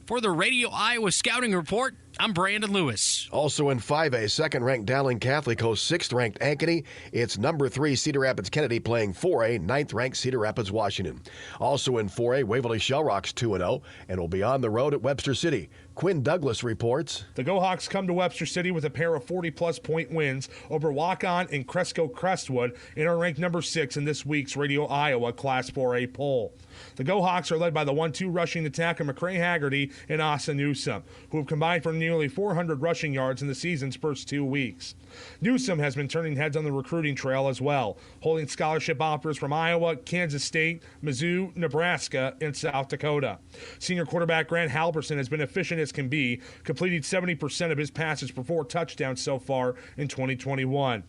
For the Radio Iowa Scouting Report, I'm Brandon Lewis. Also in 5A, second-ranked Gehlen Catholic hosts sixth-ranked Ankeny. It's number 3 Cedar Rapids Kennedy playing 4A, ninth-ranked Cedar Rapids Washington. Also in 4A, Waverly Shellrocks 2-0 and will be on the road at Webster City. Quinn Douglas reports. The Gohawks come to Webster City with a pair of 40-plus point wins over Waukon and Cresco Crestwood and are ranked number 6 in this week's Radio Iowa Class 4A poll. The Gohawks are led by the 1-2 rushing attack of McCray Haggerty and Asa Newsom, who have combined for nearly 400 rushing yards in the season's first 2 weeks. Newsom has been turning heads on the recruiting trail as well, holding scholarship offers from Iowa, Kansas State, Mizzou, Nebraska, and South Dakota. Senior quarterback Grant Halverson has been efficient as can be, completing 70% of his passes for 4 touchdowns so far in 2021.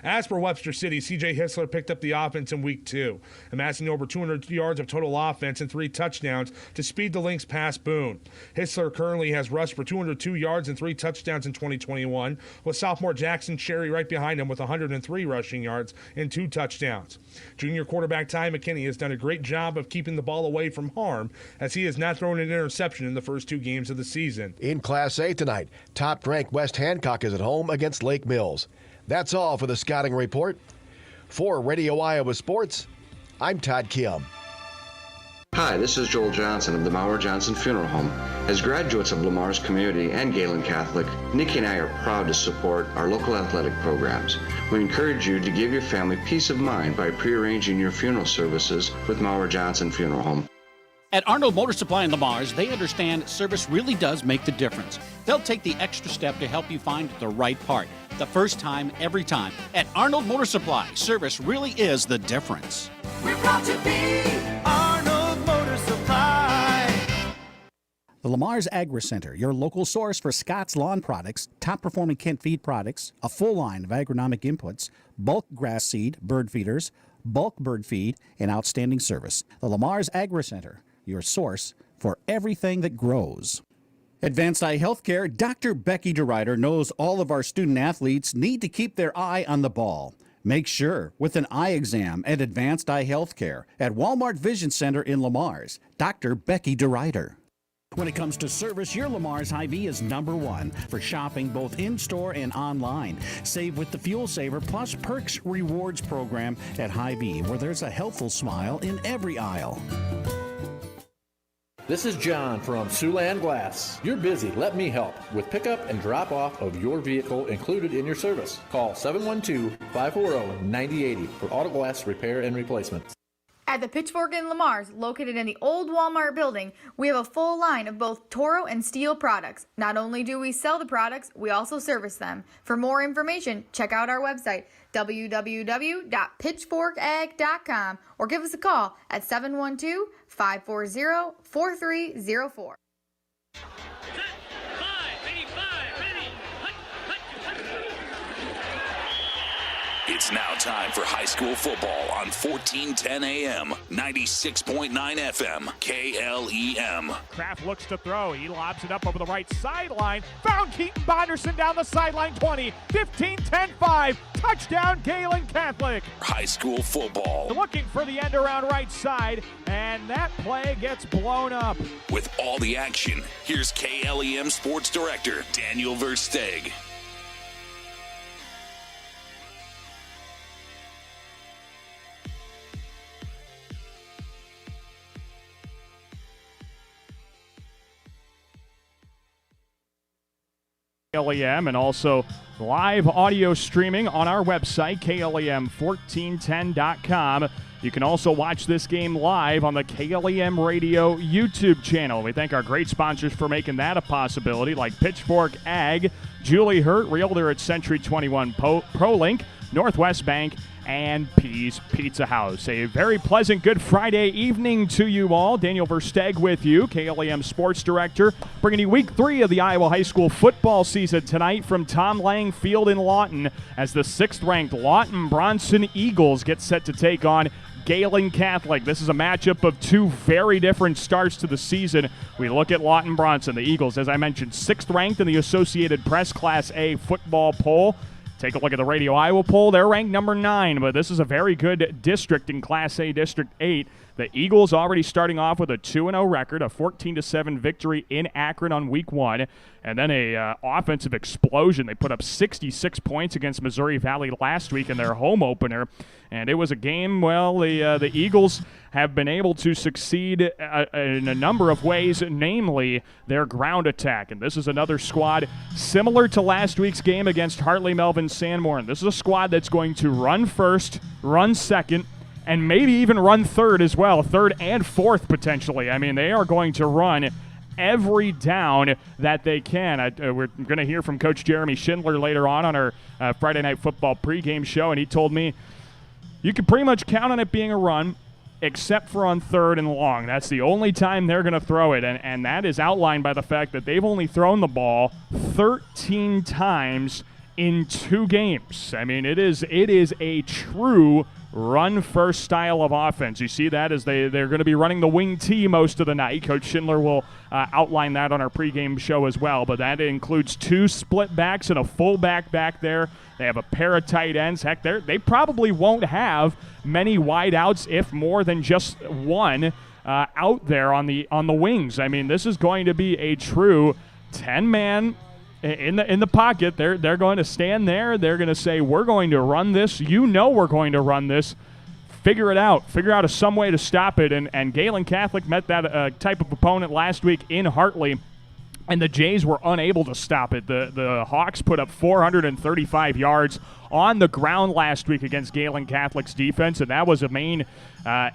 As for Webster City, C.J. Hissler picked up the offense in Week 2, amassing over 200 yards of total offense and 3 touchdowns to speed the Lynx past Boone. Hissler currently has rushed for 202 yards and 3 touchdowns in 2021, with sophomore Jackson Cherry right behind him with 103 rushing yards and 2 touchdowns. Junior quarterback Ty McKinney has done a great job of keeping the ball away from harm, as he has not thrown an interception in the first 2 games of the season. In Class A tonight, top-ranked West Hancock is at home against Lake Mills. That's all for the Scouting Report. For Radio Iowa Sports, I'm Todd Kim. Hi, this is Joel Johnson of the Maurer Johnson Funeral Home. As graduates of Lamar's community and Galen Catholic, Nikki and I are proud to support our local athletic programs. We encourage you to give your family peace of mind by prearranging your funeral services with Maurer Johnson Funeral Home. At Arnold Motor Supply in Lamar's, they understand service really does make the difference. They'll take the extra step to help you find the right part. The first time, every time. At Arnold Motor Supply, service really is the difference. We're proud to be Arnold Motor Supply. The Lamar's Agri Center, your local source for Scott's lawn products, top-performing Kent feed products, a full line of agronomic inputs, bulk grass seed, bird feeders, bulk bird feed, and outstanding service. The Lamar's Agri Center, your source for everything that grows. Advanced Eye Healthcare, Dr. Becky DeRuyter knows all of our student athletes need to keep their eye on the ball. Make sure with an eye exam at Advanced Eye Healthcare at Walmart Vision Center in Lamar's. Dr. Becky DeRuyter. When it comes to service, your Lamar's Hy-Vee is number 1 for shopping both in-store and online. Save with the Fuel Saver Plus Perks Rewards program at Hy-Vee, where there's a helpful smile in every aisle. This is John from Siouxland Glass. You're busy. Let me help with pickup and drop off of your vehicle included in your service. Call 712-540-9080 for auto glass repair and replacement. At the Pitchfork in Lamar's, located in the old Walmart building, we have a full line of both Toro and Steel products. Not only do we sell the products, we also service them. For more information, check out our website, www.pitchforkag.com, or give us a call at 712-540-4304. It's now time for high school football on 1410 AM, 96.9 FM, KLEM. Kraft looks to throw. He lobs it up over the right sideline. Found Keaton Bonderson down the sideline, 20, 15, 10, 5. Touchdown, Gehlen Catholic. High school football. Looking for the end around right side, and that play gets blown up. With all the action, here's KLEM Sports Director Daniel Versteeg. KLEM, and also live audio streaming on our website, KLEM1410.com. You can also watch this game live on the KLEM Radio YouTube channel. We thank our great sponsors for making that a possibility, like Pitchfork Ag, Julie Hurt, Realtor at Century 21 ProLink, Northwest Bank, and Pease Pizza House. A very pleasant Good Friday evening to you all. Daniel Versteeg with you, KLEM Sports Director, bringing you Week 3 of the Iowa High School football season tonight from Tom Lang Field in Lawton, as the 6th-ranked Lawton-Bronson Eagles get set to take on Galen Catholic. This is a matchup of 2 very different starts to the season. We look at Lawton-Bronson, the Eagles, as I mentioned, 6th-ranked in the Associated Press Class A football poll. Take a look at the Radio Iowa poll. They're ranked number 9, but this is a very good district in Class A District 8. The Eagles already starting off with a 2-0 record, a 14-7 victory in Akron on week 1, and then a offensive explosion. They put up 66 points against Missouri Valley last week in their home opener, and it was a game, well, the Eagles have been able to succeed in a number of ways, namely their ground attack. And this is another squad similar to last week's game against Hartley Melvin Sanborn. This is a squad that's going to run first, run second, and maybe even run third as well, third and fourth potentially. I mean, they are going to run every down that they can. We're going to hear from Coach Jeremy Schindler later on our Friday Night Football pregame show, and he told me you can pretty much count on it being a run, except for on third and long. That's the only time they're going to throw it, and that is outlined by the fact that they've only thrown the ball 13 times in 2 games. I mean, it is a true run-first style of offense. You see that as they're going to be running the wing T most of the night. Coach Schindler will outline that on our pregame show as well, but that includes 2 split backs and a fullback back there. They have a pair of tight ends. Heck, they probably won't have many wideouts, if more than just one, out there on the wings. I mean, this is going to be a true 10-man in the pocket. They're going to stand there. They're going to say, we're going to run this. You know we're going to run this. Figure it out. Figure out some way to stop it. And Gehlen Catholic met that type of opponent last week in Hartley, and the Jays were unable to stop it. The Hawks put up 435 yards on the ground last week against Gehlen Catholic's defense, and that was a main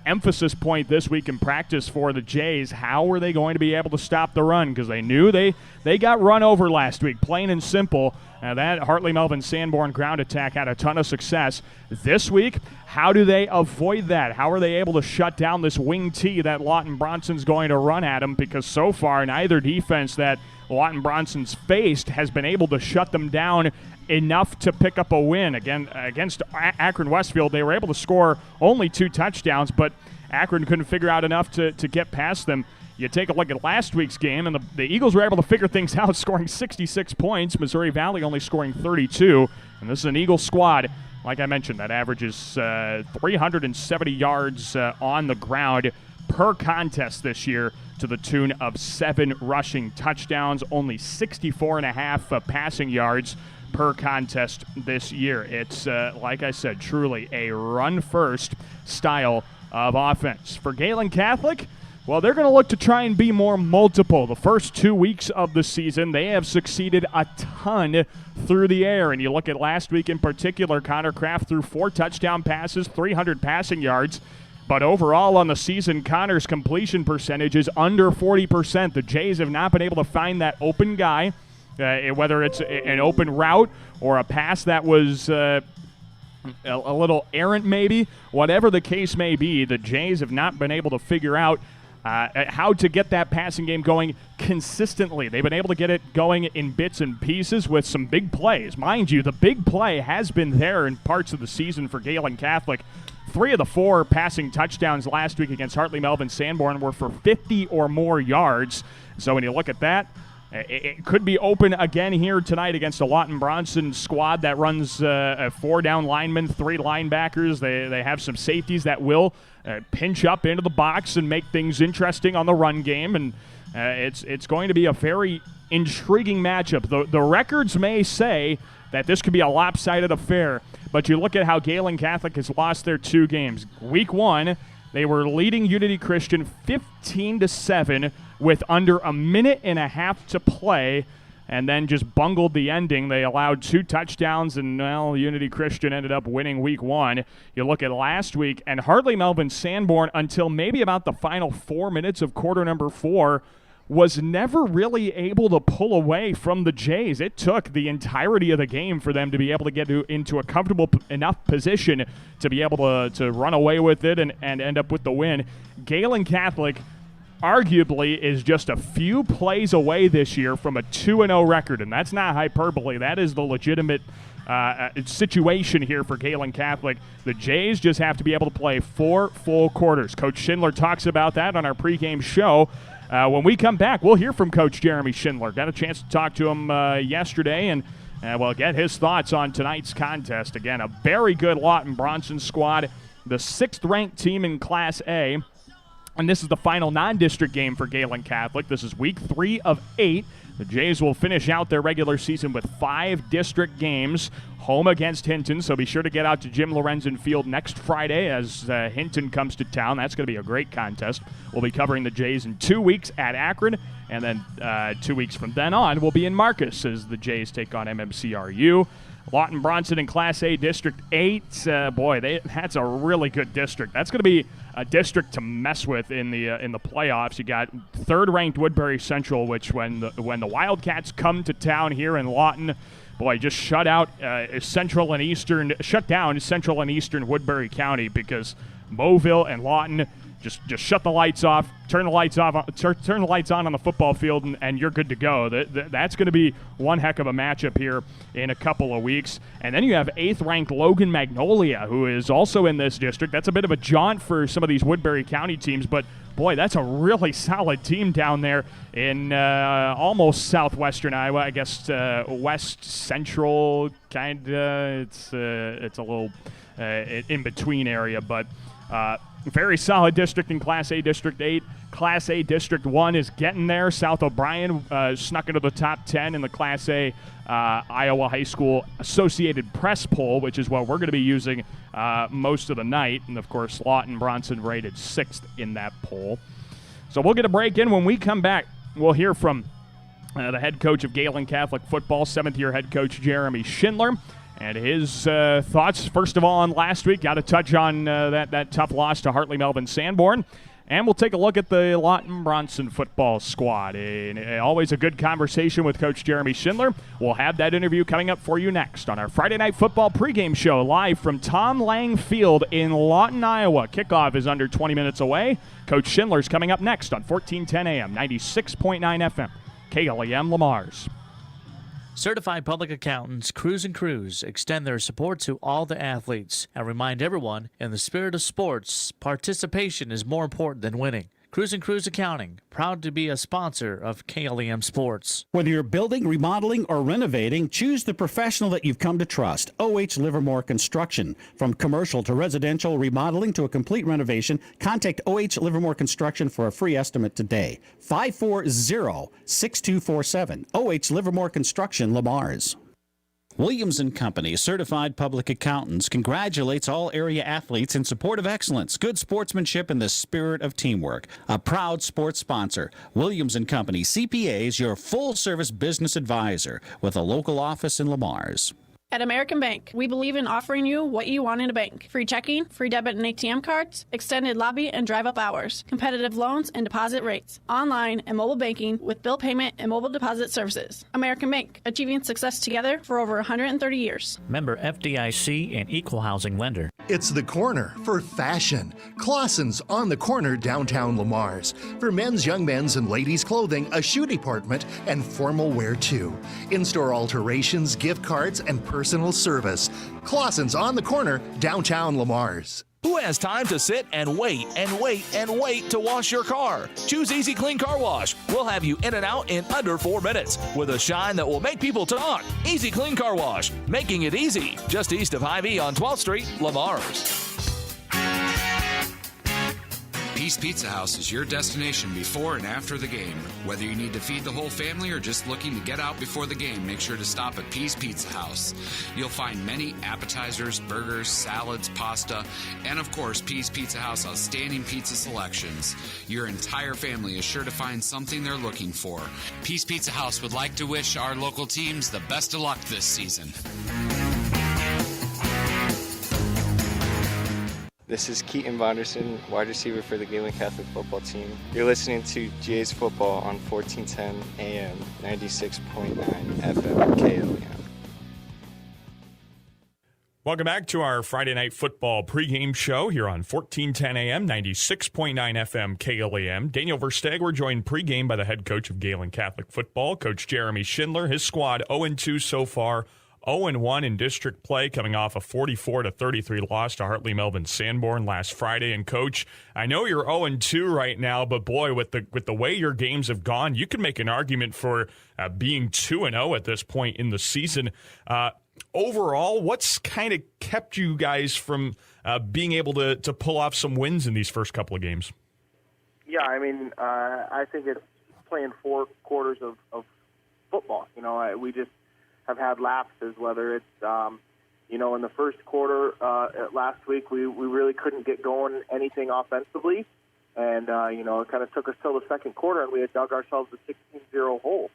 emphasis point this week in practice for the Jays. How were they going to be able to stop the run? Because they knew they got run over last week, plain and simple. That Hartley Melvin Sanborn ground attack had a ton of success. This week, how do they avoid that? How are they able to shut down this wing T that Lawton-Bronson's going to run at them? Because so far, neither defense that Lawton-Bronson's faced has been able to shut them down enough to pick up a win. Again, against Akron Westfield, they were able to score only 2 touchdowns, but Akron couldn't figure out enough to get past them. You take a look at last week's game, and the Eagles were able to figure things out, scoring 66 points. Missouri Valley only scoring 32. And this is an Eagles squad, like I mentioned, that averages 370 yards on the ground per contest this year, to the tune of 7 rushing touchdowns, only 64.5 passing yards per contest this year. It's, like I said, truly a run-first style of offense. For Gehlen Catholic, well, they're going to look to try and be more multiple. The first 2 weeks of the season, they have succeeded a ton through the air. And you look at last week in particular, Connor Kraft threw 4 touchdown passes, 300 passing yards. But overall on the season, Connor's completion percentage is under 40%. The Jays have not been able to find that open guy, whether it's an open route or a pass that was a little errant maybe. Whatever the case may be, the Jays have not been able to figure out how to get that passing game going consistently. They've been able to get it going in bits and pieces with some big plays. Mind you, the big play has been there in parts of the season for Gehlen Catholic. 3 of the 4 passing touchdowns last week against Hartley Melvin Sanborn were for 50 or more yards. So when you look at that, it could be open again here tonight against a Lawton-Bronson squad that runs 4 down linemen, 3 linebackers. They have some safeties that will pinch up into the box and make things interesting on the run game. And it's going to be a very intriguing matchup. The records may say that this could be a lopsided affair, but you look at how Gehlen Catholic has lost their 2 games. Week 1, they were leading Unity Christian 15-7 with under a minute and a half to play, and then just bungled the ending. They allowed 2 touchdowns, and, well, Unity Christian ended up winning week 1. You look at last week, and Hartley Melvin Sanborn, until maybe about the final 4 minutes of quarter number 4, was never really able to pull away from the Jays. It took the entirety of the game for them to be able to get into a comfortable enough position to be able to run away with it and end up with the win. Gehlen Catholic arguably is just a few plays away this year from a 2-0 record, and that's not hyperbole. That is the legitimate situation here for Gehlen Catholic. The Jays just have to be able to play 4 full quarters. Coach Schindler talks about that on our pregame show. When we come back, we'll hear from Coach Jeremy Schindler. Got a chance to talk to him yesterday, and we'll get his thoughts on tonight's contest. Again, a very good Lawton-Bronson squad, the 6th-ranked team in Class A. And this is the final non-district game for Gehlen Catholic. This is week 3 of 8. The Jays will finish out their regular season with 5 district games, home against Hinton, so be sure to get out to Jim Lorenzen Field next Friday as Hinton comes to town. That's going to be a great contest. We'll be covering the Jays in 2 weeks at Akron, and then 2 weeks from then on, we'll be in Marcus as the Jays take on MMCRU. Lawton-Bronson in Class A District 8. That's a really good district. That's going to be a district to mess with in the playoffs. You got third-ranked Woodbury Central, which when the Wildcats come to town here in Lawton, just shut down Central and Eastern Woodbury County, because Mobile and Lawton just shut the lights off, turn the lights on the football field, and you're good to go. That's going to be one heck of a matchup here in a couple of weeks. And then you have 8th-ranked Logan Magnolia, who is also in this district. That's a bit of a jaunt for some of these Woodbury County teams, but boy, that's a really solid team down there in almost southwestern Iowa. I guess west central, kind of. It's a little in between area, but. Very solid district in Class A District 8. Class A District 1 is getting there. South O'Brien snuck into the top 10 in the Class A Iowa High School Associated Press poll, which is what we're going to be using most of the night. And, of course, Lawton-Bronson rated 6th in that poll. So we'll get a break in. When we come back, we'll hear from the head coach of Gehlen Catholic football, 7th-year head coach Jeremy Schindler. And his thoughts, first of all, on last week. Got to touch on that tough loss to Hartley Melvin Sanborn. And we'll take a look at the Lawton-Bronson football squad. Always a good conversation with Coach Jeremy Schindler. We'll have that interview coming up for you next on our Friday Night Football pregame show live from Tom Lang Field in Lawton, Iowa. Kickoff is under 20 minutes away. Coach Schindler's coming up next on 1410 AM, 96.9 FM, KLEM Lamar's. Certified public accountants Cruz & Cruz extend their support to all the athletes and remind everyone, in the spirit of sports, participation is more important than winning. Cruz & Cruz Accounting, proud to be a sponsor of KLEM Sports. Whether you're building, remodeling, or renovating, choose the professional that you've come to trust. O.H. Livermore Construction. From commercial to residential remodeling to a complete renovation, contact O.H. Livermore Construction for a free estimate today. 540-6247. O.H. Livermore Construction, Lamar's. Williams & Company, certified public accountants, congratulates all area athletes in support of excellence, good sportsmanship, and the spirit of teamwork. A proud sports sponsor. Williams & Company, CPAs, your full-service business advisor with a local office in Lamar's. At American Bank, we believe in offering you what you want in a bank. Free checking, free debit and ATM cards, extended lobby and drive-up hours, competitive loans and deposit rates, online and mobile banking with bill payment and mobile deposit services. American Bank, achieving success together for over 130 years. Member FDIC and equal housing lender. It's the corner for fashion. Clausen's on the corner downtown Lamar's. For men's, young men's, and ladies' clothing, a shoe department, and formal wear too. In-store alterations, gift cards, and personal service. Clausen's on the corner downtown Lamar's. Who has time to sit and wait and wait and wait to wash your car? Choose Easy Clean Car Wash. We'll have you in and out in under 4 minutes with a shine that will make people talk. Easy Clean Car Wash, making it easy. Just east of Hy-Vee on 12th Street, Lamar's. Peace Pizza House is your destination before and after the game. Whether you need to feed the whole family or just looking to get out before the game, make sure to stop at Peace Pizza House. You'll find many appetizers, burgers, salads, pasta, and of course, Peace Pizza House outstanding pizza selections. Your entire family is sure to find something they're looking for. Peace Pizza House would like to wish our local teams the best of luck this season. This is Keaton Vonderson, wide receiver for the Gehlen Catholic football team. You're listening to GA's Football on 1410 AM, 96.9 FM, KLEM. Welcome back to our Friday Night Football pregame show here on 1410 AM, 96.9 FM, KLEM. Daniel Versteg, joined pregame by the head coach of Gehlen Catholic football, Coach Jeremy Schindler. His squad 0-2 so far. 0-1 in district play, coming off a 44-33 loss to Hartley Melvin Sanborn last Friday. And Coach, I know you're 0-2 right now, but boy, with the way your games have gone, you could make an argument for being 2-0 at this point in the season. Overall, what's kind of kept you guys from being able to pull off some wins in these first couple of games? Yeah, I mean, I think it's playing 4 quarters of football. We just have had lapses, whether it's, in the first quarter last week, we really couldn't get going anything offensively. And, it kind of took us till the second quarter, and we had dug ourselves a 16-0 hole.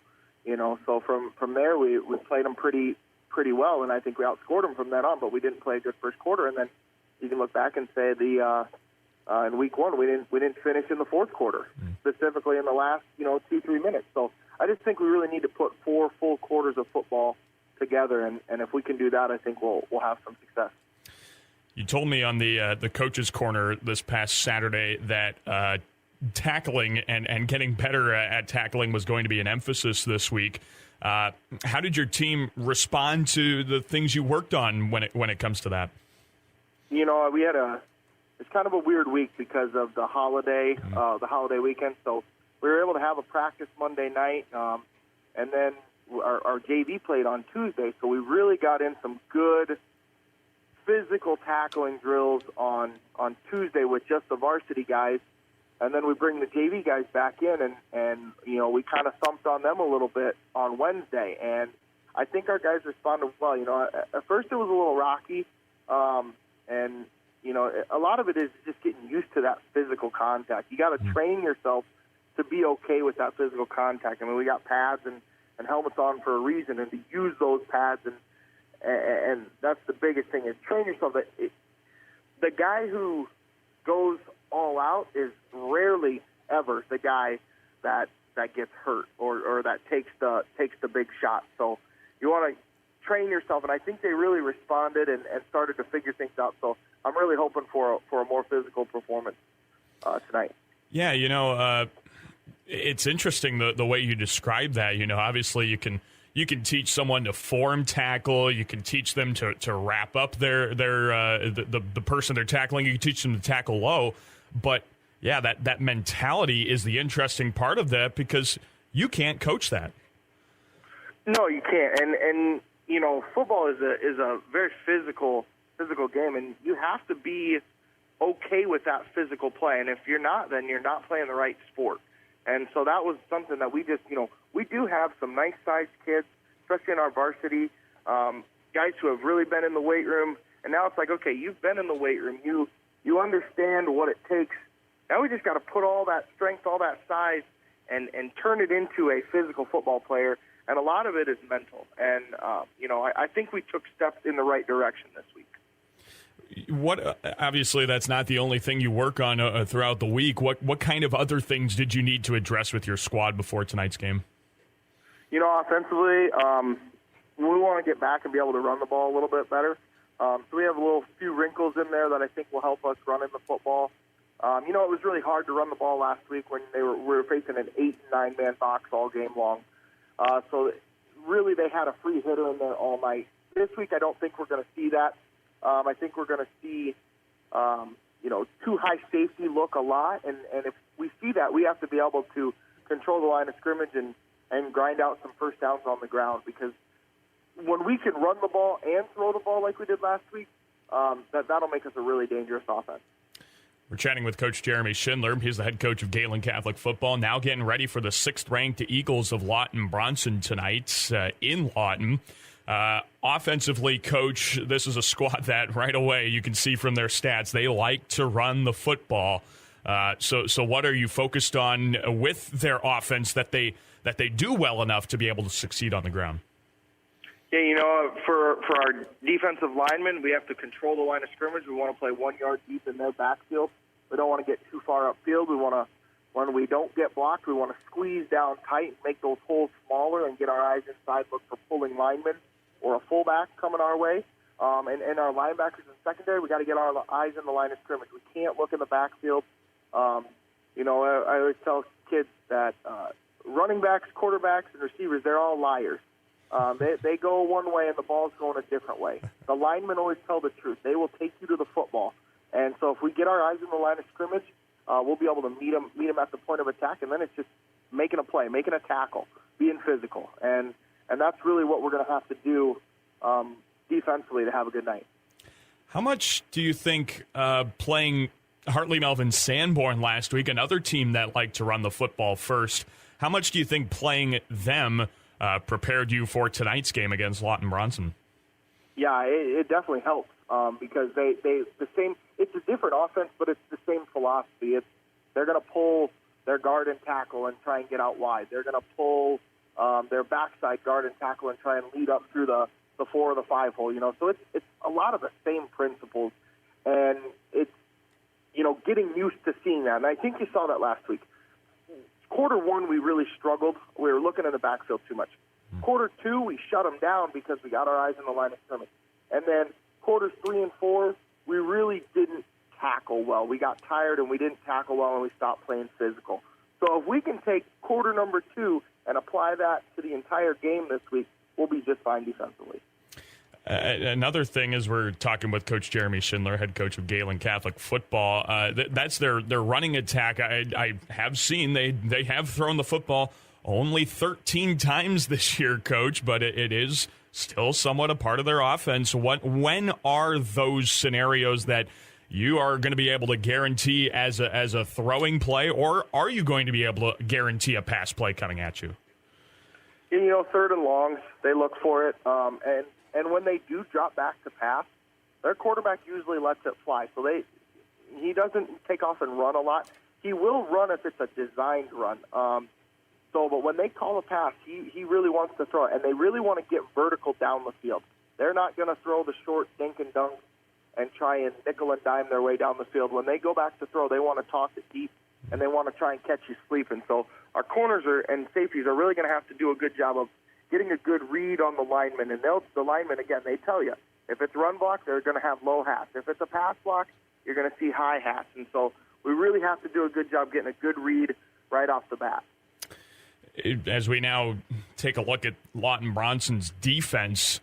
So from there, we played them pretty well, and I think we outscored them from then on, but we didn't play a good first quarter. And then you can look back and say in week 1, we didn't finish in the fourth quarter, specifically in the last 2-3 minutes. So I just think we really need to put 4 full quarters of football together, and if we can do that, I think we'll have some success. You told me on the coach's corner this past Saturday that tackling and getting better at tackling was going to be an emphasis this week. How did your team respond to the things you worked on when it comes to that? We had it's kind of a weird week because of the holiday weekend. So we were able to have a practice Monday night, and then our JV played on Tuesday. So we really got in some good physical tackling drills on Tuesday with just the varsity guys. And then we bring the JV guys back in, and we kind of thumped on them a little bit on Wednesday. And I think our guys responded well. At first it was a little rocky, and a lot of it is just getting used to that physical contact. You got to train yourself to be okay with that physical contact. I mean, we got pads and helmets on for a reason, and to use those pads, and that's the biggest thing, is train yourself. The guy who goes all out is rarely ever the guy that gets hurt or that takes the big shot. So you want to train yourself, and I think they really responded and started to figure things out. So I'm really hoping for a more physical performance tonight. Yeah, it's interesting the way you describe that. Obviously you can teach someone to form tackle. You can teach them to wrap up the person they're tackling. You can teach them to tackle low. But, yeah, that mentality is the interesting part of that, because you can't coach that. No, you can't. And football is a very physical game, and you have to be okay with that physical play. And if you're not, then you're not playing the right sport. And so that was something that we just, we do have some nice-sized kids, especially in our varsity, guys who have really been in the weight room. And now it's like, okay, you've been in the weight room. You understand what it takes. Now we just got to put all that strength, all that size, and turn it into a physical football player. And a lot of it is mental. And, I think we took steps in the right direction this week. Obviously, that's not the only thing you work on throughout the week. What kind of other things did you need to address with your squad before tonight's game? Offensively, we want to get back and be able to run the ball a little bit better. So we have a few wrinkles in there that I think will help us running the football. It was really hard to run the ball last week when we were facing an 8- and 9-man box all game long. So really they had a free hitter in there all night. This week I don't think we're going to see that. I think we're going to see, too high safety look a lot. And if we see that, we have to be able to control the line of scrimmage and grind out some first downs on the ground, because when we can run the ball and throw the ball like we did last week, that'll make us a really dangerous offense. We're chatting with Coach Jeremy Schindler. He's the head coach of Gehlen Catholic football, now getting ready for the 6th-ranked Eagles of Lawton-Bronson tonight in Lawton. Offensively, Coach, this is a squad that right away you can see from their stats they like to run the football. So what are you focused on with their offense that they do well enough to be able to succeed on the ground? Yeah, for our defensive linemen, we have to control the line of scrimmage. We want to play 1 yard deep in their backfield. We don't want to get too far upfield. When we don't get blocked, we want to squeeze down tight and make those holes smaller and get our eyes inside, look for pulling linemen or a fullback coming our way. And our linebackers in secondary, we got to get our eyes in the line of scrimmage. We can't look in the backfield. I always tell kids that running backs, quarterbacks, and receivers, they're all liars. They go one way and the ball's going a different way. The linemen always tell the truth. They will take you to the football. And so if we get our eyes in the line of scrimmage, we'll be able to meet them at the point of attack, and then it's just making a play, making a tackle, being physical. And that's really what we're going to have to do defensively to have a good night. How much do you think playing Hartley Melvin Sanborn last week, another team that liked to run the football first. How much do you think playing them prepared you for tonight's game against Lawton-Bronson? Yeah, it definitely helps because they the same. It's a different offense, but it's the same philosophy. They're going to pull their guard and tackle and try and get out wide. They're going to pull their backside guard and tackle and try and lead up through the 4 or the 5 hole. So it's a lot of the same principles, and it's getting used to seeing that. And I think you saw that last week. Quarter 1, we really struggled. We were looking in the backfield too much. Quarter 2, we shut them down because we got our eyes on the line of scrimmage. And then quarters 3 and 4, we really didn't tackle well. We got tired and we didn't tackle well, and we stopped playing physical. So if we can take quarter number 2 and apply that to the entire game this week, we'll be just fine defensively. Another thing is we're talking with Coach Jeremy Schindler, head coach of Gehlen Catholic football. That's their running attack. I have seen they have thrown the football only 13 times this year, Coach, but it is still somewhat a part of their offense. When are those scenarios that you are going to be able to guarantee as a throwing play, or are you going to be able to guarantee a pass play coming at you? 3rd and longs, they look for it, and when they do drop back to pass, their quarterback usually lets it fly. So he doesn't take off and run a lot. He will run if it's a designed run. But when they call a pass, he really wants to throw it, and they really want to get vertical down the field. They're not going to throw the short dink and dunk and try and nickel and dime their way down the field. When they go back to throw, they want to toss it deep, and they want to try and catch you sleeping. So our corners and safeties are really going to have to do a good job of getting a good read on the linemen. And the linemen, again, they tell you, if it's run block, they're going to have low hats. If it's a pass block, you're going to see high hats. And so we really have to do a good job getting a good read right off the bat. As we now take a look at Lawton-Bronson's defense,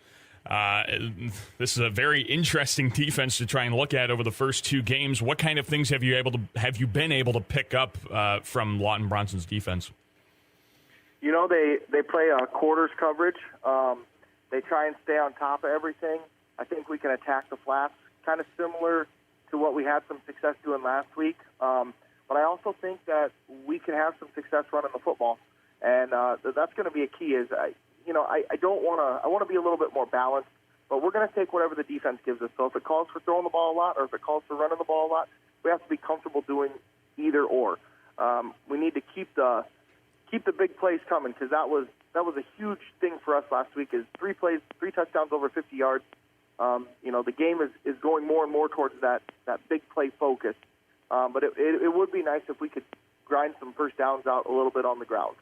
this is a very interesting defense to try and look at over the first 2 games. What kind of things have you been able to pick up from Lawton-Bronson's defense? They play quarters coverage. They try and stay on top of everything. I think we can attack the flats, kind of similar to what we had some success doing last week. But I also think that we can have some success running the football, and that's going to be a key. I want to be a little bit more balanced, but we're going to take whatever the defense gives us. So if it calls for throwing the ball a lot, or if it calls for running the ball a lot, we have to be comfortable doing either or. We need to keep the big plays coming, because that was a huge thing for us last week. Is 3 touchdowns over 50 yards. The game is going more and more towards that big play focus. But it would be nice if we could grind some first downs out a little bit on the ground.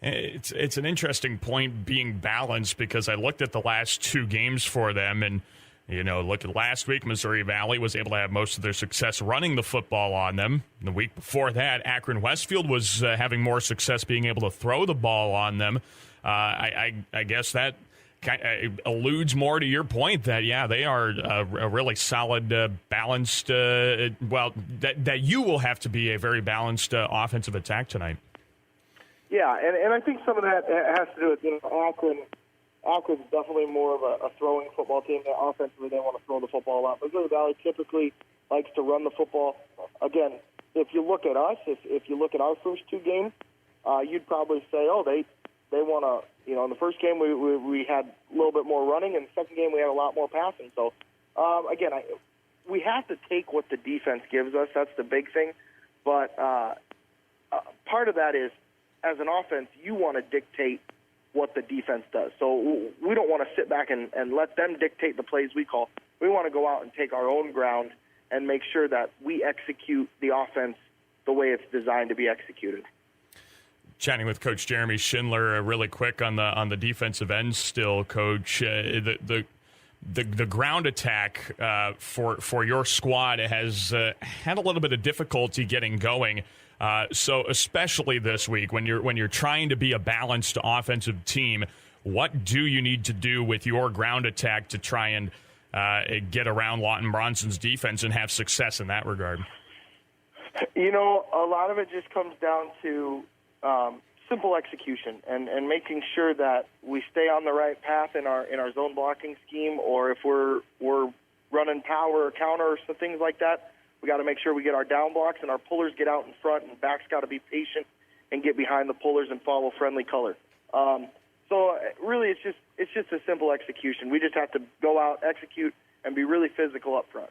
It's an interesting point being balanced, because I looked at the last 2 games for them, and look at last week, Missouri Valley was able to have most of their success running the football on them. The week before that, Akron Westfield was having more success being able to throw the ball on them. I guess that kind of alludes more to your point that, they are a really solid, balanced, that you will have to be a very balanced offensive attack tonight. Yeah, and I think some of that has to do with, Akron's definitely more of a throwing football team. Offensively, they want to throw the football a lot. Missouri Valley typically likes to run the football. Again, if you look at us, if you look at our first 2 games, you'd probably say, they want to, in the first game we had a little bit more running, and the second game we had a lot more passing. So, again, we have to take what the defense gives us. That's the big thing. But part of that is, as an offense, you want to dictate what the defense does. So we don't want to sit back and let them dictate the plays we call. We want to go out and take our own ground and make sure that we execute the offense the way it's designed to be executed. Chatting with Coach Jeremy Schindler really quick on the defensive end still, Coach. The ground attack for your squad has had a little bit of difficulty getting going. So especially this week, when you're trying to be a balanced offensive team, what do you need to do with your ground attack to try and get around Lawton-Bronson's defense and have success in that regard? A lot of it just comes down to simple execution and making sure that we stay on the right path in our zone blocking scheme, or if we're running power or counter or some things like that, We got to make sure we get our down blocks and our pullers get out in front, and backs got to be patient and get behind the pullers and follow friendly color. So really, it's just a simple execution. We just have to go out, execute, and be really physical up front.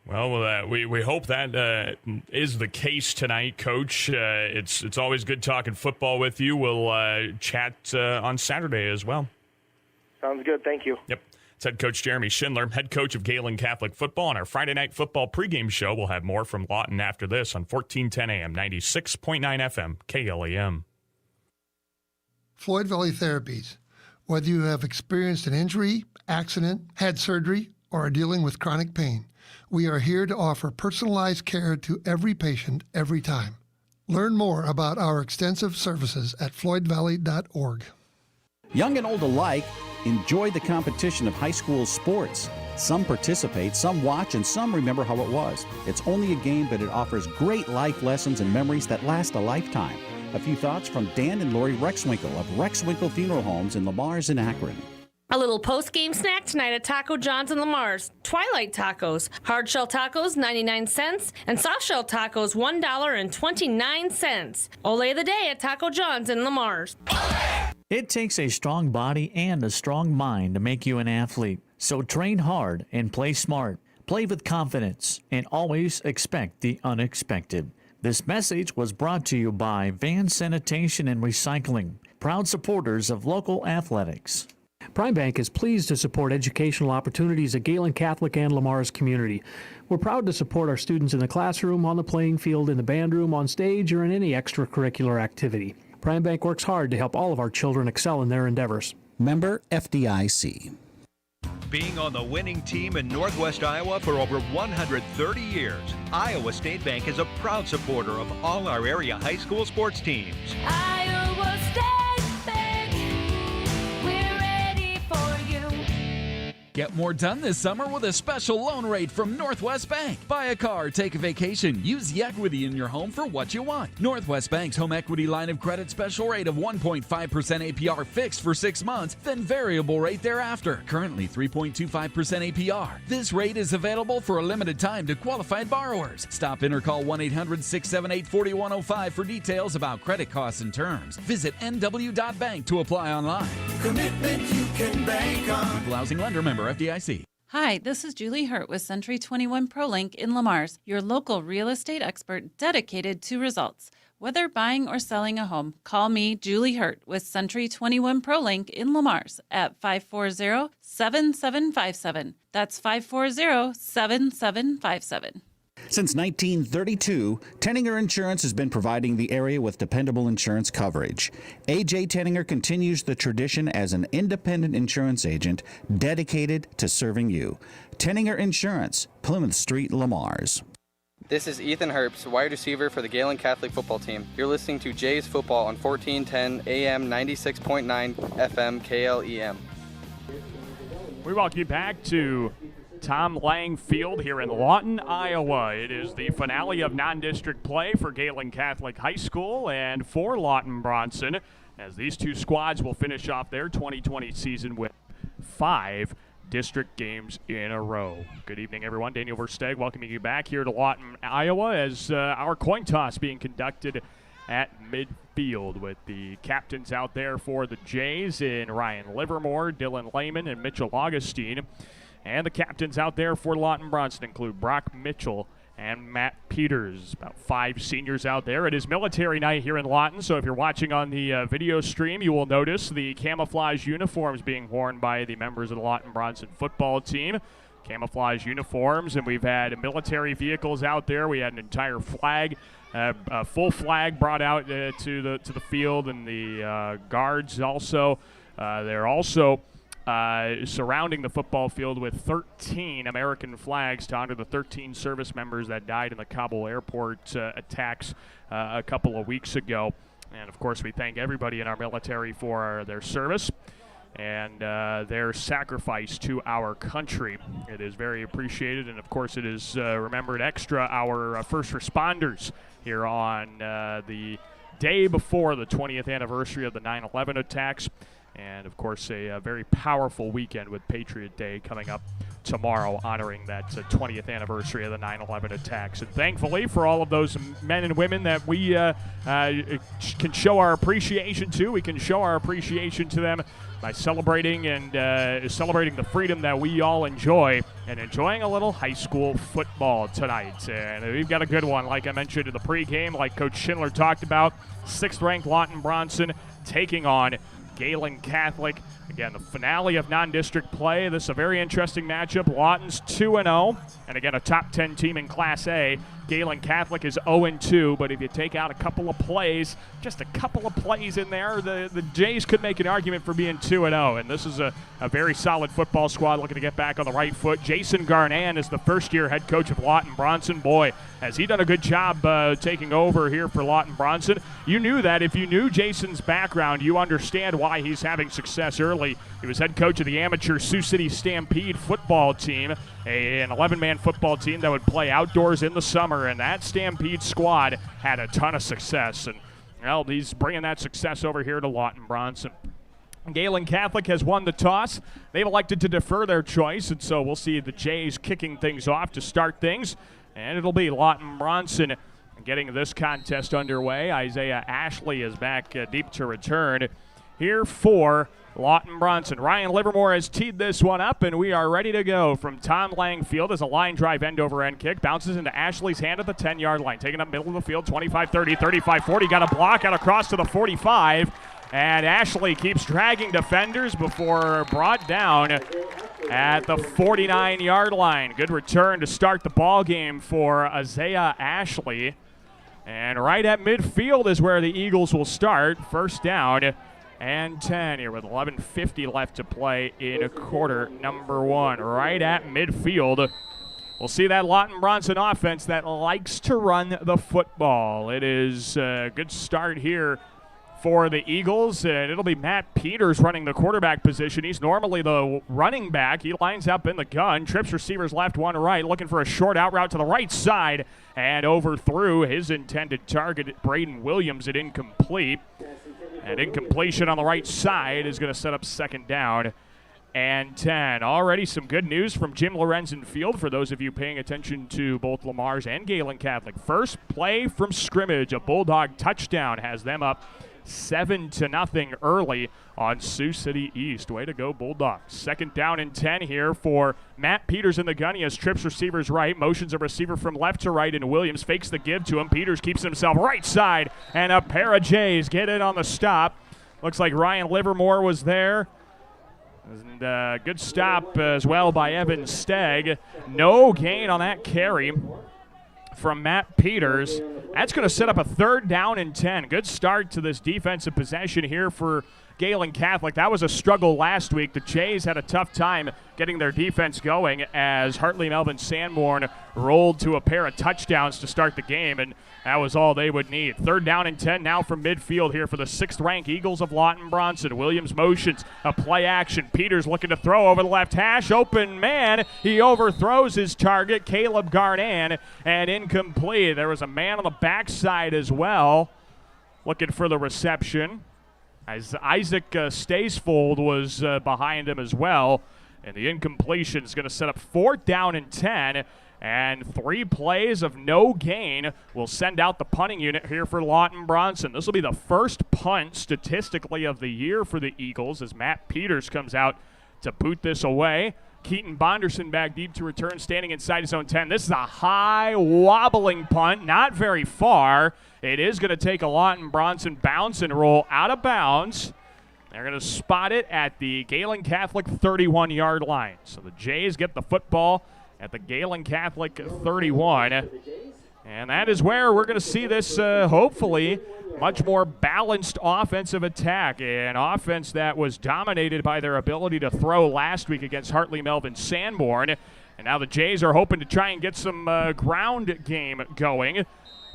Well, we hope that is the case tonight, Coach. It's always good talking football with you. We'll chat on Saturday as well. Sounds good. Thank you. Yep. It's head coach Jeremy Schindler, head coach of Gehlen Catholic Football. On our Friday Night Football pregame show, we'll have more from Lawton after this on 1410 AM, 96.9 FM, KLEM. Floyd Valley Therapies. Whether you have experienced an injury, accident, had surgery, or are dealing with chronic pain, we are here to offer personalized care to every patient every time. Learn more about our extensive services at floydvalley.org. Young and old alike enjoy the competition of high school sports. Some participate, some watch, and some remember how it was. It's only a game, but it offers great life lessons and memories that last a lifetime. A few thoughts from Dan and Lori Rexwinkle of Rexwinkle Funeral Homes in Lamars and Akron. A little post-game snack tonight at Taco John's in Lamars. Twilight tacos. Hard shell tacos, 99 cents. And soft shell tacos, $1.29. Ole the day at Taco John's in Lamars. It takes a strong body and a strong mind to make you an athlete. So train hard and play smart. Play with confidence and always expect the unexpected. This message was brought to you by Van Sanitation and Recycling, proud supporters of local athletics. Prime Bank is pleased to support educational opportunities at Gehlen Catholic and Lamar's community. We're proud to support our students in the classroom, on the playing field, in the band room, on stage, or in any extracurricular activity. Prime Bank works hard to help all of our children excel in their endeavors. Member FDIC. Being on the winning team in Northwest Iowa for over 130 years, Iowa State Bank is a proud supporter of all our area high school sports teams. Iowa State Bank, we're ready for you. Get more done this summer with a special loan rate from Northwest Bank. Buy a car, take a vacation, use the equity in your home for what you want. Northwest Bank's home equity line of credit special rate of 1.5% APR fixed for 6 months, then variable rate thereafter. Currently 3.25% APR. This rate is available for a limited time to qualified borrowers. Stop in or call 1-800-678-4105 for details about credit costs and terms. Visit nw.bank to apply online. Commitment you can bank on. Equal housing lender, member FDIC. Hi, this is Julie Hurt with Century 21 ProLink in Lamars, your local real estate expert dedicated to results. Whether buying or selling a home, call me, Julie Hurt, with Century 21 ProLink in Lamars at 540-7757. That's 540-7757. Since 1932, Tenninger Insurance has been providing the area with dependable insurance coverage. A.J. Tenninger continues the tradition as an independent insurance agent dedicated to serving you. Tenninger Insurance, Plymouth Street, Lamars. This is Ethan Herbst, wide receiver for the Galen Catholic football team. You're listening to Jay's Football on 1410 AM 96.9 FM KLEM. We welcome you back to Tom Lang Field here in Lawton, Iowa. It is the finale of non-district play for Gehlen Catholic High School and for Lawton-Bronson, as these two squads will finish off their 2020 season with 5 district games in a row. Good evening, everyone. Daniel Versteg welcoming you back here to Lawton, Iowa, as our coin toss being conducted at midfield with the captains out there for the Jays in Ryan Livermore, Dylan Lehman, and Mitchell Augustine. And the captains out there for Lawton-Bronson include Brock Mitchell and Matt Peters. About 5 seniors out there. It is military night here in Lawton, so if you're watching on the video stream, you will notice the camouflage uniforms being worn by the members of the Lawton-Bronson football team. Camouflage uniforms, and we've had military vehicles out there. We had an entire flag, a full flag brought out to the field, and the guards also. They're also surrounding the football field with 13 American flags to honor the 13 service members that died in the Kabul airport attacks a couple of weeks ago. And, of course, we thank everybody in our military for their service and their sacrifice to our country. It is very appreciated, and, of course, it is remembered extra our first responders here on the day before the 20th anniversary of the 9/11 attacks. And, of course, a very powerful weekend with Patriot Day coming up tomorrow, honoring that 20th anniversary of the 9/11 attacks. And thankfully, for all of those men and women that we can show our appreciation to, we can show our appreciation to them by celebrating celebrating the freedom that we all enjoy and enjoying a little high school football tonight. And we've got a good one, like I mentioned in the pregame, like Coach Schindler talked about. 6th-ranked Lawton-Bronson taking on Gehlen Catholic. Again, the finale of non-district play. This is a very interesting matchup. Lawton's 2-0, and again, a top 10 team in Class A. Gehlen Catholic is 0-2, but if you take out a couple of plays, just a couple of plays in there, the Jays could make an argument for being 2-0, and this is a very solid football squad looking to get back on the right foot. Jason Garnan is the first-year head coach of Lawton-Bronson. Boy, has he done a good job taking over here for Lawton-Bronson. You knew that. If you knew Jason's background, you understand why he's having success early. He was head coach of the amateur Sioux City Stampede football team, an 11-man football team that would play outdoors in the summer, and that Stampede squad had a ton of success. And, well, he's bringing that success over here to Lawton-Bronson. Gehlen Catholic has won the toss. They've elected to defer their choice, and so we'll see the Jays kicking things off to start things, and it'll be Lawton-Bronson getting this contest underway. Isaiah Ashley is back deep to return here for Lawton-Bronson. Ryan Livermore has teed this one up, and we are ready to go from Tom Lang Field as a line drive end-over-end kick. Bounces into Ashley's hand at the 10-yard line. Taking up middle of the field, 25-30, 35-40. Got a block out across to the 45. And Ashley keeps dragging defenders before brought down at the 49-yard line. Good return to start the ball game for Isaiah Ashley. And right at midfield is where the Eagles will start. First down and 10 here with 11:50 left to play in quarter number 1. Right at midfield. We'll see that Lawton-Bronson offense that likes to run the football. It is a good start here for the Eagles, and it'll be Matt Peters running the quarterback position. He's normally the running back. He lines up in the gun, trips receivers left, one right, looking for a short out route to the right side, and overthrew his intended target, Braden Williams, at incomplete. And incompletion on the right side is going to set up second down and 10. Already some good news from Jim Lorenzen Field for those of you paying attention to both Lamar's and Gehlen Catholic. First play from scrimmage, a Bulldog touchdown has them up 7-0 early on Sioux City East. Way to go, Bulldogs. Second down and 10 here for Matt Peters in the gun. He has trips receivers right, motions a receiver from left to right, and Williams fakes the give to him. Peters keeps himself right side, and a pair of Jays get it on the stop. Looks like Ryan Livermore was there. And good stop as well by Evan Stagg. No gain on that carry from Matt Peters. That's going to set up a third down and 10. Good start to this defensive possession here for Gehlen Catholic. That was a struggle last week. The Jays had a tough time getting their defense going as Hartley Melvin Sanborn rolled to a pair of touchdowns to start the game, and that was all they would need. Third down and 10 now from midfield here for the 6th-ranked Eagles of Lawton-Bronson. Williams motions a play action. Peters looking to throw over the left hash. Open man. He overthrows his target, Caleb Garnan, and incomplete. There was a man on the backside as well looking for the reception, as Isaac Stacefold was behind him as well. And the incompletion is going to set up 4th down and 10. And 3 plays of no gain will send out the punting unit here for Lawton-Bronson. This will be the first punt statistically of the year for the Eagles as Matt Peters comes out to boot this away. Keaton Bonderson back deep to return, standing inside his own 10. This is a high, wobbling punt, not very far. It is going to take a Lawton-Bronson bounce and roll out of bounds. They're going to spot it at the Gehlen Catholic 31-yard line. So the Jays get the football at the Gehlen Catholic 31. And that is where we're going to see this, hopefully, much more balanced offensive attack. An offense that was dominated by their ability to throw last week against Hartley Melvin Sanborn. And now the Jays are hoping to try and get some ground game going.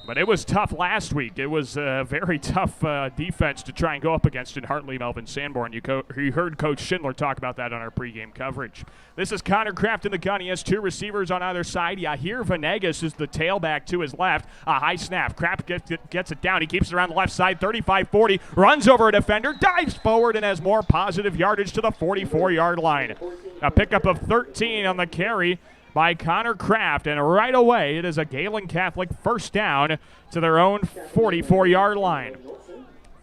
But it was tough last week. It was a very tough defense to try and go up against in Hartley Melvin Sanborn. You heard Coach Schindler talk about that on our pregame coverage. This is Connor Kraft in the gun. He has 2 receivers on either side. Yahir Venegas is the tailback to his left. A high snap. Kraft gets it down. He keeps it around the left side, 35-40. Runs over a defender, dives forward, and has more positive yardage to the 44-yard line. A pickup of 13 on the carry by Connor Kraft, and right away it is a Gehlen Catholic first down to their own 44-yard line.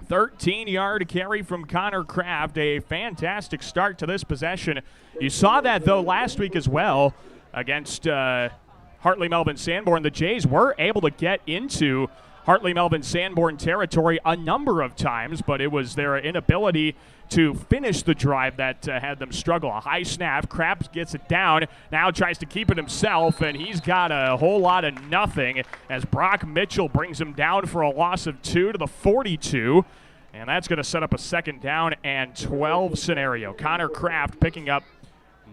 13-yard carry from Connor Kraft, a fantastic start to this possession. You saw that, though, last week as well against Hartley Melvin Sanborn. The Jays were able to get into Hartley Melvin Sanborn territory a number of times, but it was their inability to finish the drive that had them struggle. A high snap, Kraft gets it down, now tries to keep it himself, and he's got a whole lot of nothing as Brock Mitchell brings him down for a loss of 2 to the 42, and that's going to set up a 2nd down and 12 scenario. Connor Kraft picking up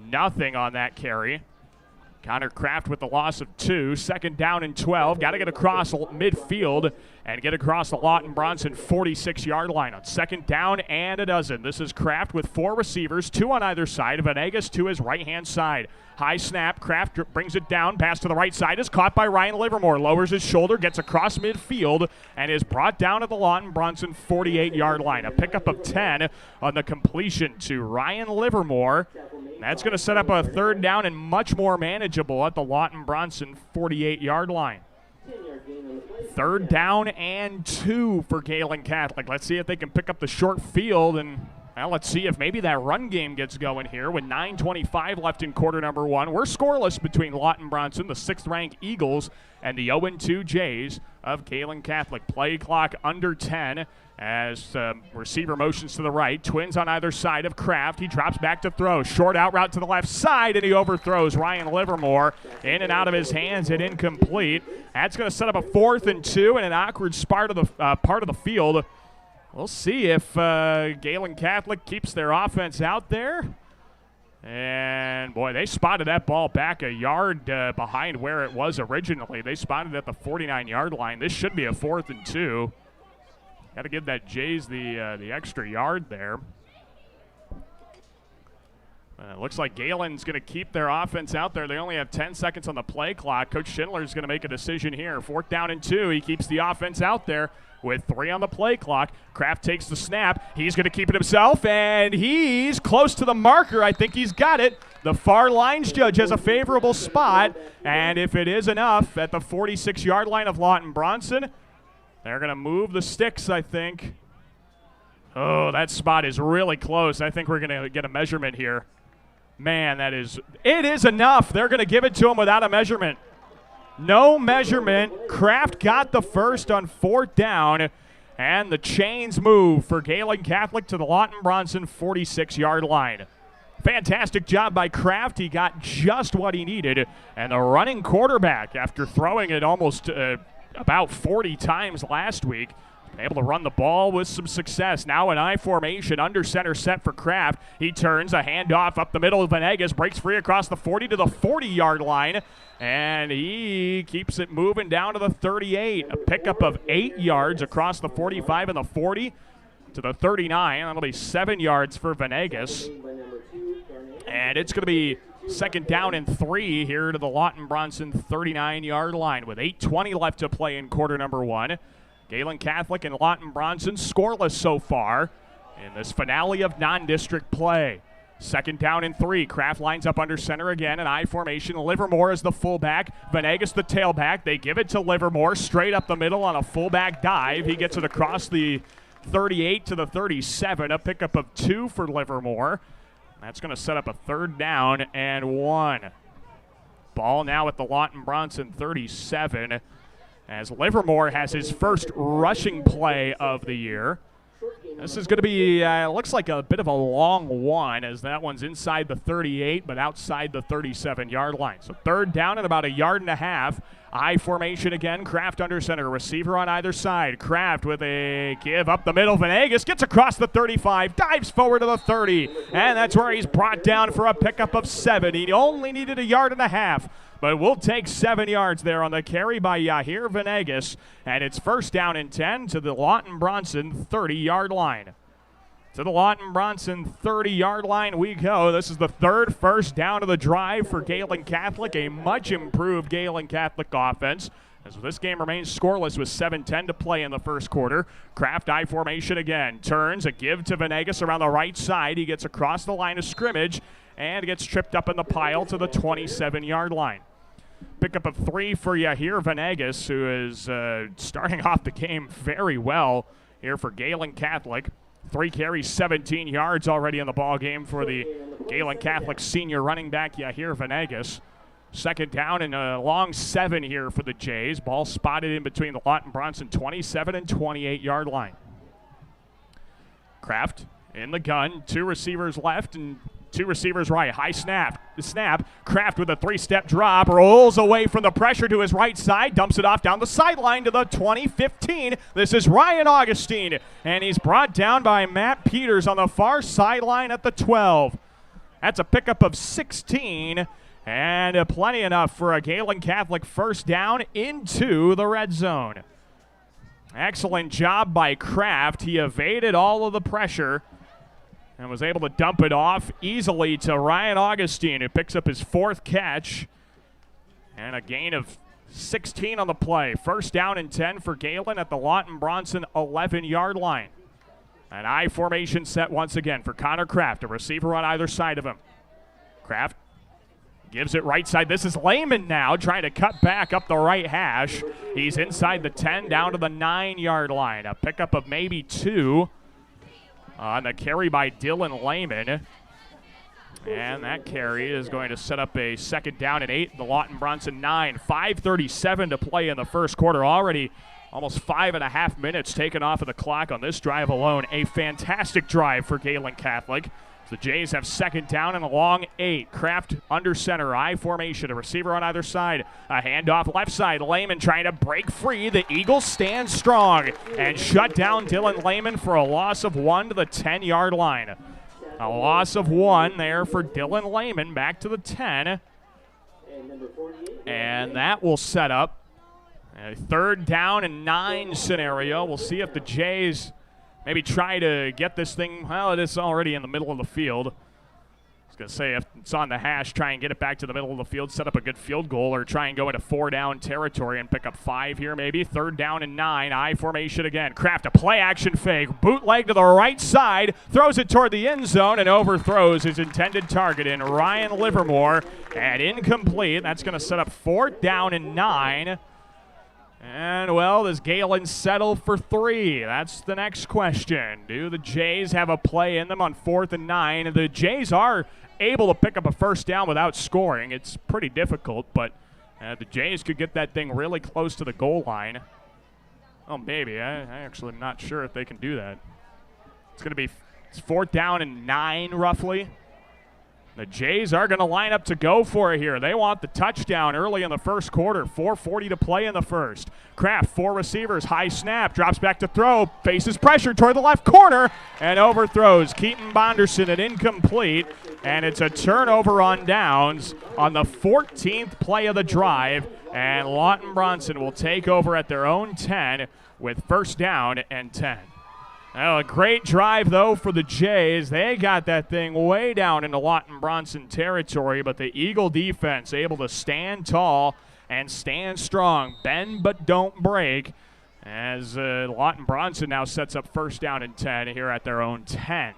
nothing on that carry. Connor Kraft with the loss of 2, 2nd down and 12. Got to get across midfield and get across the Lawton-Bronson 46-yard line on 2nd down and a dozen. This is Kraft with 4 receivers, 2 on either side. Venegas to his right-hand side. High snap, Kraft brings it down, pass to the right side, is caught by Ryan Livermore, lowers his shoulder, gets across midfield, and is brought down at the Lawton-Bronson 48-yard line. A pickup of 10 on the completion to Ryan Livermore. That's going to set up a 3rd down and much more manageable at the Lawton-Bronson 48-yard line. 3rd down and 2 for Gehlen Catholic. Let's see if they can pick up the short field, and well, let's see if maybe that run game gets going here with 9:25 left in quarter number 1. We're scoreless between Lawton-Bronson, the 6th-ranked Eagles, and the 0-2 Jays of Gehlen Catholic. Play clock under 10 as receiver motions to the right. Twins on either side of Kraft. He drops back to throw. Short out route to the left side, and he overthrows Ryan Livermore. In and out of his hands and incomplete. That's going to set up a 4th and 2 in an awkward part of the field. We'll see if Gehlen Catholic keeps their offense out there. And, boy, they spotted that ball back a yard behind where it was originally. They spotted it at the 49-yard line. This should be a 4th and 2. Got to give that Jays the extra yard there. It looks like Galen's going to keep their offense out there. They only have 10 seconds on the play clock. Coach Schindler's going to make a decision here. 4th down and 2. He keeps the offense out there with 3 on the play clock. Kraft takes the snap. He's going to keep it himself, and he's close to the marker. I think he's got it. The far lines judge has a favorable spot, and if it is enough at the 46-yard line of Lawton-Bronson, they're going to move the sticks, I think. Oh, that spot is really close. I think we're going to get a measurement here. Man, it is enough. They're going to give it to him without a measurement. No measurement. Kraft got the first on 4th down, and the chains move for Gehlen Catholic to the Lawton-Bronson 46-yard line. Fantastic job by Kraft. He got just what he needed, and the running quarterback, after throwing it almost about 40 times last week, able to run the ball with some success. Now an I formation, under center set for Kraft. He turns a handoff up the middle of Venegas, breaks free across the 40 to the 40-yard line, and he keeps it moving down to the 38. A pickup of 8 yards across the 45 and the 40 to the 39. That'll be 7 yards for Venegas. And it's going to be 2nd down and 3 here to the Lawton-Bronson 39-yard line with 8:20 left to play in quarter number 1. Gehlen Catholic and Lawton-Bronson scoreless so far in this finale of non-district play. 2nd down and 3. Kraft lines up under center again, an I formation. Livermore is the fullback. Venegas the tailback. They give it to Livermore straight up the middle on a fullback dive. He gets it across the 38 to the 37. A pickup of 2 for Livermore. That's going to set up a 3rd down and 1. Ball now at the Lawton-Bronson 37. As Livermore has his first rushing play of the year. This is going to be, looks like a bit of a long one, as that one's inside the 38, but outside the 37-yard line. So 3rd down and about 1.5 yards. I formation again. Kraft under center. Receiver on either side. Kraft with a give up the middle. Venegas gets across the 35, dives forward to the 30, and that's where he's brought down for a pickup of 7. He only needed 1.5 yards. But we'll take 7 yards there on the carry by Yahir Venegas. And it's 1st down and 10 to the Lawton-Bronson 30-yard line. To the Lawton-Bronson 30-yard line we go. This is the 3rd first down of the drive for Gehlen Catholic, a much improved Gehlen Catholic offense. As this game remains scoreless with 7:10 to play in the first quarter. Kraft I formation again. Turns, a give to Venegas around the right side. He gets across the line of scrimmage. and gets tripped up in the pile to the 27-yard line. Pickup of 3 for Yahir Venegas, who is starting off the game very well here for Gehlen Catholic. 3 carries, 17 yards already in the ball game for the Gehlen Catholic senior running back Yahir Venegas. Second down and a long 7 here for the Jays. Ball spotted in between the Lawton-Bronson 27 and 28-yard line. Kraft in the gun, 2 receivers left and 2 receivers right. High snap. The snap. Kraft with a 3-step drop. Rolls away from the pressure to his right side. Dumps it off down the sideline to the 20-15. This is Ryan Augustine. And he's brought down by Matt Peters on the far sideline at the 12. That's a pickup of 16. And plenty enough for a Gehlen Catholic first down into the red zone. Excellent job by Kraft. He evaded all of the pressure and was able to dump it off easily to Ryan Augustine, who picks up his 4th catch. And a gain of 16 on the play. First down and 10 for Galen at the Lawton-Bronson 11-yard line. An I formation set once again for Connor Kraft, a receiver on either side of him. Kraft gives it right side. This is Lehman now trying to cut back up the right hash. He's inside the 10 down to the 9-yard line. A pickup of maybe 2. On the carry by Dylan Lehman. And that carry is going to set up a second down and 8. The Lawton-Bronson 9. 5:37 to play in the first quarter. Already almost 5.5 minutes taken off of the clock on this drive alone. A fantastic drive for Gehlen Catholic. The Jays have second down and a long 8. Kraft under center, I formation, a receiver on either side. A handoff left side. Lehman trying to break free. The Eagles stand strong and shut down Dylan Lehman for a loss of 1 to the 10-yard line. A loss of 1 there for Dylan Lehman back to the 10. And that will set up a 3rd down and 9 scenario. We'll see if the Jays maybe try to get this thing. Well, it is already in the middle of the field. I was going to say, if it's on the hash, try and get it back to the middle of the field, set up a good field goal, or try and go into 4-down territory and pick up 5 here maybe. 3rd down and 9. I formation again. Kraft, a play-action fake. Bootleg to the right side. Throws it toward the end zone and overthrows his intended target in Ryan Livermore. And incomplete. That's going to set up 4th down and 9. And, well, does Galen settle for 3? That's the next question. Do the Jays have a play in them on 4th and 9? The Jays are able to pick up a first down without scoring. It's pretty difficult, but the Jays could get that thing really close to the goal line. Oh, maybe. I actually am not sure if they can do that. It's going to be 4th down and 9, roughly. The Jays are going to line up to go for it here. They want the touchdown early in the first quarter. 4:40 to play in the first. Kraft, 4 receivers, high snap, drops back to throw, faces pressure toward the left corner, and overthrows Keaton Bonderson, an incomplete, and it's a turnover on downs on the 14th play of the drive, and Lawton-Bronson will take over at their own 10 with first down and 10. Well, a great drive, though, for the Jays. They got that thing way down into Lawton-Bronson territory, but the Eagle defense able to stand tall and stand strong. Bend but don't break, as Lawton-Bronson now sets up first down and 10 here at their own 10.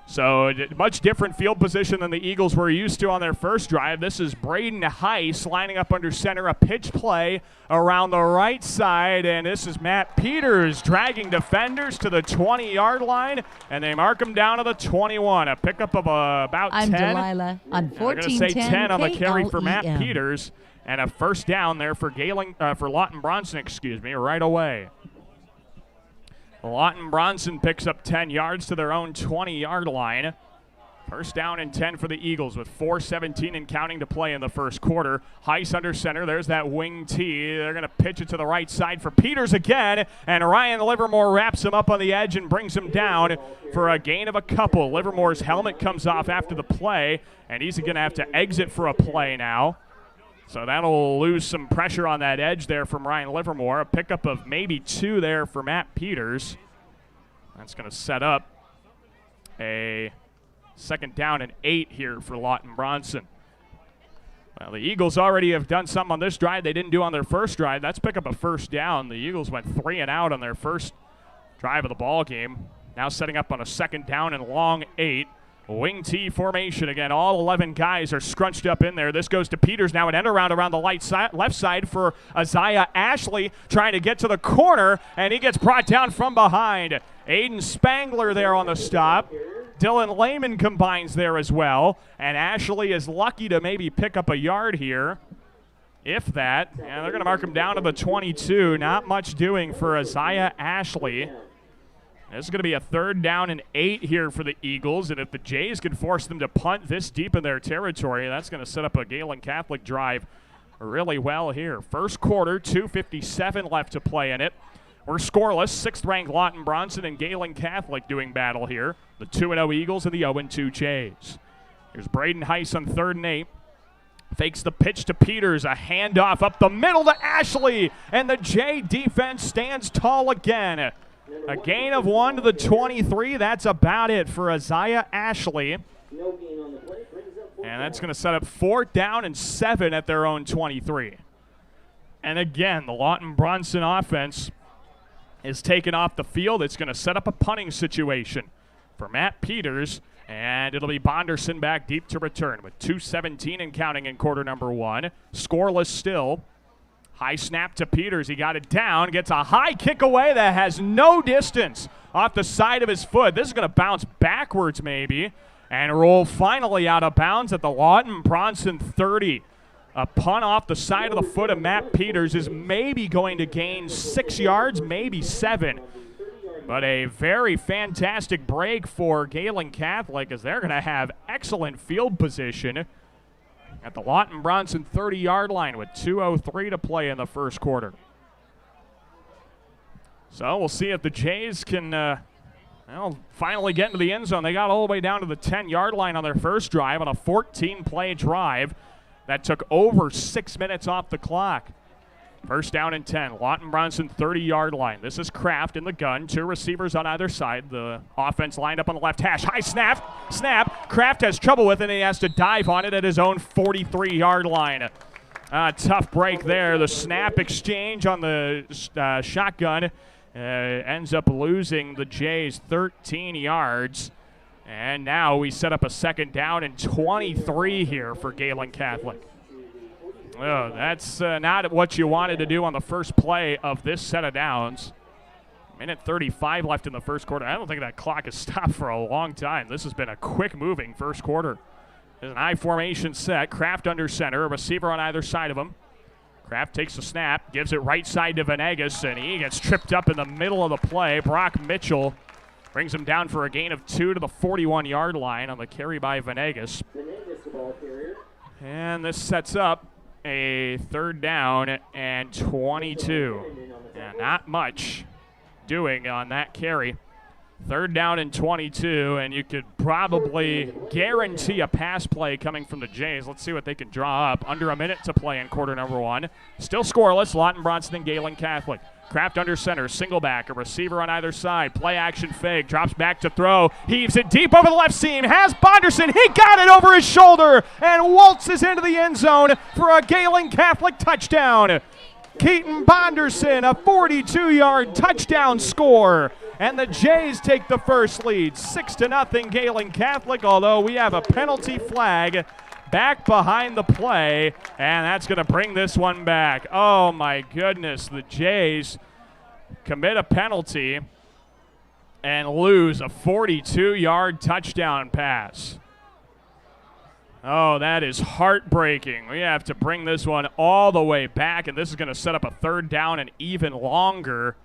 So much different field position than the Eagles were used to on their first drive. This is Braden Heiss lining up under center, a pitch play around the right side, and this is Matt Peters dragging defenders to the 20-yard line, and they mark him down to the 21. A pickup of about 10. I'm Delilah on 14-10 They're going to say 10 on the carry for Matt KLEM. Peters, and a first down there for for Lawton-Bronson, right away. Lawton-Bronson picks up 10 yards to their own 20-yard line. First down and 10 for the Eagles with 4:17 and counting to play in the first quarter. Heiss under center. There's that wing tee. They're going to pitch it to the right side for Peters again, and Ryan Livermore wraps him up on the edge and brings him down for a gain of a couple. Livermore's helmet comes off after the play, and he's going to have to exit for a play now. So that'll lose some pressure on that edge there from Ryan Livermore. A pickup of maybe 2 there for Matt Peters. That's going to set up a second down and 8 here for Lawton-Bronson. Well, the Eagles already have done something on this drive they didn't do on their first drive. That's pick up a first down. The Eagles went 3 and out on their first drive of the ball game. Now setting up on a second down and long 8. Wing T formation again. All 11 guys are scrunched up in there. This goes to Peters now. An end around the left side for Isaiah Ashley trying to get to the corner, and he gets brought down from behind. Aiden Spangler there on the stop. Dylan Lehman combines there as well, and Ashley is lucky to maybe pick up a yard here, if that. And they're going to mark him down to the 22. Not much doing for Isaiah Ashley. This is going to be a 3rd down and 8 here for the Eagles, and if the Jays can force them to punt this deep in their territory, that's going to set up a Gehlen Catholic drive really well here. First quarter, 2:57 left to play in it. We're scoreless. 6th-ranked Lawton-Bronson and Gehlen Catholic doing battle here. The 2-0 Eagles and the 0-2 Jays. Here's Braden Heiss on 3rd and 8. Fakes the pitch to Peters. A handoff up the middle to Ashley, and the Jay defense stands tall again. A gain of 1 to the 23. That's about it for Isaiah Ashley. And that's going to set up 4th down and 7 at their own 23. And again, the Lawton-Bronson offense is taken off the field. It's going to set up a punting situation for Matt Peters. And it'll be Bonderson back deep to return with 2:17 and counting in quarter number 1. Scoreless still. High snap to Peters. He got it down. Gets a high kick away that has no distance off the side of his foot. This is going to bounce backwards maybe and roll finally out of bounds at the Lawton-Bronson 30. A punt off the side of the foot of Matt Peters is maybe going to gain 6 yards, maybe 7. But a very fantastic break for Gehlen Catholic as they're going to have excellent field position at the Lawton-Bronson 30-yard line with 2:03 to play in the first quarter. So we'll see if the Jays can finally get into the end zone. They got all the way down to the 10-yard line on their first drive on a 14-play drive that took over 6 minutes off the clock. First down and 10, Lawton-Bronson 30-yard line. This is Kraft in the gun. 2 receivers on either side. The offense lined up on the left hash. High snap. Kraft has trouble with it, and he has to dive on it at his own 43-yard line. Tough break there. The snap exchange on the shotgun ends up losing the Jays 13 yards. And now we set up a 2nd down and 23 here for Gehlen Catholic. Oh, that's not what you wanted to do on the first play of this set of downs. Minute 35 left in the first quarter. I don't think that clock has stopped for a long time. This has been a quick-moving first quarter. There's an I formation set. Kraft under center, a receiver on either side of him. Kraft takes the snap, gives it right side to Venegas, and he gets tripped up in the middle of the play. Brock Mitchell brings him down for a gain of 2 to the 41-yard line on the carry by Venegas. And this sets up a 3rd down and 22. And not much doing on that carry. 3rd down and 22, and you could probably guarantee a pass play coming from the Jays. Let's see what they can draw up. Under a minute to play in quarter number 1. Still scoreless, Lawton-Bronson and Gehlen Catholic. Kraft under center, single back, a receiver on either side. Play action fake, drops back to throw, heaves it deep over the left seam, has Bonderson, he got it over his shoulder, and waltzes into the end zone for a Gehlen Catholic touchdown. Keaton Bonderson, a 42-yard touchdown score. And the Jays take the first lead, 6-0 Gehlen Catholic, although we have a penalty flag back behind the play, and that's going to bring this one back. Oh, my goodness. The Jays commit a penalty and lose a 42-yard touchdown pass. Oh, that is heartbreaking. We have to bring this one all the way back, and this is going to set up a 3rd down and even longer.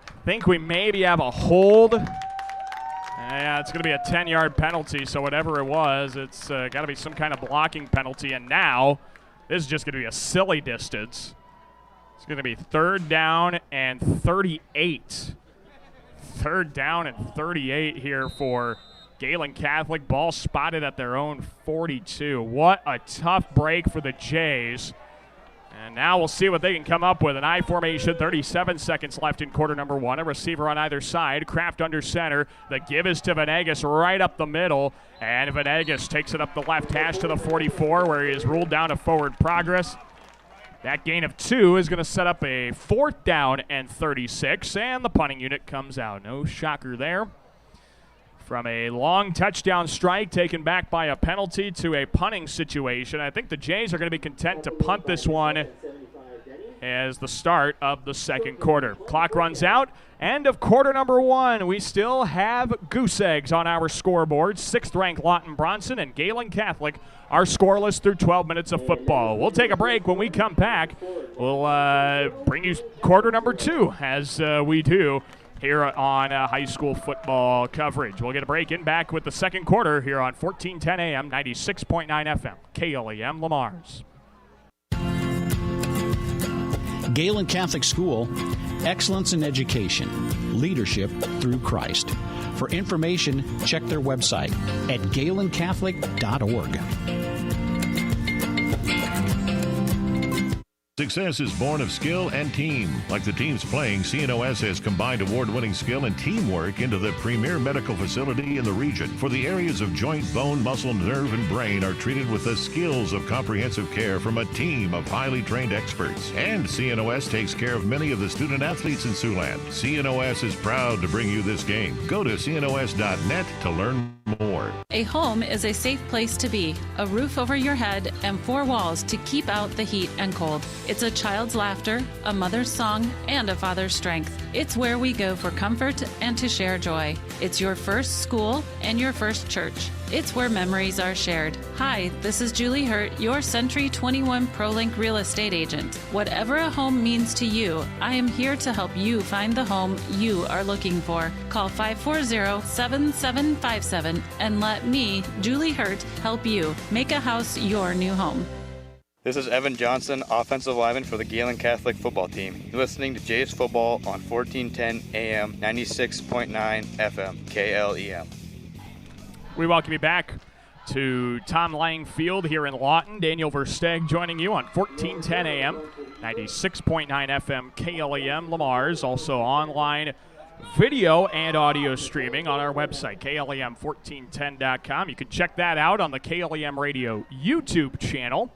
I think we maybe have a hold. Yeah, it's going to be a 10-yard penalty, so whatever it was, it's got to be some kind of blocking penalty. And now this is just going to be a silly distance. It's going to be 3rd down and 38. 3rd down and 38 here for Gehlen Catholic. Ball spotted at their own 42. What a tough break for the Jays. And now we'll see what they can come up with. An I formation, 37 seconds left in quarter number 1. A receiver on either side. Kraft under center. The give is to Venegas right up the middle. And Venegas takes it up the left hash to the 44 where he is ruled down to forward progress. That gain of 2 is going to set up a 4th down and 36. And the punting unit comes out. No shocker there from a long touchdown strike taken back by a penalty to a punting situation. I think the Jays are going to be content to punt this one as the start of the second quarter. Clock runs out. End of quarter number 1. We still have goose eggs on our scoreboard. 6th-ranked Lawton-Bronson and Gehlen Catholic are scoreless through 12 minutes of football. We'll take a break. When we come back, we'll bring you quarter number 2 as we do here on high school football coverage. We'll get a break in back with the second quarter here on 1410 AM, 96.9 FM, KLEM Lamar's. Galen Catholic School, excellence in education, leadership through Christ. For information, check their website at galencatholic.org. Success is born of skill and team. Like the teams playing, CNOS has combined award-winning skill and teamwork into the premier medical facility in the region. For the areas of joint, bone, muscle, nerve, and brain are treated with the skills of comprehensive care from a team of highly trained experts. And CNOS takes care of many of the student athletes in Siouxland. CNOS is proud to bring you this game. Go to cnos.net to learn more. A home is a safe place to be, a roof over your head, and 4 walls to keep out the heat and cold. It's a child's laughter, a mother's song, and a father's strength. It's where we go for comfort and to share joy. It's your first school and your first church. It's where memories are shared. Hi, this is Julie Hurt, your Century 21 ProLink real estate agent. Whatever a home means to you, I am here to help you find the home you are looking for. Call 540-7757 and let me, Julie Hurt, help you make a house your new home. This is Evan Johnson, offensive lineman for the Gehlen Catholic football team. You're listening to Jays Football on 1410 AM, 96.9 FM, KLEM. We welcome you back to Tom Lang Field here in Lawton. Daniel Versteg joining you on 1410 AM, 96.9 FM, KLEM Lamar's. Also online video and audio streaming on our website, KLEM1410.com. You can check that out on the KLEM Radio YouTube channel.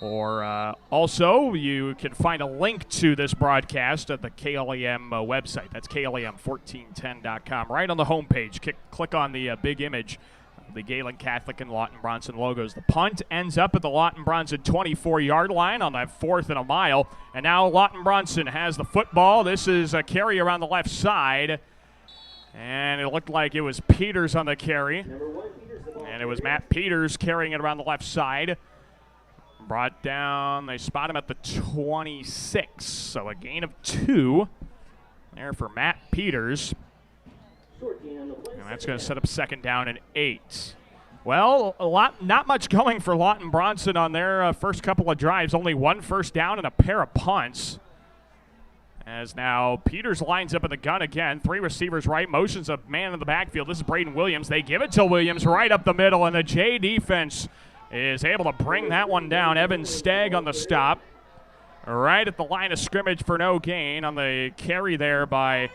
Or also, you can find a link to this broadcast at the KLEM website. That's KLEM1410.com. Right on the homepage, click on the big image of the Gehlen Catholic and Lawton-Bronson logos. The punt ends up at the Lawton-Bronson 24-yard line on that 4th and a mile. And now Lawton-Bronson has the football. This is a carry around the left side. And it looked like it was Peters on the carry. And it was Matt Peters carrying it around the left side. Brought down, they spot him at the 26, so a gain of 2 there for Matt Peters. And that's going to set up 2nd down and 8. Well, not much going for Lawton-Bronson on their first couple of drives. Only 1 first down and a pair of punts. As now Peters lines up in the gun again. 3 receivers right, motions a man in the backfield. This is Braden Williams. They give it to Williams right up the middle, and the J defense is able to bring that one down. Evan Stagg on the stop. Right at the line of scrimmage for no gain on the carry there by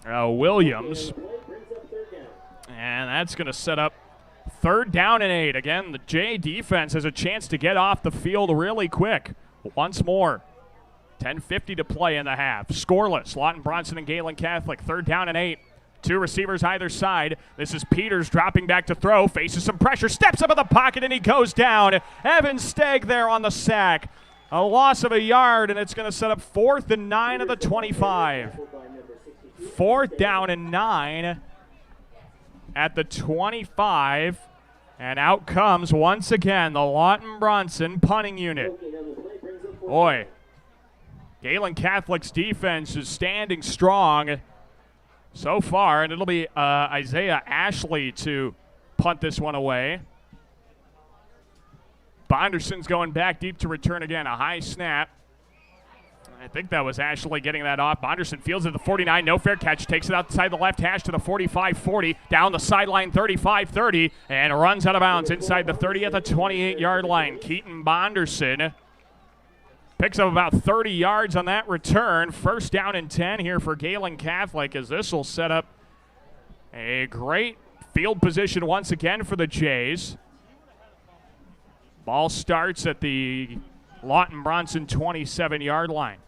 Williams. And that's going to set up 3rd down and 8. Again, the J defense has a chance to get off the field really quick. Once more, 10:50 to play in the half. Scoreless, Lawton-Bronson and Gehlen Catholic. 3rd down and 8. 2 receivers either side. This is Peters dropping back to throw, faces some pressure, steps up in the pocket, and he goes down. Evan Stagg there on the sack. A loss of a yard, and it's going to set up 4th and 9 at the 25. 4th down and 9 at the 25. And out comes, once again, the Lawton-Bronson punting unit. Boy, Gehlen Catholic's defense is standing strong so far, and it'll be Isaiah Ashley to punt this one away. Bonderson's going back deep to return again. A high snap. I think that was Ashley getting that off. Bonderson fields at the 49. No fair catch. Takes it outside the left hash to the 45-40. Down the sideline 35-30. And runs out of bounds inside the 30 at the 28-yard line. Keaton Bonderson picks up about 30 yards on that return. 1st down and 10 here for Gehlen Catholic, as this will set up a great field position once again for the Jays. Ball starts at the Lawton-Bronson 27-yard line.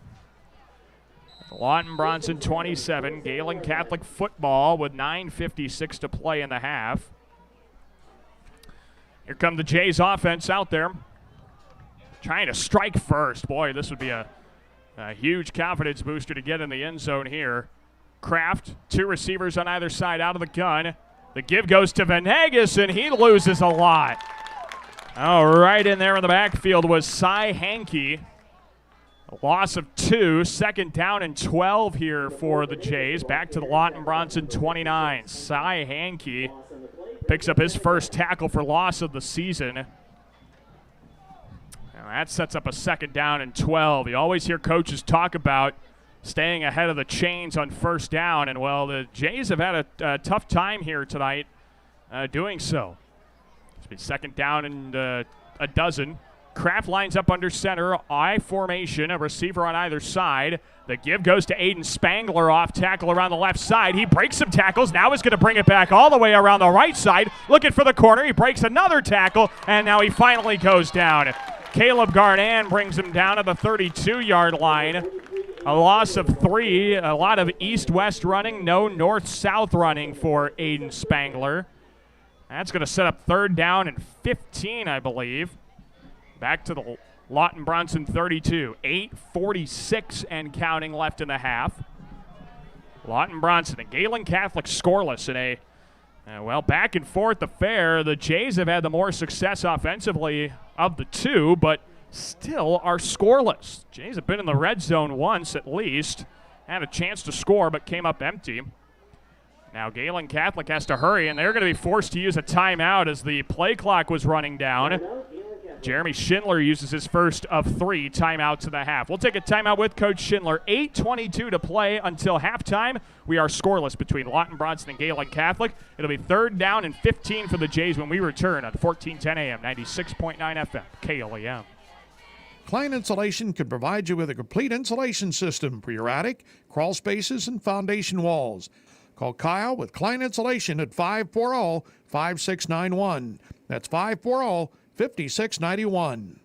Lawton-Bronson 27, Gehlen Catholic football with 9:56 to play in the half. Here come the Jays offense out there. Trying to strike first. Boy, this would be a huge confidence booster to get in the end zone here. Kraft, 2 receivers on either side out of the gun. The give goes to Venegas, and he loses a lot. Oh, right in there in the backfield was Cy Hankey. A loss of 2, 2nd down and 12 here for the Jays. Back to the Lawton-Bronson 29. Cy Hankey picks up his first tackle for loss of the season. Now that sets up a 2nd down and 12. You always hear coaches talk about staying ahead of the chains on 1st down, and, well, the Jays have had a tough time here tonight doing so. It's been 2nd down and a dozen. Kraft lines up under center, I formation, a receiver on either side. The give goes to Aiden Spangler, off tackle around the left side. He breaks some tackles, now he's going to bring it back all the way around the right side, looking for the corner. He breaks another tackle, and now he finally goes down. Caleb Garnan brings him down to the 32-yard line. A loss of 3, a lot of east-west running, no north-south running for Aiden Spangler. That's going to set up 3rd down and 15, I believe. Back to the Lawton-Bronson 32. 8:46 and counting left in the half. Lawton-Bronson and Gehlen Catholic scoreless in a, back and forth affair. The Jays have had the more success offensively of the two, but still are scoreless. Jays have been in the red zone once at least. Had a chance to score, but came up empty. Now Gehlen Catholic has to hurry, and they're going to be forced to use a timeout as the play clock was running down. Jeremy Schindler uses his first of 3 timeouts in the half. We'll take a timeout with Coach Schindler. 8:22 to play until halftime. We are scoreless between Lawton-Bronson and Gehlen Catholic. It'll be 3rd down and 15 for the Jays when we return on 1410 AM, 96.9 FM, KLEM. Klein Insulation can provide you with a complete insulation system for your attic, crawl spaces, and foundation walls. Call Kyle with Klein Insulation at 540-5691. That's 540-5691.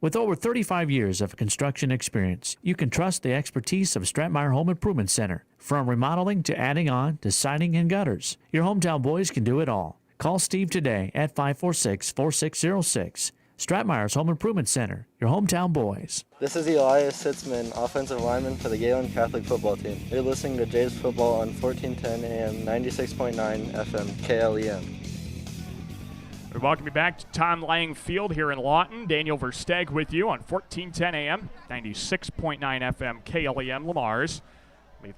With over 35 years of construction experience, you can trust the expertise of Stratmeyer Home Improvement Center. From remodeling to adding on to siding and gutters, your hometown boys can do it all. Call Steve today at 546-4606. Stratmeyer's Home Improvement Center, your hometown boys. This is Elias Sitzman, offensive lineman for the Galen Catholic football team. You're listening to Jays Football on 1410 AM, 96.9 FM, KLEM. We welcome you back to Tom Lang Field here in Lawton. Daniel Versteg with you on 1410 AM, 96.9 FM, KLEM Lamar's.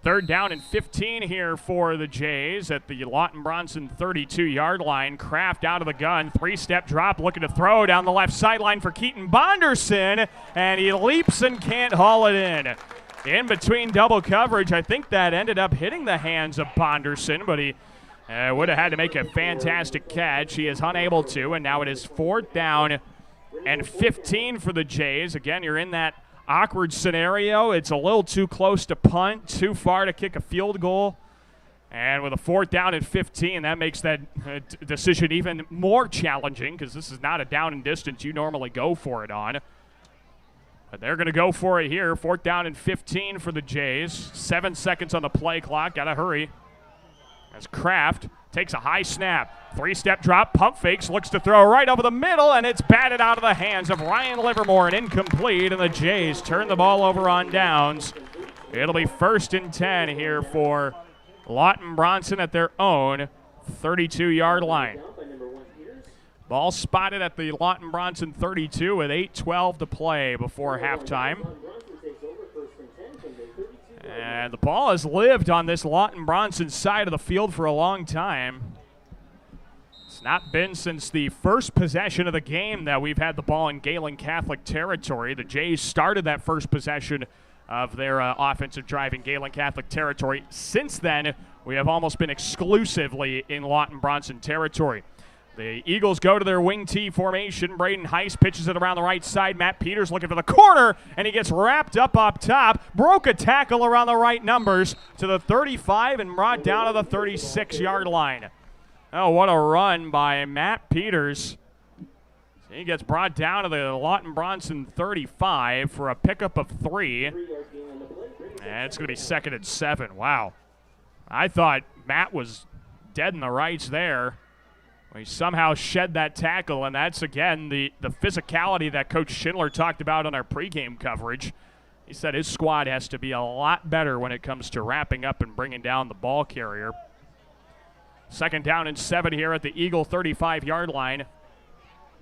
3rd down and 15 here for the Jays at the Lawton-Bronson 32-yard line. Kraft out of the gun, 3-step drop, looking to throw down the left sideline for Keaton Bonderson, and he leaps and can't haul it in between double coverage. I think that ended up hitting the hands of Bonderson, but he would have had to make a fantastic catch. He is unable to, and now it is 4th down and 15 for the Jays. Again, you're in that awkward scenario. It's a little too close to punt, too far to kick a field goal. And with a 4th down and 15, that makes that decision even more challenging because this is not a down and distance you normally go for it on. But they're going to go for it here. 4th down and 15 for the Jays. 7 seconds on the play clock. Got to hurry. As Kraft takes a high snap. 3-step drop, pump fakes, looks to throw right over the middle, and it's batted out of the hands of Ryan Livermore and incomplete, and the Jays turn the ball over on downs. It'll be 1st and 10 here for Lawton-Bronson at their own 32-yard line. Ball spotted at the Lawton-Bronson 32 with 8:12 to play before halftime. And the ball has lived on this Lawton-Bronson side of the field for a long time. It's not been since the first possession of the game that we've had the ball in Gehlen Catholic territory. The Jays started that first possession of their offensive drive in Gehlen Catholic territory. Since then, we have almost been exclusively in Lawton-Bronson territory. The Eagles go to their wing T formation. Braden Heiss pitches it around the right side. Matt Peters looking for the corner, and he gets wrapped up top. Broke a tackle around the right numbers to the 35 and brought down to the 36-yard line. Oh, what a run by Matt Peters. He gets brought down to the Lawton-Bronson 35 for a pickup of 3. And it's going to be 2nd and 7. Wow. I thought Matt was dead in the rights there. He somehow shed that tackle, and that's, again, the physicality that Coach Schindler talked about on our pregame coverage. He said his squad has to be a lot better when it comes to wrapping up and bringing down the ball carrier. 2nd down and 7 here at the Eagle 35-yard line.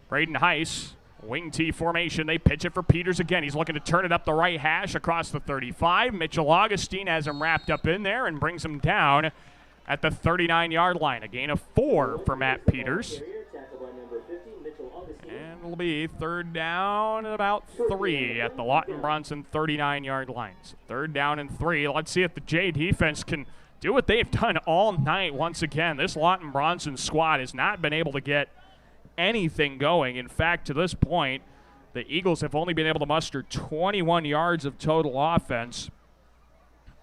Braden Heiss, wing T formation. They pitch it for Peters again. He's looking to turn it up the right hash across the 35. Mitchell Augustine has him wrapped up in there and brings him down at the 39-yard line. A gain of 4 for Matt Peters. And it'll be 3rd down and about 3 at the Lawton-Bronson 39-yard line. So 3rd down and 3. Let's see if the Jay defense can do what they've done all night once again. This Lawton-Bronson squad has not been able to get anything going. In fact, to this point, the Eagles have only been able to muster 21 yards of total offense.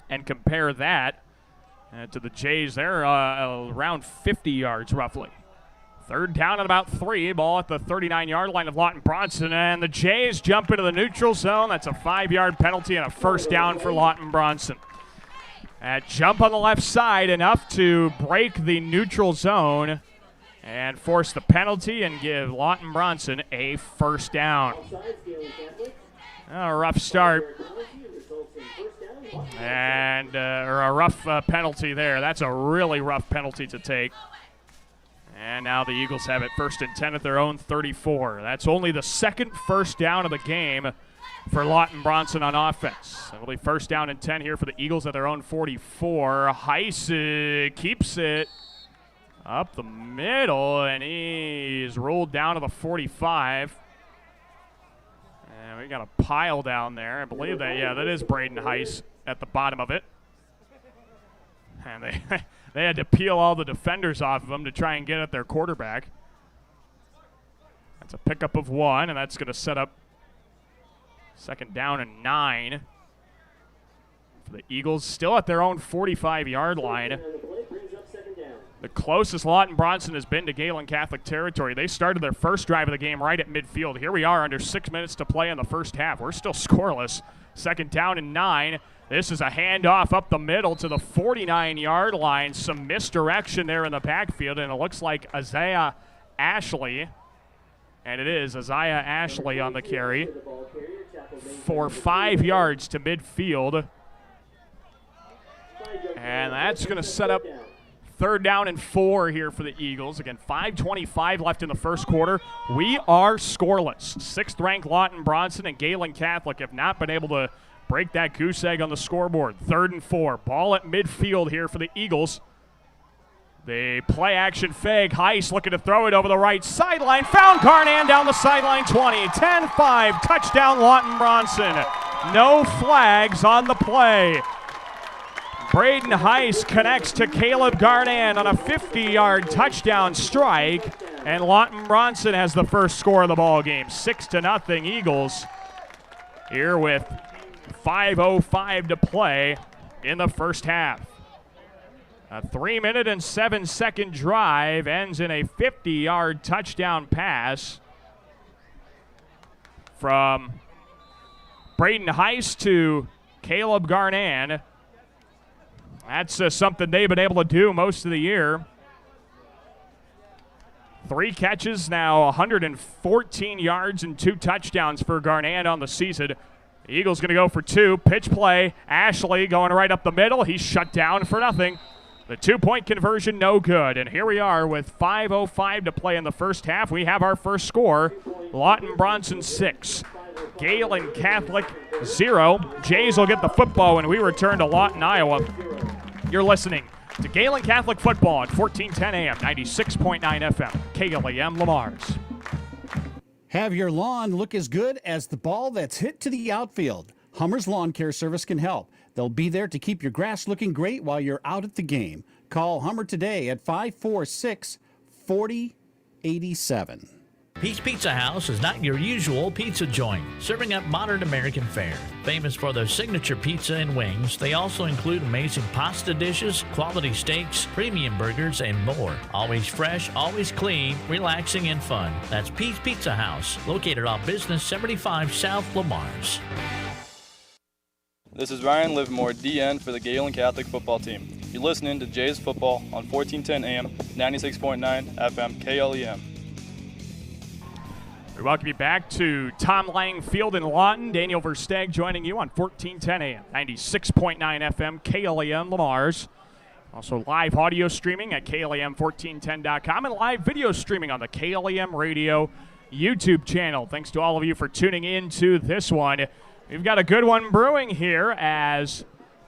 And compare that to the Jays, they're around 50 yards roughly. 3rd down and about 3. Ball at the 39-yard line of Lawton-Bronson. And the Jays jump into the neutral zone. That's a 5-yard penalty and a 1st down for Lawton-Bronson. That jump on the left side, enough to break the neutral zone and force the penalty and give Lawton-Bronson a 1st down. A rough start. And or a rough penalty there. That's a really rough penalty to take. And now the Eagles have it 1st and 10 at their own 34. That's only the 2nd 1st down of the game for Lawton-Bronson on offense. It'll be 1st down and 10 here for the Eagles at their own 44. Heiss keeps it up the middle, and he's rolled down to the 45. And we got a pile down there. I believe that, yeah, that is Braden Heiss at the bottom of it. And they had to peel all the defenders off of him to try and get at their quarterback. That's a pickup of 1, and that's going to set up 2nd down and 9 for the Eagles, still at their own 45-yard line. The closest Lawton-Bronson has been to Gehlen Catholic territory. They started their first drive of the game right at midfield. Here we are under 6 minutes to play in the first half. We're still scoreless. 2nd down and 9. This is a handoff up the middle to the 49-yard line. Some misdirection there in the backfield, and it looks like Isaiah Ashley, and it is Isaiah Ashley on the carry for 5 yards to midfield. And that's going to set up 3rd down and 4 here for the Eagles. Again, 5:25 left in the first quarter. We are scoreless. 6th-ranked Lawton-Bronson and Gehlen Catholic have not been able to break that goose egg on the scoreboard. 3rd and 4. Ball at midfield here for the Eagles. The play-action fake. Heiss looking to throw it over the right sideline. Found Garnan down the sideline 20. 10-5. Touchdown Lawton-Bronson. No flags on the play. Braden Heiss connects to Caleb Garnan on a 50-yard touchdown strike, and Lawton-Bronson has the first score of the ball game. 6-0 Eagles here with 5:05 to play in the first half. A 3-minute and 7-second drive ends in a 50-yard touchdown pass from Braden Heiss to Caleb Garnan. That's something they've been able to do most of the year. 3 catches now, 114 yards and 2 touchdowns for Garnan on the season. The Eagles going to go for 2. Pitch play. Ashley going right up the middle. He's shut down for nothing. The 2-point conversion, no good. And here we are with 5:05 to play in the first half. We have our first score. Lawton-Bronson 6. Gehlen Catholic 0. Jays will get the football when we return to Lawton, Iowa. You're listening to Gehlen Catholic Football at 1410 AM, 96.9 FM, KLEM Lamar's. Have your lawn look as good as the ball that's hit to the outfield. Hummer's Lawn Care Service can help. They'll be there to keep your grass looking great while you're out at the game. Call Hummer today at 546-4087. Pete's Pizza House is not your usual pizza joint, serving up modern American fare. Famous for their signature pizza and wings, they also include amazing pasta dishes, quality steaks, premium burgers, and more. Always fresh, always clean, relaxing, and fun. That's Pete's Pizza House, located off Business 75 South Lamar's. This is Ryan Livermore, DN for the Gehlen Catholic football team. You're listening to Jays Football on 1410 AM, 96.9 FM, KLEM. We welcome you back to Tom Lang Field in Lawton. Daniel Versteg joining you on 1410 AM, 96.9 FM, KLEM Lamar's. Also live audio streaming at KLEM1410.com and live video streaming on the KLEM Radio YouTube channel. Thanks to all of you for tuning in to this one. We've got a good one brewing here as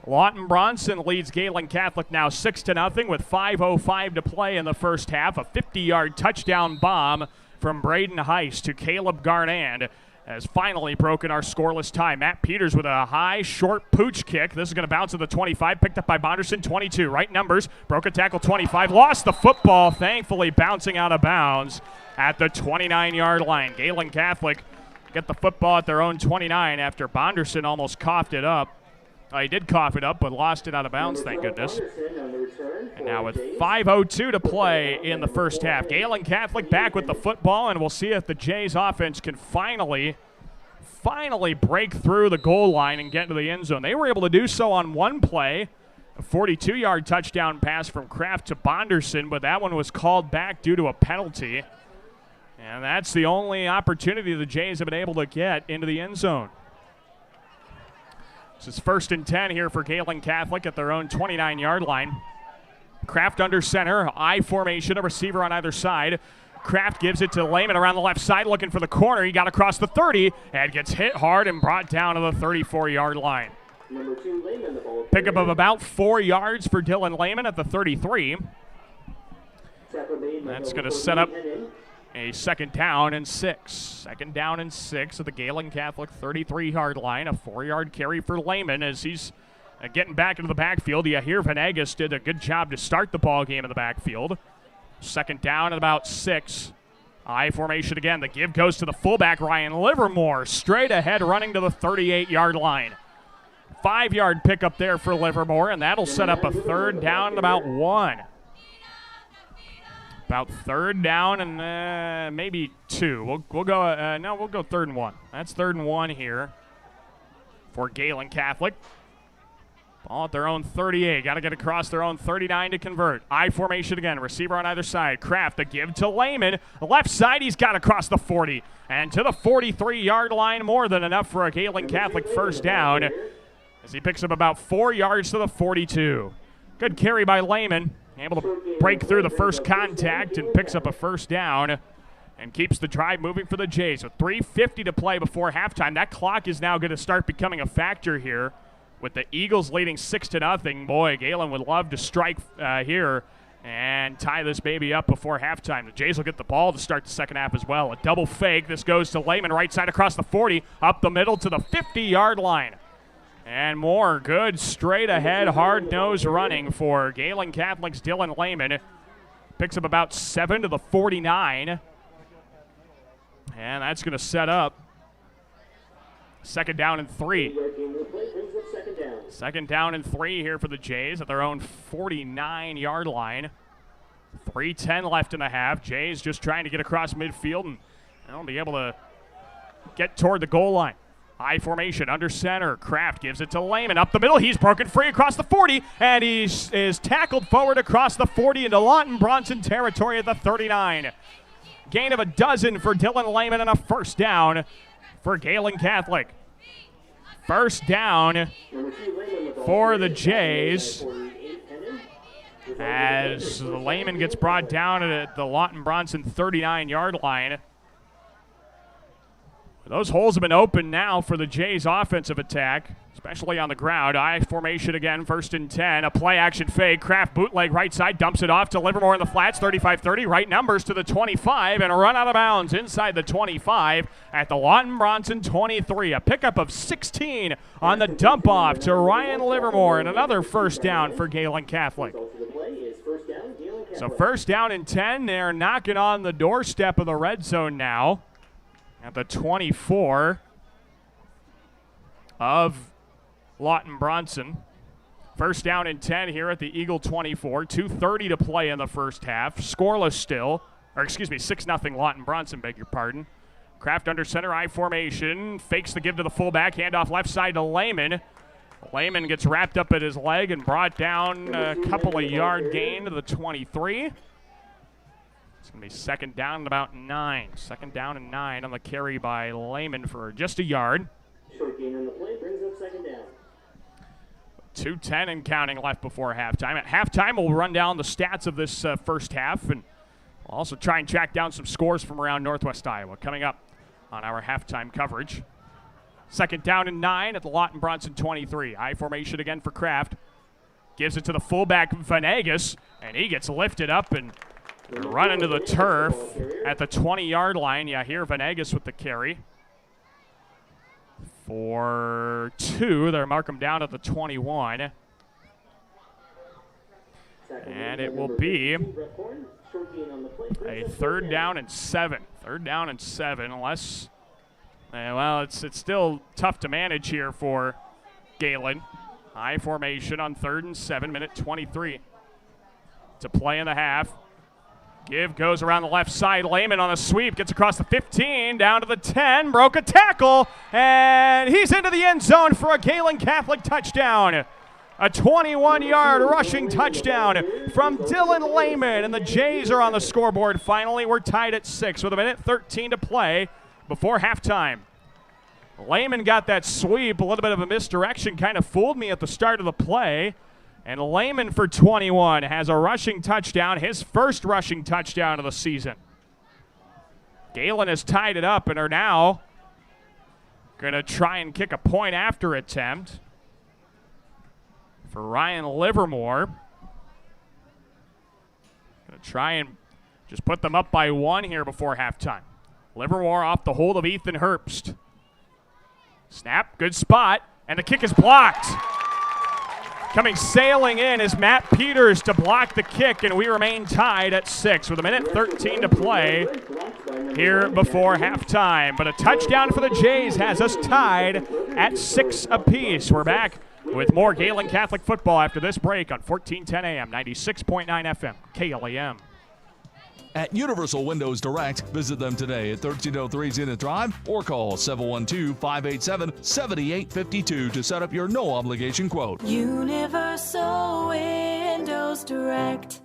Lawton-Bronson leads Gehlen Catholic now 6-0 with 5:05 to play in the first half. A 50-yard touchdown bomb from Braden Heist to Caleb Garnand has finally broken our scoreless tie. Matt Peters with a high, short pooch kick. This is going to bounce to the 25, picked up by Bonderson, 22. Right numbers, broke a tackle, 25. Lost the football, thankfully bouncing out of bounds at the 29-yard line. Gehlen Catholic get the football at their own 29 after Bonderson almost coughed it up. He did cough it up, but lost it out of bounds, thank goodness. And now with 5:02 to play in the first half, Gehlen Catholic back with the football, and we'll see if the Jays offense can finally break through the goal line and get into the end zone. They were able to do so on one play, a 42-yard touchdown pass from Kraft to Bonderson, but that one was called back due to a penalty. And that's the only opportunity the Jays have been able to get into the end zone. This is 1st and 10 here for Gehlen Catholic at their own 29-yard line. Kraft under center, I formation, a receiver on either side. Kraft gives it to Lehman around the left side, looking for the corner. He got across the 30 and gets hit hard and brought down to the 34-yard line. Pickup of about 4 yards for Dylan Lehman at the 33. That's going to set up a 2nd down and 6. 2nd down and 6 at the Gehlen Catholic 33-yard line. A 4-yard carry for Lehman as he's getting back into the backfield. Yahir Venegas did a good job to start the ball game in the backfield. 2nd down and about 6. I formation again. The give goes to the fullback, Ryan Livermore. Straight ahead running to the 38-yard line. 5-yard pickup there for Livermore, and that'll set up a 3rd down and about 1. About 3rd down and maybe 2. We'll go 3rd and 1. That's 3rd and 1 here for Gehlen Catholic. Ball at their own 38. Got to get across their own 39 to convert. I formation again. Receiver on either side. Kraft, the give to Lehman. Left side, he's got across the 40. And to the 43-yard line, more than enough for a Gehlen Catholic 1st down as he picks up about 4 yards to the 42. Good carry by Lehman. Able to break through the first contact and picks up a 1st down and keeps the drive moving for the Jays. With 3:50 to play before halftime, that clock is now going to start becoming a factor here. With the Eagles leading 6-0, boy, Galen would love to strike here and tie this baby up before halftime. The Jays will get the ball to start the second half as well. A double fake. This goes to Lehman, right side across the 40, up the middle to the 50-yard line. And more good straight ahead, hard-nosed running for Gehlen Catholic's Dylan Lehman. Picks up about 7 to the 49. And that's going to set up 2nd down and 3. 2nd down and 3 here for the Jays at their own 49-yard line. 3:10 left in the half. Jays just trying to get across midfield and they'll be able to get toward the goal line. I formation under center. Kraft gives it to Lehman. Up the middle, he's broken free across the 40, and he is tackled forward across the 40 into Lawton-Bronson territory at the 39. Gain of a dozen for Dylan Lehman and a 1st down for Gehlen Catholic. 1st down for the Jays as Lehman gets brought down at the Lawton-Bronson 39-yard line. Those holes have been open now for the Jays' offensive attack, especially on the ground. I formation again, 1st and 10. A play-action fake. Kraft bootleg right side, dumps it off to Livermore in the flats, 35-30. Right numbers to the 25, and a run out of bounds inside the 25 at the Lawton-Bronson 23. A pickup of 16 on the dump-off to Ryan Livermore, and another 1st down for Gehlen Catholic. So 1st down and 10. They're knocking on the doorstep of the red zone now at the 24 of Lawton-Bronson. 1st down and 10 here at the Eagle 24. 2:30 to play in the first half. Scoreless still. 6-0 Lawton-Bronson, beg your pardon. Kraft under center, I formation. Fakes the give to the fullback. Handoff left side to Lehman. Lehman gets wrapped up at his leg and brought down a couple of yard gain to the 23. It's going to be second down and about 9. Second down and 9 on the carry by Lehman for just a yard. Short gain on the play brings up second down. 2:10 and counting left before halftime. At halftime, we'll run down the stats of this first half, and we'll also try and track down some scores from around Northwest Iowa coming up on our halftime coverage. Second down and 9 at the Lawton-Bronson 23. I formation again for Kraft. Gives it to the fullback, Venegas, and he gets lifted up and run into the turf at the 20-yard line. Yeah, here Venegas with the carry. For 2, they mark him down at the 21. And it will be a third down and 7. Third down and 7, unless, well, it's still tough to manage here for Galen. High formation on 3rd and 7, minute 23 to play in the half. Give goes around the left side. Lehman on a sweep, gets across the 15, down to the 10, broke a tackle, and he's into the end zone for a Gehlen Catholic touchdown. A 21-yard rushing touchdown from Dylan Lehman, and the Jays are on the scoreboard finally. We're tied at 6 with a minute 13 to play before halftime. Lehman got that sweep, a little bit of a misdirection, kind of fooled me at the start of the play. And Lehman for 21 has a rushing touchdown, his first rushing touchdown of the season. Galen has tied it up and are now going to try and kick a point after attempt for Ryan Livermore. Going to try and just put them up by 1 here before halftime. Livermore off the hold of Ethan Herbst. Snap, good spot, and the kick is blocked. Coming sailing in is Matt Peters to block the kick, and we remain tied at 6 with a minute 13 to play here before halftime. But a touchdown for the Jays has us tied at 6 apiece. We're back with more Gehlen Catholic football after this break on 1410 AM, 96.9 FM, KLEM. At Universal Windows Direct, visit them today at 1303 Zenith Drive or call 712-587-7852 to set up your no-obligation quote. Universal Windows Direct.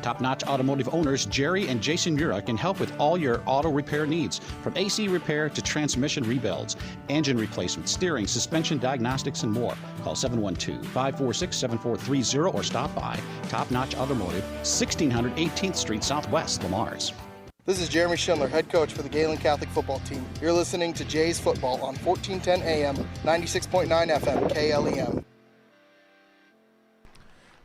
Top-notch automotive owners Jerry and Jason Mura can help with all your auto repair needs, from AC repair to transmission rebuilds, engine replacement, steering, suspension diagnostics, and more. Call 712-546-7430 or stop by Top Notch Automotive, 1600 18th Street Southwest, Lamars. This is Jeremy Schindler, head coach for the Gehlen Catholic football team. You're listening to Jays Football on 1410 AM, 96.9 FM, KLEM.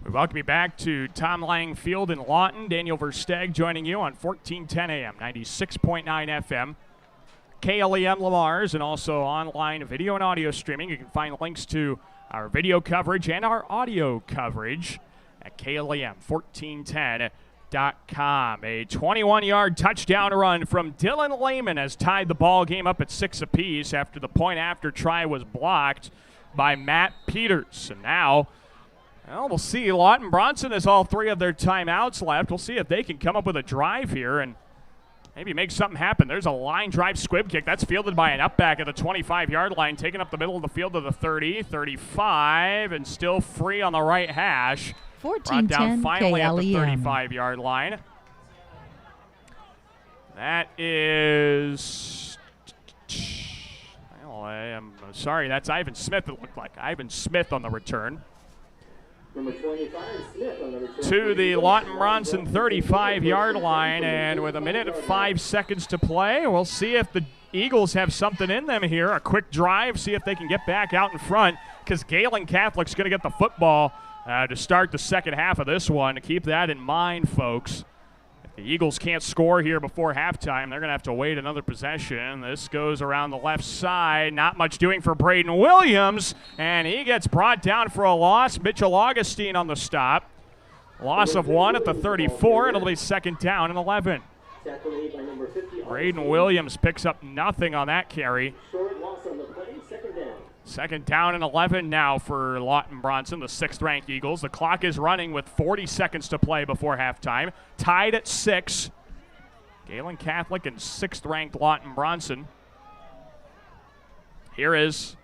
We welcome you back to Tom Lang Field in Lawton. Daniel Versteg joining you on 1410 AM, 96.9 FM, KLEM Lamars, and also online video and audio streaming. You can find links to our video coverage and our audio coverage at KLEM1410.com. A 21-yard touchdown run from Dylan Lehman has tied the ball game up at 6 apiece after the point after try was blocked by Matt Peters. And now, well, we'll see. Lawton-Bronson has all 3 of their timeouts left. We'll see if they can come up with a drive here and maybe make something happen. There's a line drive squib kick. That's fielded by an upback at the 25-yard line, taken up the middle of the field to the 30, 35, and still free on the right hash. Brought down finally at the 35-yard line. That is, well, I am sorry, that's Ivan Smith, it looked like. Ivan Smith on the return. Number 25, Smith on the return. To the Lawton-Bronson 35-yard line, and with a minute and 5 seconds to play, we'll see if the Eagles have something in them here. A quick drive, see if they can get back out in front, because Gehlen Catholic's going to get the football to start the second half of this one. Keep that in mind, folks. If the Eagles can't score here before halftime, they're going to have to wait another possession. This goes around the left side. Not much doing for Braden Williams, and he gets brought down for a loss. Mitchell Augustine on the stop. Loss of 1 at the 34, and it'll be second down and 11. Braden Williams picks up nothing on that carry. Short loss on the play, second down. Second down and 11 now for Lawton-Bronson, the 6th-ranked Eagles. The clock is running with 40 seconds to play before halftime. Tied at 6. Gehlen Catholic and 6th-ranked Lawton-Bronson. Here is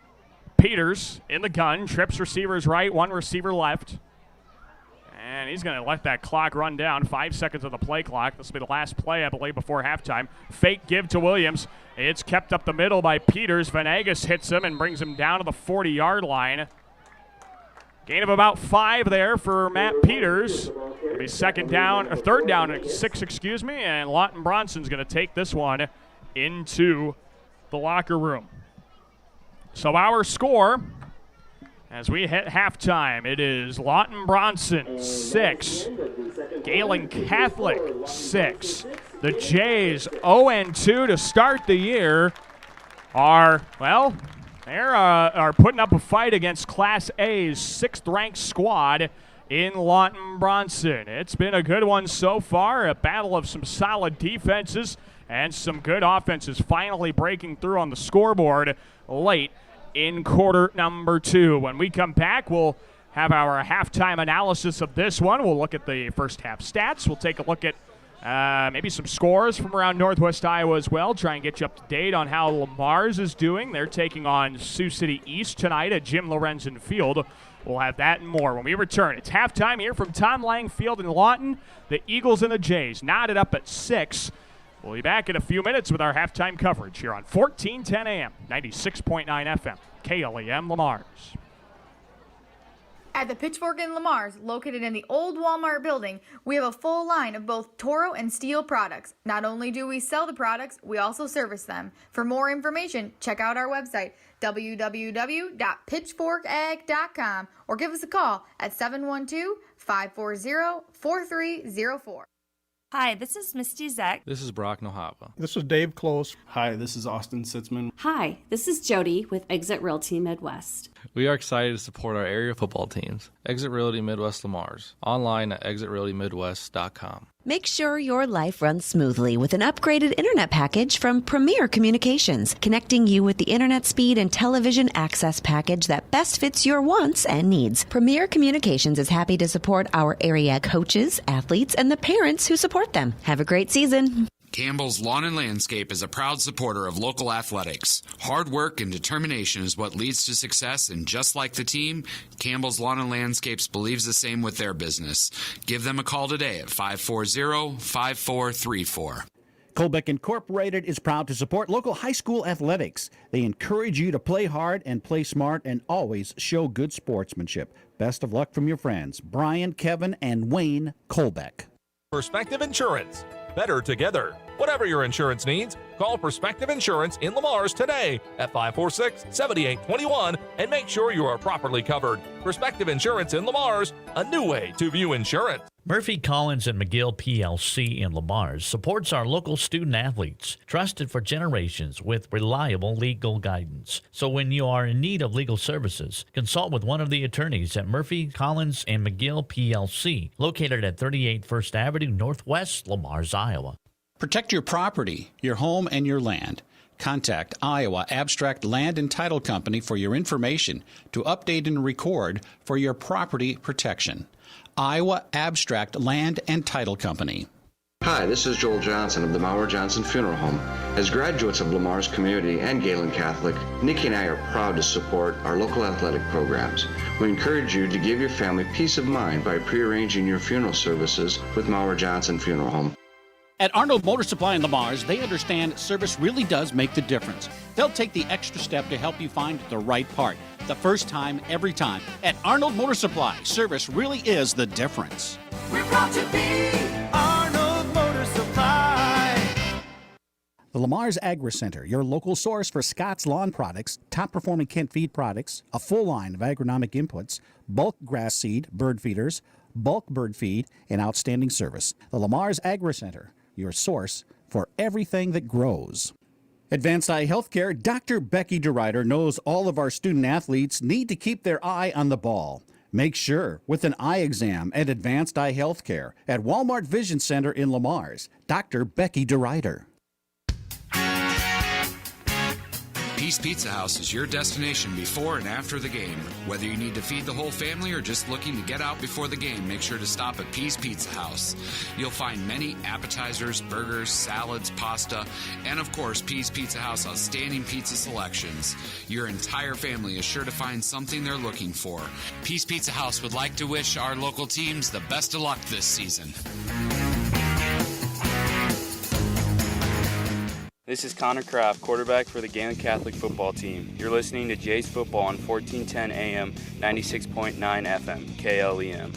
Peters in the gun, trips receivers right, one receiver left. And he's going to let that clock run down. 5 seconds of the play clock. This will be the last play, I believe, before halftime. Fake give to Williams. It's kept up the middle by Peters. Venegas hits him and brings him down to the 40-yard line. Gain of about 5 there for Matt Peters. It'll be third down and 6, and Lawton-Bronson's going to take this one into the locker room. So our score, as we hit halftime, it is Lawton-Bronson 6, Gehlen Catholic 6. The Jays 0-2 to start the year are putting up a fight against Class A's 6th-ranked squad in Lawton-Bronson. It's been a good one so far, a battle of some solid defenses and some good offenses finally breaking through on the scoreboard late in quarter number 2. When we come back, we'll have our halftime analysis of this one. We'll look at the first half stats. We'll take a look at maybe some scores from around Northwest Iowa as well. Try and get you up to date on how Lamar's is doing. They're taking on Sioux City East tonight at Jim Lorenzen Field. We'll have that and more when we return. It's halftime here from Tom Lang Field in Lawton. The Eagles and the Jays knotted up at 6. We'll be back in a few minutes with our halftime coverage here on 1410 AM, 96.9 FM, KLEM Lamar's. At the Pitchfork in Lamar's, located in the old Walmart building, we have a full line of both Toro and Steel products. Not only do we sell the products, we also service them. For more information, check out our website, www.pitchforkag.com, or give us a call at 712-540-4304. Hi, this is Misty Zek. This is Brock Nohava. This is Dave Close. Hi, this is Austin Sitzman. Hi, this is Jody with Exit Realty Midwest. We are excited to support our area football teams. Exit Realty Midwest Lamar's. Online at exitrealtymidwest.com. Make sure your life runs smoothly with an upgraded internet package from Premier Communications, connecting you with the internet speed and television access package that best fits your wants and needs. Premier Communications is happy to support our area coaches, athletes, and the parents who support them. Have a great season. Campbell's Lawn and Landscape is a proud supporter of local athletics. Hard work and determination is what leads to success, and just like the team, Campbell's Lawn and Landscapes believes the same with their business. Give them a call today at 540-5434. Colbeck Incorporated is proud to support local high school athletics. They encourage you to play hard and play smart and always show good sportsmanship. Best of luck from your friends, Brian, Kevin, and Wayne Colbeck. Perspective Insurance. Better together. Whatever your insurance needs, call Perspective Insurance in Lamar's today at 546-7821 and make sure you are properly covered. Perspective Insurance in Lamar's, a new way to view insurance. Murphy, Collins, and McGill PLC in Lamar's supports our local student athletes, trusted for generations with reliable legal guidance. So when you are in need of legal services, consult with one of the attorneys at Murphy, Collins, and McGill PLC, located at 38 First Avenue Northwest, Lamar's, Iowa. Protect your property, your home, and your land. Contact Iowa Abstract Land and Title Company for your information to update and record for your property protection. Iowa Abstract Land and Title Company. Hi, this is Joel Johnson of the Maurer Johnson Funeral Home. As graduates of Lamar's community and Galen Catholic, Nikki and I are proud to support our local athletic programs. We encourage you to give your family peace of mind by prearranging your funeral services with Maurer Johnson Funeral Home. At Arnold Motor Supply in Lamar's, they understand service really does make the difference. They'll take the extra step to help you find the right part. The first time, every time. At Arnold Motor Supply, service really is the difference. We're proud to be Arnold Motor Supply. The Lamar's Agri Center, your local source for Scott's lawn products, top-performing Kent feed products, a full line of agronomic inputs, bulk grass seed, bird feeders, bulk bird feed, and outstanding service. The Lamar's Agri Center, your source for everything that grows. Advanced Eye Healthcare, Dr. Becky DeRuyter knows all of our student athletes need to keep their eye on the ball. Make sure with an eye exam at Advanced Eye Healthcare at Walmart Vision Center in Lamar's. Dr. Becky DeRuyter. Peace Pizza House is your destination before and after the game. Whether you need to feed the whole family or just looking to get out before the game, make sure to stop at Peace Pizza House. You'll find many appetizers, burgers, salads, pasta, and of course, Peace Pizza House outstanding pizza selections. Your entire family is sure to find something they're looking for. Peace Pizza House would like to wish our local teams the best of luck this season. This is Connor Kraft, quarterback for the Gehlen Catholic football team. You're listening to Jay's Football on 1410 AM, 96.9 FM, KLEM.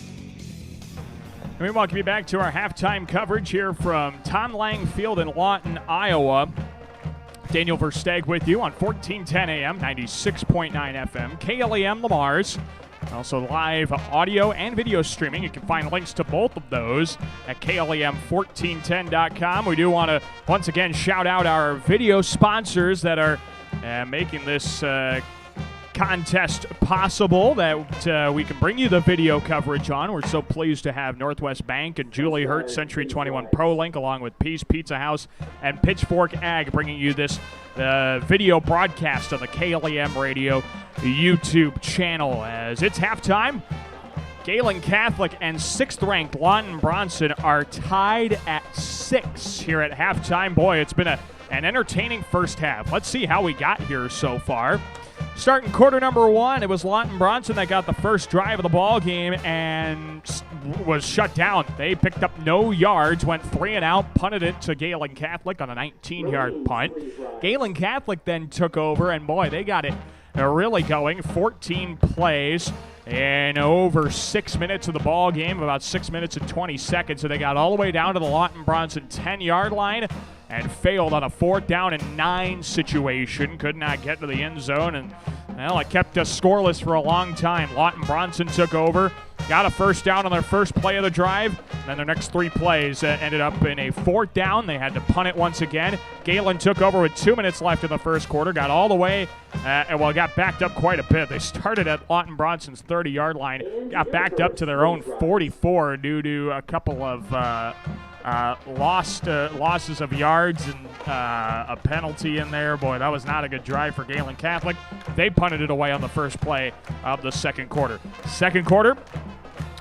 And we welcome you back to our halftime coverage here from Tom Lang Field in Lawton, Iowa. Daniel Versteeg with you on 1410 AM, 96.9 FM, KLEM Lamar's. Also live audio and video streaming. You can find links to both of those at KLEM1410.com. We do want to once again shout out our video sponsors that are making this contest possible, that we can bring you the video coverage on. We're so pleased to have Northwest Bank and Julie Hurt, Century 21 ProLink, along with Peace Pizza House and Pitchfork Ag, bringing you this video broadcast on the KLEM Radio YouTube channel. As it's halftime, Gehlen Catholic and 6th-ranked Lawton-Bronson are tied at 6 here at halftime. Boy, it's been an entertaining first half. Let's see how we got here so far. Starting quarter number 1, it was Lawton-Bronson that got the first drive of the ball game and was shut down. They picked up no yards, went 3 and out, punted it to Gehlen Catholic on a 19-yard punt. Gehlen Catholic then took over, and boy, they got it really going. 14 plays in over 6 minutes of the ball game, about 6 minutes and 20 seconds. So they got all the way down to the Lawton-Bronson 10-yard line and failed on a 4th down and 9 situation. Could not get to the end zone, and well, it kept us scoreless for a long time. Lawton-Bronson took over, got a first down on their first play of the drive. Then their next 3 plays ended up in a 4th down. They had to punt it once again. Galen took over with 2 minutes left in the first quarter, got all the way, got backed up quite a bit. They started at Lawton-Bronson's 30-yard line, got backed up to their own 44 due to a couple of losses of yards and a penalty in there. Boy, that was not a good drive for Gehlen Catholic. They punted it away on the first play of the second quarter. Second quarter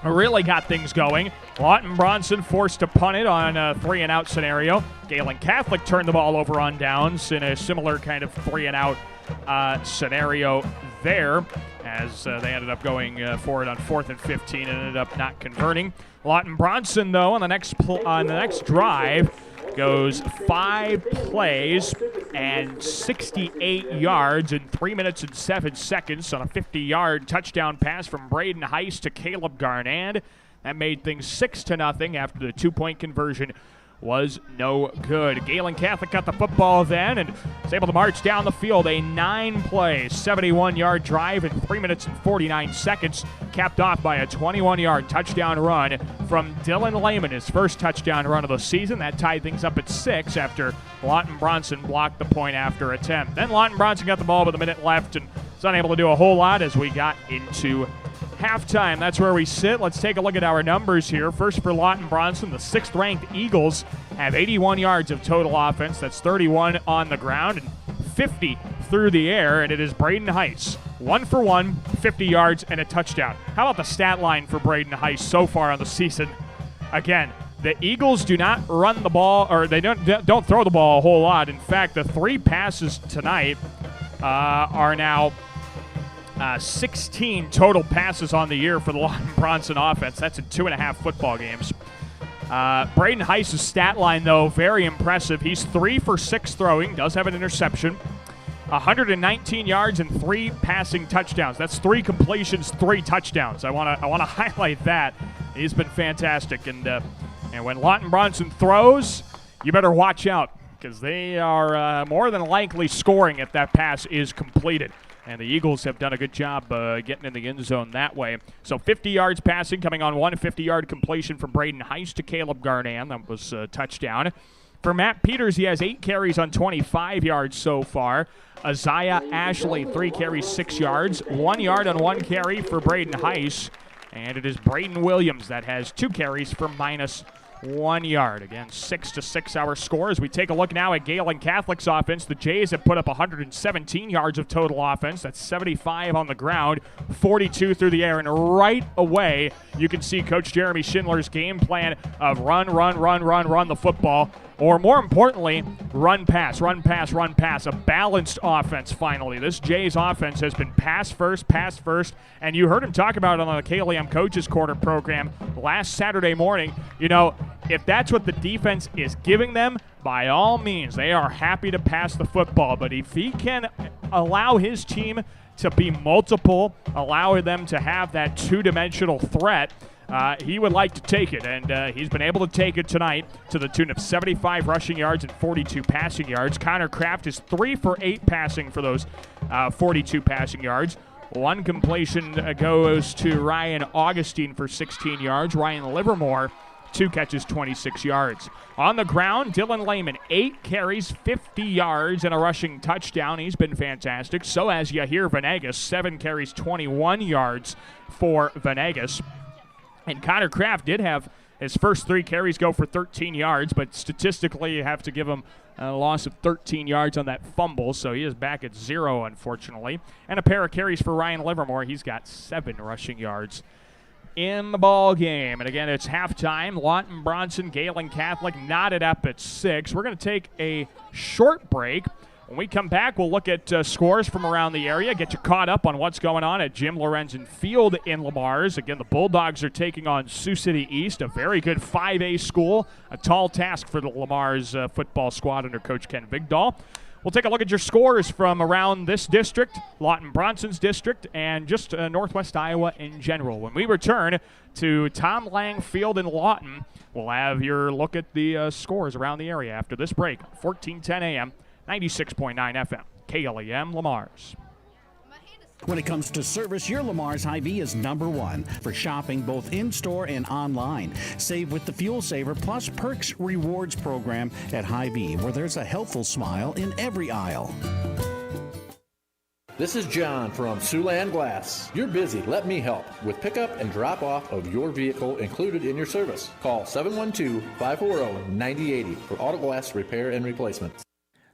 really got things going. Lawton-Bronson forced to punt it on a 3-and-out scenario. Gehlen Catholic turned the ball over on downs in a similar kind of 3-and-out scenario there, as they ended up going for it on 4th and 15 and ended up not converting. Lawton-Bronson, though, on the next drive, goes 5 plays and 68 yards in 3 minutes and 7 seconds on a 50-yard touchdown pass from Braden Heiss to Caleb Garnand. That made things 6-0 after the 2-point conversion was no good. Gehlen Catholic got the football then and was able to march down the field. A 9-play, 71-yard drive in 3 minutes and 49 seconds, capped off by a 21-yard touchdown run from Dylan Lehman, his first touchdown run of the season. That tied things up at 6 after Lawton-Bronson blocked the point after attempt. Then Lawton-Bronson got the ball with a minute left and was unable to do a whole lot as we got into halftime. That's where we sit. Let's take a look at our numbers here. First for Lawton-Bronson, the 6th-ranked Eagles have 81 yards of total offense. That's 31 on the ground and 50 through the air, and it is Braden Heiss. 1 for 1, 50 yards, and a touchdown. How about the stat line for Braden Heiss so far on the season? Again, the Eagles do not run the ball, or they don't throw the ball a whole lot. In fact, the 3 passes tonight are now 16 total passes on the year for the Lawton-Bronson offense. That's in 2.5 football games. Braden Heiss' stat line, though, very impressive. He's 3 for 6 throwing, does have an interception, 119 yards and 3 passing touchdowns. That's 3 completions, 3 touchdowns. I want to highlight that. He's been fantastic. And when Lawton-Bronson throws, you better watch out, because they are more than likely scoring if that pass is completed. And the Eagles have done a good job getting in the end zone that way. So 50 yards passing coming on one, 50-yard completion from Braden Heiss to Caleb Garnand. That was a touchdown. For Matt Peters, he has 8 carries on 25 yards so far. Isaiah Ashley, 3 carries, 6 yards. 1 yard on 1 carry for Braden Heiss. And it is Braden Williams that has 2 carries for 1 yard. Again, 6-6 our score. As we take a look now at Gehlen Catholic's offense, the Jays have put up 117 yards of total offense. That's 75 on the ground, 42 through the air. And right away, you can see Coach Jeremy Schindler's game plan of run the football. Or more importantly, run, pass. A balanced offense finally. This Jays offense has been pass first. And you heard him talk about it on the KLEM Coaches Corner program last Saturday morning. You know, if that's what the defense is giving them, by all means, they are happy to pass the football. But if he can allow his team to be multiple, allow them to have that two-dimensional threat, he would like to take it, and he's been able to take it tonight to the tune of 75 rushing yards and 42 passing yards. Connor Kraft is 3 for 8 passing for those 42 passing yards. One completion goes to Ryan Augustine for 16 yards. Ryan Livermore, 2 catches, 26 yards. On the ground, Dylan Lehman, 8 carries, 50 yards, and a rushing touchdown. He's been fantastic. So has Yahir Venegas, 7 carries, 21 yards for Venegas. And Connor Kraft did have his first 3 carries go for 13 yards, but statistically you have to give him a loss of 13 yards on that fumble, so he is back at 0, unfortunately. And a pair of carries for Ryan Livermore. He's got 7 rushing yards in the ball game. And again, it's halftime. Lawton-Bronson, Gehlen Catholic knotted up at 6. We're going to take a short break. When we come back, we'll look at scores from around the area, get you caught up on what's going on at Jim Lorenzen Field in Lamars. Again, the Bulldogs are taking on Sioux City East, a very good 5A school, a tall task for the Lamars football squad under Coach Ken Vigdahl. We'll take a look at your scores from around this district, Lawton-Bronson's district, and just Northwest Iowa in general. When we return to Tom Lang Field in Lawton, we'll have your look at the scores around the area after this break, 14:10 a.m., 96.9 FM, KLEM Lamars. When it comes to service, your Lamar's Hy-Vee is number 1 for shopping both in-store and online. Save with the Fuel Saver Plus Perks Rewards program at Hy-Vee, where there's a helpful smile in every aisle. This is John from Siouxland Glass. You're busy. Let me help with pickup and drop off of your vehicle included in your service. Call 712-540-9080 for auto glass repair and replacement.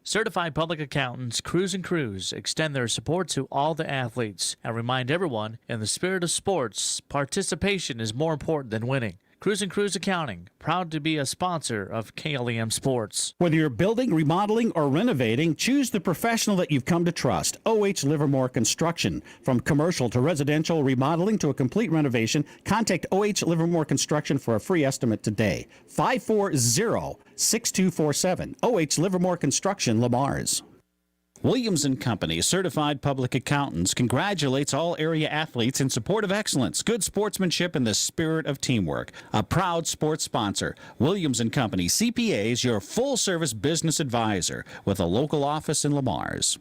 Certified Public Accountants Cruz and Cruz extend their support to all the athletes and remind everyone, in the spirit of sports, participation is more important than winning. Cruz and Cruz Accounting, proud to be a sponsor of KLEM Sports. Whether you're building, remodeling, or renovating, choose the professional that you've come to trust. O.H. Livermore Construction. From commercial to residential, remodeling to a complete renovation, contact O.H. Livermore Construction for a free estimate today. 540-6247. O.H. Livermore Construction, Lamars. Williams & Company, certified public accountants, congratulates all area athletes in support of excellence, good sportsmanship, and the spirit of teamwork. A proud sports sponsor. Williams & Company, CPAs, your full-service business advisor with a local office in Lamars.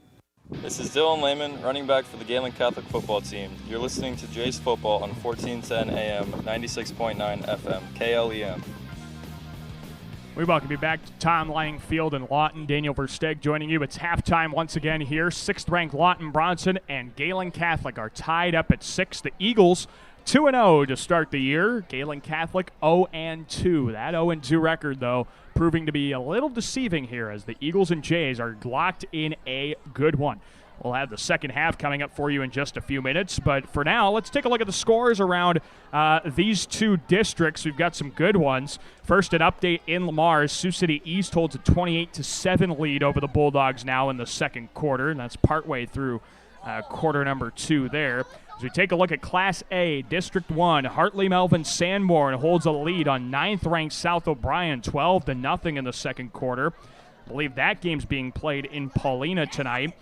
This is Dylan Lehman, running back for the Galen Catholic football team. You're listening to Jays Football on 1410 AM, 96.9 FM, KLEM. We welcome you back to Tom Lang Field in Lawton. Daniel Versteg joining you. It's halftime once again here. 6th-ranked Lawton-Bronson and Gehlen Catholic are tied up at 6. The Eagles 2-0 to start the year. Gehlen Catholic 0-2. That 0-2 record, though, proving to be a little deceiving here as the Eagles and Jays are locked in a good one. We'll have the second half coming up for you in just a few minutes. But for now, let's take a look at the scores around these two districts. We've got some good ones. First, an update in Lamars. Sioux City East holds a 28-7 lead over the Bulldogs now in the second quarter, and that's partway through quarter number 2 there. As we take a look at Class A, District 1, Hartley Melvin Sanborn holds a lead on 9th-ranked South O'Brien, 12-0 in the second quarter. I believe that game's being played in Paulina tonight.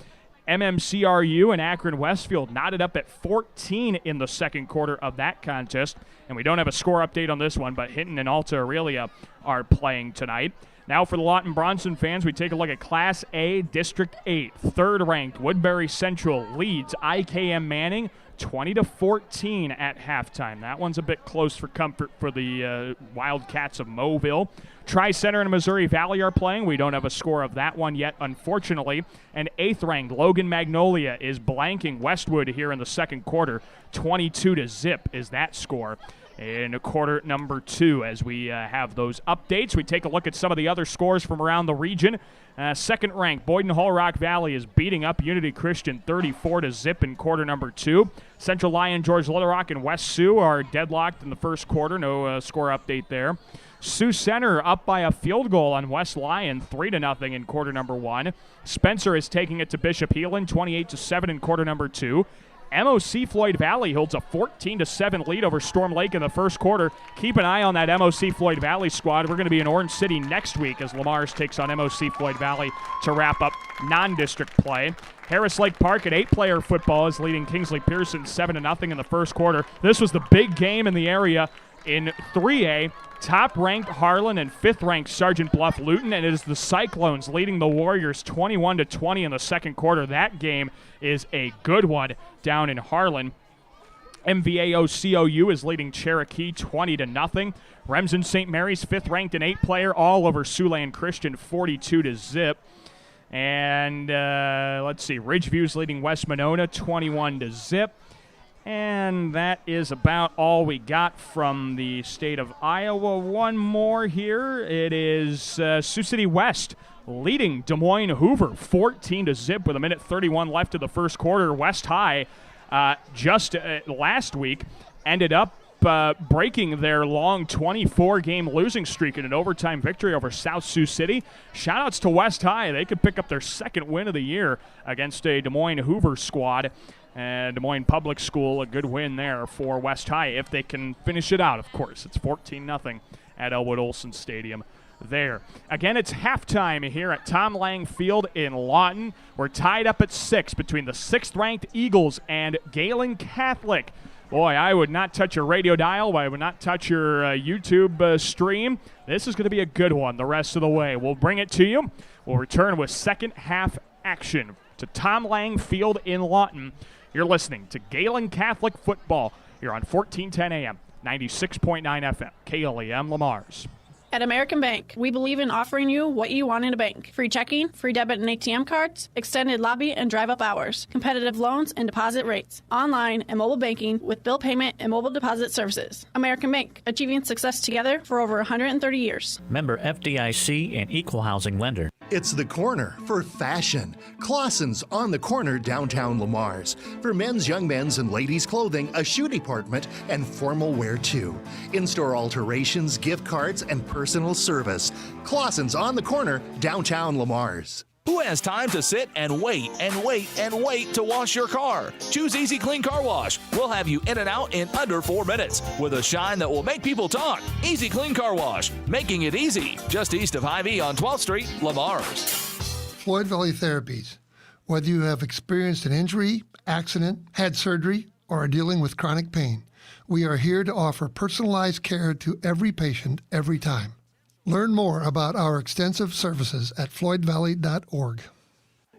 MMCRU and Akron Westfield knotted up at 14 in the second quarter of that contest. And we don't have a score update on this one, but Hinton and Alta Aurelia are playing tonight. Now for the Lawton-Bronson fans, we take a look at Class A, District 8. 3rd-ranked Woodbury Central leads IKM Manning 20-14 at halftime. That one's a bit close for comfort for the Wildcats of Mobile. Tri-Center and Missouri Valley are playing. We don't have a score of that one yet, unfortunately. And 8th-ranked Logan Magnolia is blanking Westwood here in the second quarter. 22-0 is that score. in quarter number 2. As we have those updates, we take a look at some of the other scores from around the region. Second-ranked Boyden Hull Rock Valley is beating up Unity Christian 34-0 in quarter number 2. Central Lyon, George Little Rock, and West Sioux are deadlocked in the first quarter. No score update there. Sioux Center up by a field goal on West Lyon, 3-0 in quarter number 1. Spencer is taking it to Bishop Heelan, 28-7 in quarter number 2. MOC Floyd Valley holds a 14-7 lead over Storm Lake in the first quarter. Keep an eye on that MOC Floyd Valley squad. We're going to be in Orange City next week as Lamar's takes on MOC Floyd Valley to wrap up non-district play. Harris Lake Park at 8-player football is leading Kingsley Pearson 7-0 in the first quarter. This was the big game in the area in 3A. Top-ranked Harlan and 5th-ranked Sergeant Bluff Luton, and it is the Cyclones leading the Warriors 21-20 in the second quarter. That game is a good one down in Harlan. MVAO-COU is leading Cherokee 20-0. Remsen St. Mary's 5th-ranked and 8-player all over Siouxland Christian 42-0. And let's see, Ridgeview's leading West Monona 21-0. And that is about all we got from the state of Iowa. One more here. It is Sioux City West leading Des Moines Hoover 14-0 with 1:31 left of the first quarter. West High just last week ended up breaking their long 24-game losing streak in an overtime victory over South Sioux City. Shout-outs to West High. They could pick up their second win of the year against a Des Moines Hoover squad. And Des Moines Public School, a good win there for West High if they can finish it out, of course. It's 14-0 at Elwood Olson Stadium there. Again, it's halftime here at Tom Lang Field in Lawton. We're tied up at 6 between the 6th-ranked Eagles and Gehlen Catholic. Boy, I would not touch your radio dial. I would not touch your YouTube stream. This is going to be a good one the rest of the way. We'll bring it to you. We'll return with second half action to Tom Lang Field in Lawton. You're listening to Gehlen Catholic Football here on 1410 AM, 96.9 FM, KLEM Lamar's. At American Bank, we believe in offering you what you want in a bank. Free checking, free debit and ATM cards, extended lobby and drive-up hours, competitive loans and deposit rates, online and mobile banking with bill payment and mobile deposit services. American Bank, achieving success together for over 130 years. Member FDIC and equal housing lender. It's the corner for fashion. Clausen's on the corner downtown Lamar's. For men's, young men's, and ladies' clothing, a shoe department, and formal wear too. In-store alterations, gift cards, and personal service. Clausen's on the corner downtown Lamar's. Who has time to sit and wait and wait and wait to wash your car? Choose Easy Clean Car Wash. We'll have you in and out in under 4 minutes with a shine that will make people talk. Easy Clean Car Wash, making it easy. Just east of Hy-Vee on 12th Street, Lamar's. Floyd Valley Therapies. Whether you have experienced an injury, accident, had surgery, or are dealing with chronic pain, we are here to offer personalized care to every patient every time. Learn more about our extensive services at floydvalley.org.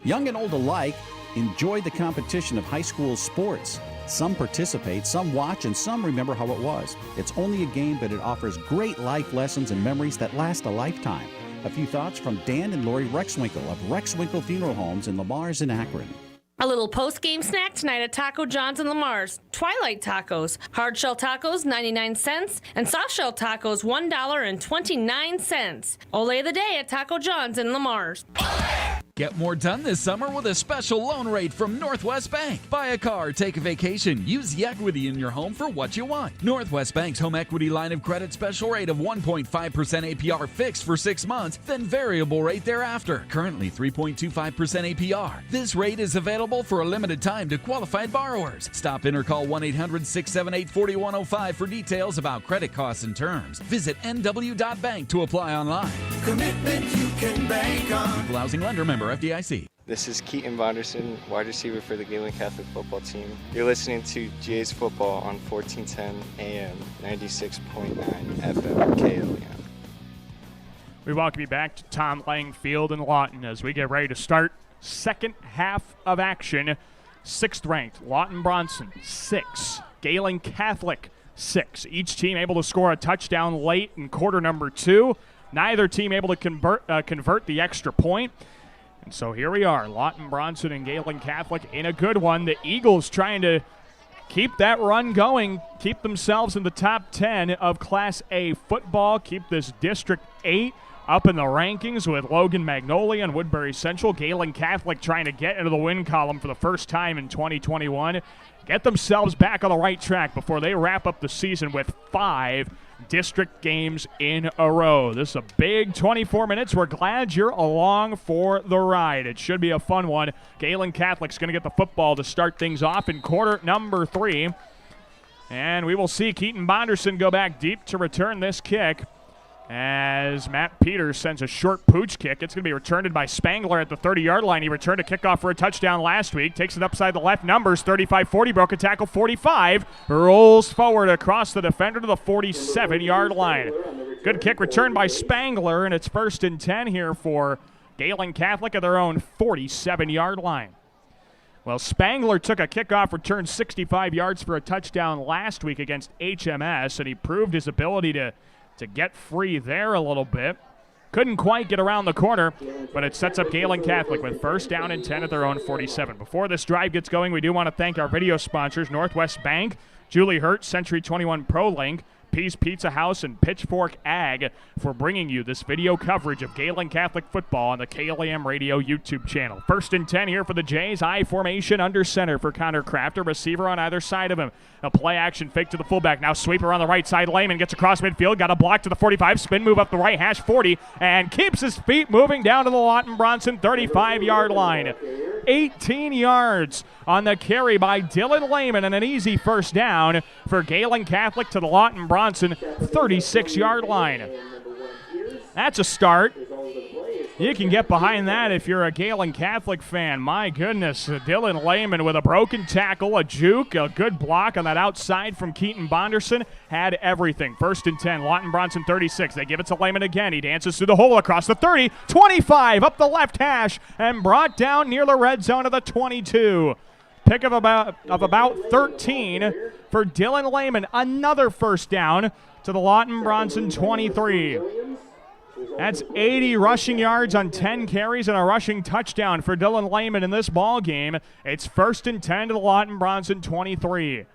Young and old alike enjoy the competition of high school sports. Some participate, some watch, and some remember how it was. It's only a game, but it offers great life lessons and memories that last a lifetime. A few thoughts from Dan and Lori Rexwinkle of Rexwinkle Funeral Homes in Lamar's and Akron. A little post-game snack tonight at Taco John's in Lamar's. Twilight tacos, hard shell tacos 99 cents, and soft shell tacos $1.29. Ole the day at Taco John's in Lamar's. Get more done this summer with a special loan rate from Northwest Bank. Buy a car, take a vacation, use the equity in your home for what you want. Northwest Bank's home equity line of credit special rate of 1.5% APR fixed for 6 months, then variable rate thereafter. Currently 3.25% APR. This rate is available for a limited time to qualified borrowers. Stop in or call 1-800-678-4105 for details about credit costs and terms. Visit nw.bank to apply online. Commitment you can bank on. Equal housing lender, member FDIC. This is Keaton Vonderson, wide receiver for the Galen Catholic football team. You're listening to Jay's Football on 1410 AM, 96.9 FM, KLEM. We welcome you back to Tom Lang Field in Lawton as we get ready to start second half of action. 6th-ranked Lawton-Bronson, 6. Gehlen Catholic, 6. Each team able to score a touchdown late in quarter number 2. Neither team able to convert the extra point. And so here we are, Lawton-Bronson and Gehlen Catholic in a good one. The Eagles trying to keep that run going, keep themselves in the top 10 of Class A football, keep this District 8 up in the rankings with Logan Magnolia and Woodbury Central. Gehlen Catholic trying to get into the win column for the first time in 2021. Get themselves back on the right track before they wrap up the season with 5 district games in a row. This is a big 24 minutes. We're glad you're along for the ride. It should be a fun one. Gehlen Catholic's going to get the football to start things off in quarter number 3. And we will see Keaton Bonderson go back deep to return this kick as Matt Peters sends a short pooch kick. It's going to be returned by Spangler at the 30-yard line. He returned a kickoff for a touchdown last week. Takes it upside the left numbers, 35-40, broke a tackle, 45. Rolls forward across the defender to the 47-yard line. Good kick returned by Spangler, and it's 1st and 10 here for Gehlen Catholic at their own 47-yard line. Well, Spangler took a kickoff return 65 yards for a touchdown last week against HMS, and he proved his ability to get free there a little bit. Couldn't quite get around the corner, but it sets up Gehlen Catholic with 1st down and 10 at their own 47. Before this drive gets going, we do want to thank our video sponsors, Northwest Bank, Julie Hurt, Century 21 ProLink, Pease Pizza House, and Pitchfork Ag for bringing you this video coverage of Gehlen Catholic football on the KLEM Radio YouTube channel. 1st and 10 here for the Jays. I formation under center for Connor Kraft, a receiver on either side of him. A play action fake to the fullback. Now sweeper on the right side. Lehman gets across midfield. Got a block to the 45. Spin move up the right hash 40 and keeps his feet moving down to the Lawton-Bronson 35-yard line. 18 yards on the carry by Dylan Lehman and an easy 1st down for Gehlen Catholic to the Lawton-Bronson 36-yard line. That's a start. You can get behind that if you're a Gehlen Catholic fan. My goodness, Dylan Lehman with a broken tackle, a juke, a good block on that outside from Keaton Bonderson. Had everything. 1st and 10, Lawton-Bronson 36. They give it to Lehman again. He dances through the hole across the 30, 25, up the left hash, and brought down near the red zone of the 22. Pick of about 13 for Dylan Lehman. Another 1st down to the Lawton-Bronson 23. That's 80 rushing yards on 10 carries and a rushing touchdown for Dylan Lehman in this ball game. It's 1st and 10 to the Lawton-Bronson 23.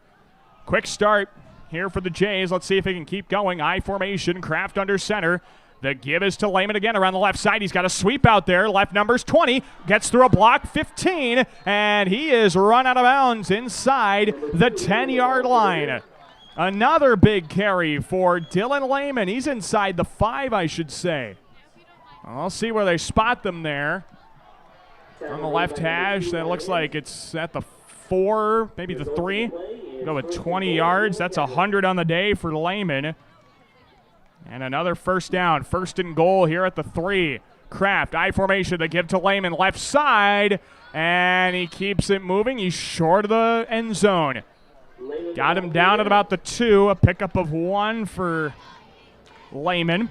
Quick start here for the Jays. Let's see if he can keep going. I formation, Kraft under center. The give is to Lehman again around the left side. He's got a sweep out there. Left numbers 20. Gets through a block, 15. And he is run out of bounds inside the 10-yard line. Another big carry for Dylan Lehman. He's inside the 5, I should say. I'll see where they spot them there. On the left hash, that looks like it's at the 4, maybe the 3. Go with 20 yards. That's 100 on the day for Lehman. And another 1st down. 1st and goal here at the 3. Kraft, I formation, they give to Lehman, left side. And he keeps it moving. He's short of the end zone. Got him down at about the 2. A pickup of 1 for Lehman.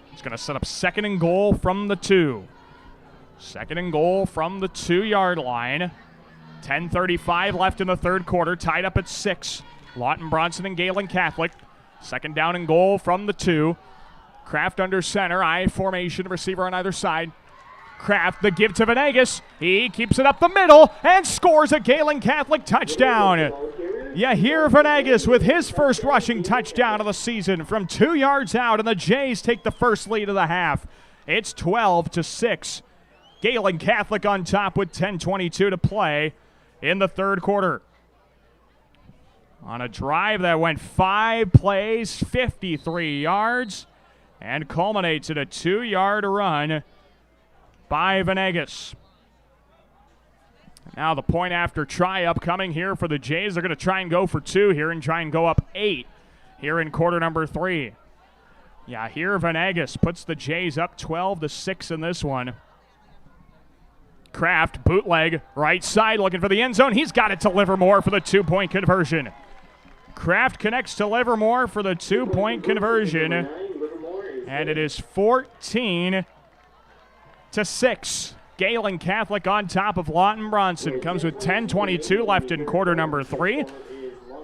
He's going to set up 2nd and goal from the 2. 2nd and goal from the 2-yard line. 10:35 left in the 3rd quarter. Tied up at 6. Lawton-Bronson and Gehlen Catholic. 2nd down and goal from the 2. Kraft under center. I formation. Receiver on either side. Kraft, the give to Venegas. He keeps it up the middle and scores a Gehlen Catholic touchdown. Yahir Venegas with his 1st rushing touchdown of the season from 2 yards out, and the Jays take the 1st lead of the half. It's 12-6. Gehlen Catholic on top with 10:22 to play in the 3rd quarter. On a drive that went 5 plays, 53 yards, and culminates in a 2-yard run by Venegas. Now the point after try upcoming here for the Jays. They're going to try and go for 2 here and try and go up 8 here in quarter number 3. Yeah, here Venegas puts the Jays up 12-6 in this one. Kraft, bootleg, right side, looking for the end zone. He's got it to Livermore for the 2-point conversion. Kraft connects to Livermore for the 2-point conversion. And it is 14-6. Gehlen Catholic on top of Lawton-Bronson. Comes with 10:22 left in quarter number 3.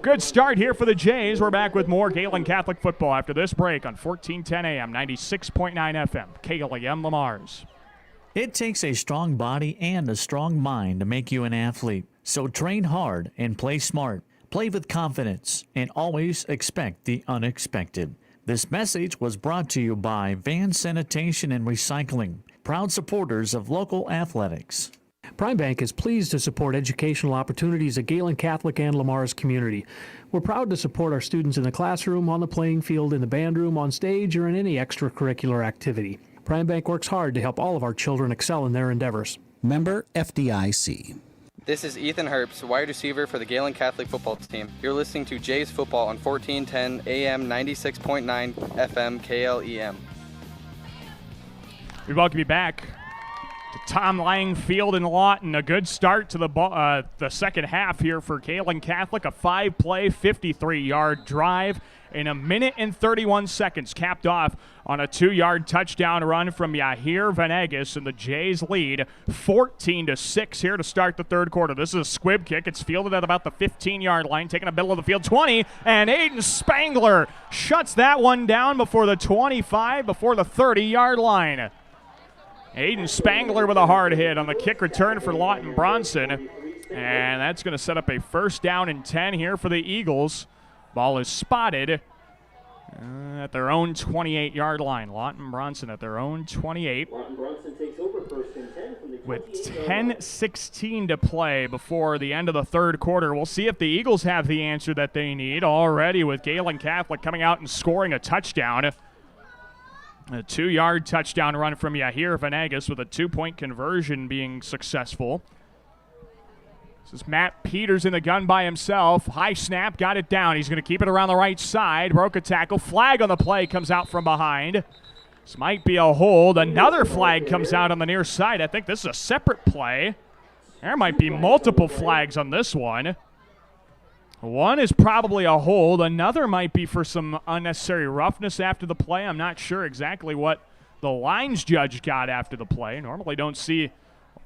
Good start here for the Jays. We're back with more Gehlen Catholic football after this break on 1410 AM, 96.9 FM, KLEM Lamar's. It takes a strong body and a strong mind to make you an athlete. So train hard and play smart. Play with confidence and always expect the unexpected. This message was brought to you by Van Sanitation and Recycling, proud supporters of local athletics. Prime Bank is pleased to support educational opportunities at Gehlen Catholic and Lamar's community. We're proud to support our students in the classroom, on the playing field, in the band room, on stage, or in any extracurricular activity. Prime Bank works hard to help all of our children excel in their endeavors. Member FDIC. This is Ethan Herbst, wide receiver for the Galen Catholic football team. You're listening to Jay's Football on 1410 AM 96.9 FM KLEM. We welcome you back to Tom Lang Field in Lawton. A good start to the second half here for Gehlen Catholic. A 5-play, 53-yard drive in a minute and 31 seconds, capped off on a 2-yard touchdown run from Yahir Venegas, and the Jays lead 14-6 here to start the third quarter. This is a squib kick. It's fielded at about the 15-yard line, taking a middle of the field 20, and Aiden Spangler shuts that one down before the 25, before the 30-yard line. Aiden Spangler with a hard hit on the kick return for Lawton-Bronson, and that's going to set up a first down and 10 here for the Eagles. Ball is spotted at their own 28-yard line. Lawton-Bronson at their own 28. Lawton-Bronson takes over first and 10 from the with 10:16 to play before the end of the third quarter. We'll see if the Eagles have the answer that they need already, with Gehlen Catholic coming out and scoring a touchdown. A 2-yard touchdown run from Yahir Venegas with a 2-point conversion being successful. This is Matt Peters in the gun by himself. High snap, got it down. He's going to keep it around the right side. Broke a tackle. Flag on the play comes out from behind. This might be a hold. Another flag comes out on the near side. I think this is a separate play. There might be multiple flags on this one. One is probably a hold. Another might be for some unnecessary roughness after the play. I'm not sure exactly what the lines judge got after the play. Normally don't see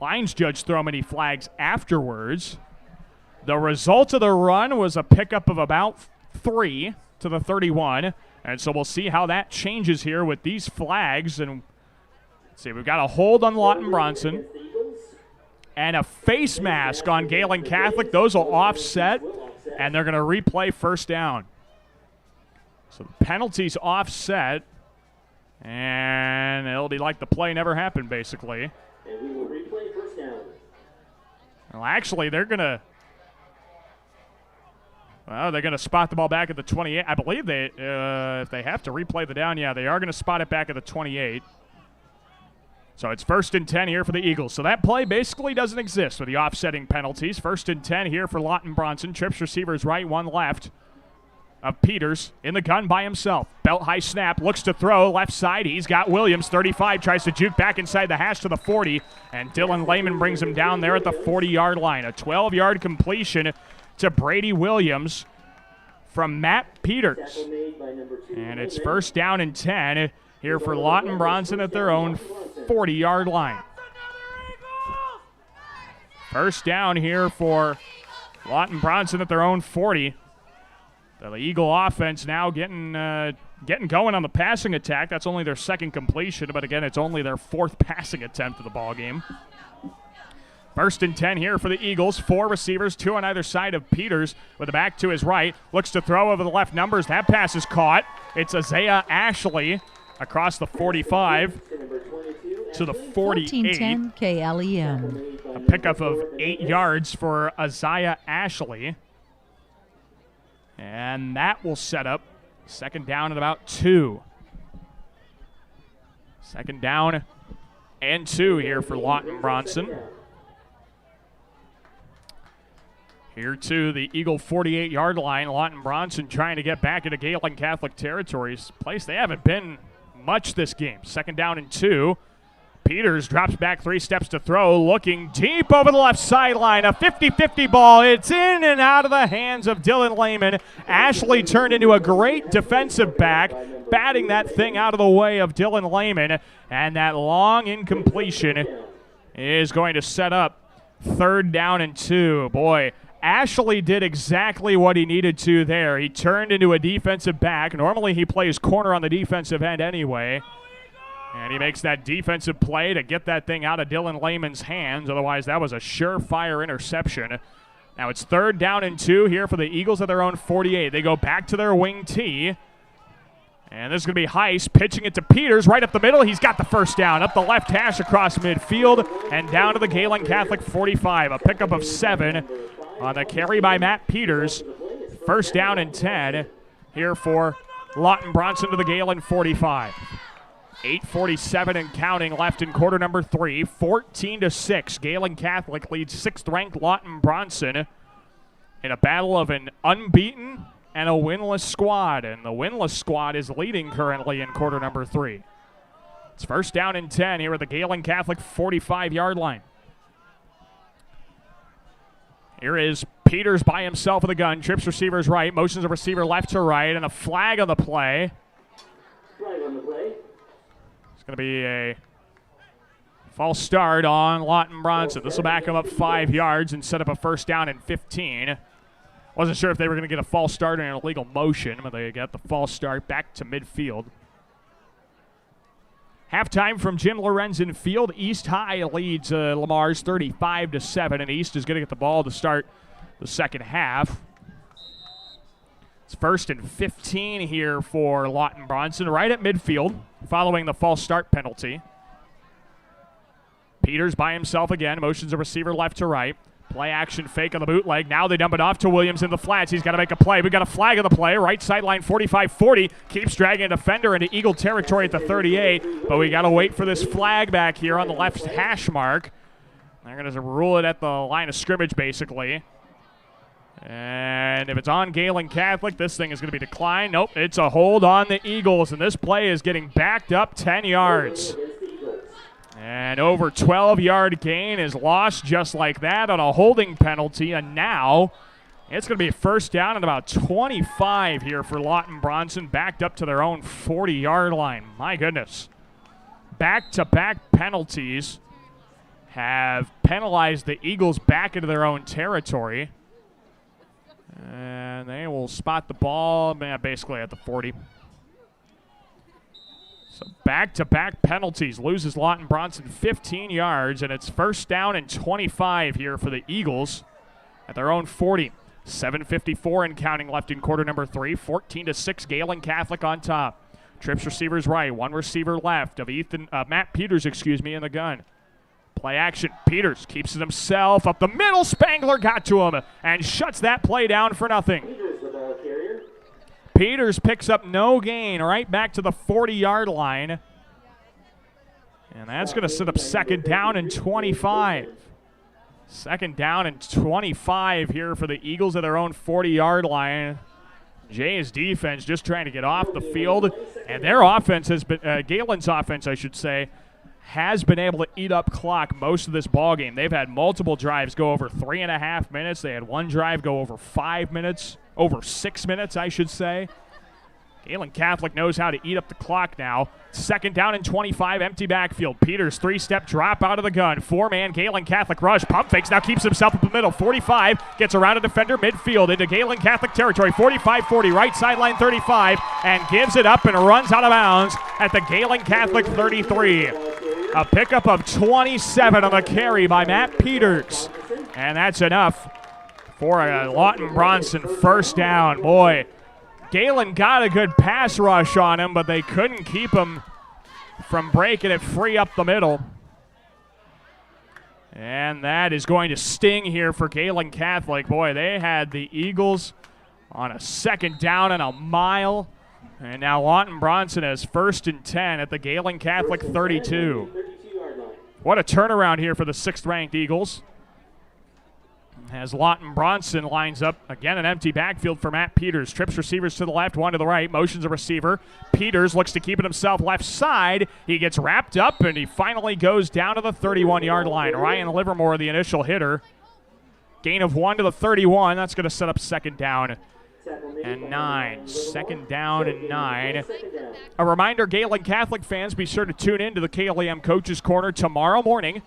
lines judge throw many flags afterwards. The result of the run was a pickup of about 3 to the 31. And so we'll see how that changes here with these flags. And let's see, we've got a hold on Lawton-Bronson and a face mask on Gehlen Catholic. Those will offset, and they're going to replay first down. So the penalty's offset, and it'll be like the play never happened, basically. And we will replay first down. Well, actually, they're going to spot the ball back at the 28. I believe if they have to replay the down, they are going to spot it back at the 28. So it's first and 10 here for the Eagles. So that play basically doesn't exist with the offsetting penalties. First and 10 here for Lawton-Bronson. Trips receivers right, one left. Of Peters in the gun by himself. Belt high snap, looks to throw left side. He's got Williams, 35, tries to juke back inside the hash to the 40, and Dylan Lehman brings him down there at the 40-yard line. A 12-yard completion to Brady Williams from Matt Peters. And it's first down and 10 here for Lawton-Bronson at their own 40-yard line. First down here for Lawton-Bronson at their own 40. The Eagle offense now getting going on the passing attack. That's only their second completion, but again, it's only their fourth passing attempt of the ballgame. First and 10 here for the Eagles. 4 receivers, 2 on either side of Peters with the back to his right. Looks to throw over the left numbers. That pass is caught. It's Isaiah Ashley across the 45 to the 48. 1410 KLEM. A pickup of 8 yards for Isaiah Ashley. And that will set up second down at about 2. Second down and 2 here for Lawton-Bronson. Here to the Eagle 48-yard line. Lawton-Bronson trying to get back into Gehlen Catholic territories. Place they haven't been much this game. Second down and 2. Peters drops back 3 steps to throw, looking deep over the left sideline. A 50-50 ball. It's in and out of the hands of Dylan Lehman. Ashley turned into a great defensive back, batting that thing out of the way of Dylan Lehman. And that long incompletion is going to set up third down and 2. Boy, Ashley did exactly what he needed to there. He turned into a defensive back. Normally he plays corner on the defensive end anyway. And he makes that defensive play to get that thing out of Dylan Lehman's hands. Otherwise, that was a surefire interception. Now it's 3rd down and 2 here for the Eagles at their own 48. They go back to their wing tee. And this is going to be Heiss pitching it to Peters right up the middle. He's got the first down up the left hash across midfield and down to the Gehlen Catholic 45. A pickup of 7 on the carry by Matt Peters. 1st down and 10 here for Lawton-Bronson to the Galen 45. 8:47 and counting left in quarter number 3. 14-6. Gehlen Catholic leads 6th-ranked Lawton-Bronson in a battle of an unbeaten and a winless squad. And the winless squad is leading currently in quarter number 3. It's 1st down and 10 here at the Gehlen Catholic 45-yard line. Here is Peters by himself with a gun. Trips receivers right, motions the receiver left to right, and a flag on the play. Flag on the play. It's going to be a false start on Lawton-Bronson. This will back him up 5 yards and set up a 1st down and 15. Wasn't sure if they were going to get a false start in an illegal motion, but they got the false start back to midfield. Halftime from Jim Lorenzen Field. East High leads Lamar's 35-7, and East is going to get the ball to start the second half. It's 1st and 15 here for Lawton-Bronson, right at midfield, following the false start penalty. Peters by himself again, motions a receiver left to right. Play action fake on the bootleg. Now they dump it off to Williams in the flats. He's got to make a play. We got a flag on the play. Right sideline 45-40. Keeps dragging a defender into Eagle territory at the 38. But we got to wait for this flag back here on the left hash mark. They're going to rule it at the line of scrimmage basically. And if it's on Gehlen Catholic, this thing is going to be declined. Nope, it's a hold on the Eagles. And this play is getting backed up 10 yards. And over 12-yard gain is lost just like that on a holding penalty. And now it's going to be a 1st down and about 25 here for Lawton-Bronson, backed up to their own 40-yard line. My goodness. Back-to-back penalties have penalized the Eagles back into their own territory. And they will spot the ball basically at the 40. So back-to-back penalties, loses Lawton-Bronson 15 yards, and it's 1st down and 25 here for the Eagles at their own 40. 7:54 and counting left in quarter number 3. 14-6, Gehlen Catholic on top. Trips receivers right, 1 receiver left of Matt Peters, in the gun. Play action, Peters keeps it himself up the middle. Spangler got to him and shuts that play down for nothing. Peters picks up no gain right back to the 40-yard line. And that's going to set up 2nd down and 25. 2nd down and 25 here for the Eagles at their own 40-yard line. Jay's defense just trying to get off the field. And their offense has been, Galen's offense, I should say, has been able to eat up clock most of this ball game. They've had multiple drives go over 3.5 minutes. They had one drive go over 5 minutes, over 6 minutes, I should say. Gehlen Catholic knows how to eat up the clock now. 2nd down and 25, empty backfield. Peters, 3-step drop out of the gun. 4-man Gehlen Catholic rush. Pump fakes, now keeps himself up the middle. 45, gets around a defender midfield into Gehlen Catholic territory. 45-40, right sideline 35, and gives it up and runs out of bounds at the Gehlen Catholic 33. A pickup of 27 on the carry by Matt Peters. And that's enough for a Lawton-Bronson 1st down. Boy, Galen got a good pass rush on him, but they couldn't keep him from breaking it free up the middle. And that is going to sting here for Gehlen Catholic. Boy, they had the Eagles on a 2nd down and a mile. And now Lawton-Bronson has 1st and 10 at the Gehlen Catholic 32. What a turnaround here for the 6th-ranked Eagles. As Lawton-Bronson lines up, again, an empty backfield for Matt Peters. Trips receivers to the left, 1 to the right, motions a receiver. Peters looks to keep it himself left side. He gets wrapped up, and he finally goes down to the 31-yard line. Ryan Livermore, the initial hitter. Gain of 1 to the 31. That's going to set up 2nd down and 9. 2nd down and 9. A reminder, Gehlen Catholic fans, be sure to tune in to the KLEM Coaches Corner tomorrow morning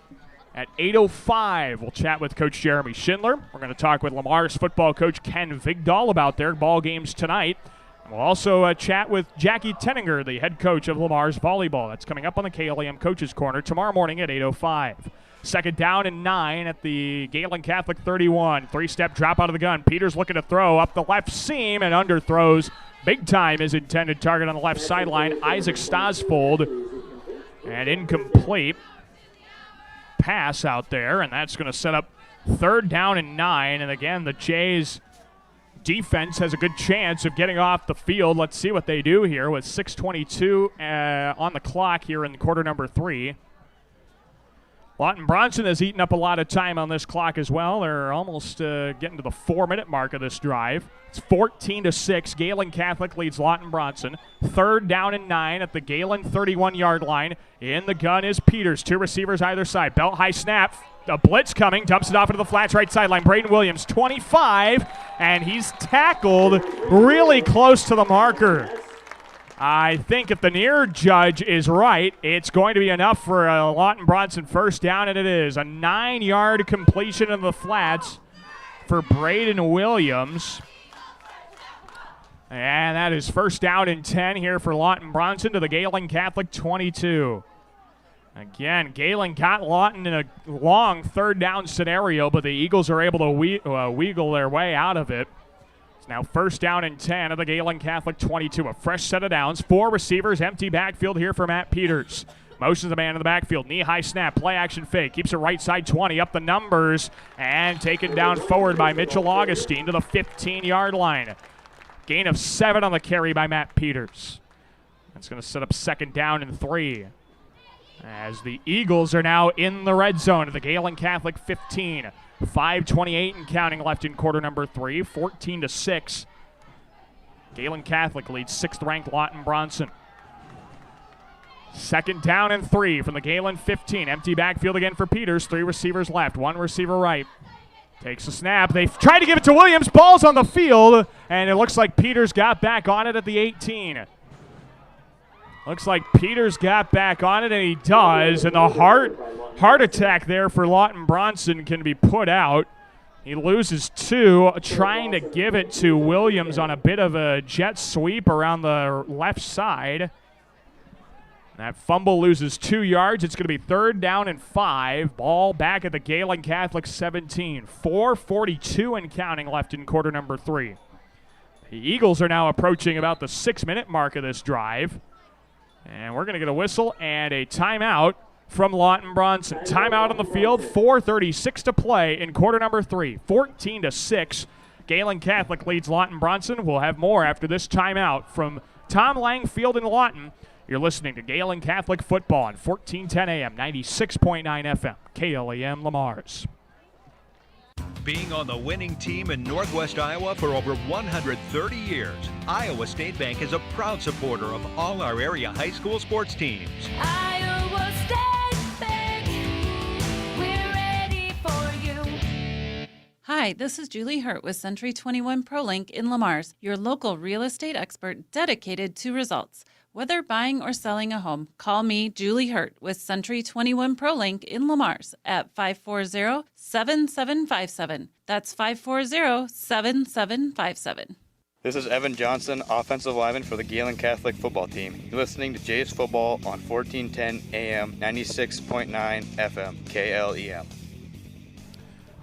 at 8:05. We'll chat with Coach Jeremy Schindler. We're going to talk with Lamar's football coach Ken Vigdahl about their ball games tonight We'll also chat with Jackie Tenninger, the head coach of Lamar's volleyball. That's coming up on the KLEM Coaches Corner tomorrow morning at 8:05. Second down and 9 at the Gehlen Catholic 31. Three-step drop out of the gun. Peters looking to throw up the left seam and underthrows. Big time his intended target on the left sideline, Isaac Stasfold. And incomplete pass out there, and that's going to set up third down and 9. And again, the Jays defense has a good chance of getting off the field. Let's see what they do here with 6:22 on the clock here in quarter number 3. Lawton-Bronson has eaten up a lot of time on this clock as well. They're almost getting to the 4-minute mark of this drive. It's 14-6. Gehlen Catholic leads Lawton-Bronson. Third down and 9 at the Galen 31-yard line. In the gun is Peters. 2 receivers either side. Belt high snap. A blitz coming. Dumps it off into the flats right sideline. Braden Williams, 25, and he's tackled really close to the marker. I think if the near judge is right, it's going to be enough for a Lawton-Bronson first down, and it is. A 9-yard completion in the flats for Braden Williams. And that is first down and 10 here for Lawton-Bronson to the Gehlen Catholic 22. Again, Galen got Lawton in a long third down scenario, but the Eagles are able to wiggle their way out of it. It's now first down and 10 of the Gehlen Catholic 22. A fresh set of downs. 4 receivers, empty backfield here for Matt Peters. Motions the man in the backfield. Knee-high snap, play action fake. Keeps it right side 20, up the numbers, and taken down forward by Mitchell Augustine to the 15-yard line. Gain of 7 on the carry by Matt Peters. That's going to set up second down and 3. As the Eagles are now in the red zone at the Gehlen Catholic 15. 5:28 and counting left in quarter number 3. 14-6. Gehlen Catholic leads 6th-ranked Lawton-Bronson. Second down and 3 from the Gehlen 15. Empty backfield again for Peters. 3 receivers left. 1 receiver right. Takes a snap. They try to give it to Williams. Ball's on the field, and it looks like Peters got back on it at the 18. Looks like Peters got back on it, and he does. And the heart attack there for Lawton-Bronson can be put out. He loses 2, trying to give it to Williams on a bit of a jet sweep around the left side. That fumble loses 2 yards. It's going to be third down and 5. Ball back at the Gehlen Catholic 17. 4:42 and counting left in quarter number 3. The Eagles are now approaching about the 6-minute mark of this drive. And we're going to get a whistle and a timeout from Lawton-Bronson. Timeout on the field, 4:36 to play in quarter number 3. 14-6. Gehlen Catholic leads Lawton-Bronson. We'll have more after this timeout from Tom Lang Field in Lawton. You're listening to Gehlen Catholic football on 1410 AM, 96.9 FM, KLEM Lamar's. Being on the winning team in Northwest Iowa for over 130 years, Iowa State Bank is a proud supporter of all our area high school sports teams. Iowa State Bank, we're ready for you. Hi, this is Julie Hurt with Century 21 ProLink in Lamar's, your local real estate expert dedicated to results. Whether buying or selling a home, call me, Julie Hurt, with Century 21 ProLink in Lamar's at 540-7757. That's 540-7757. This is Evan Johnson, offensive lineman for the Galen Catholic football team. You're listening to Jays Football on 1410 AM, 96.9 FM, KLEM.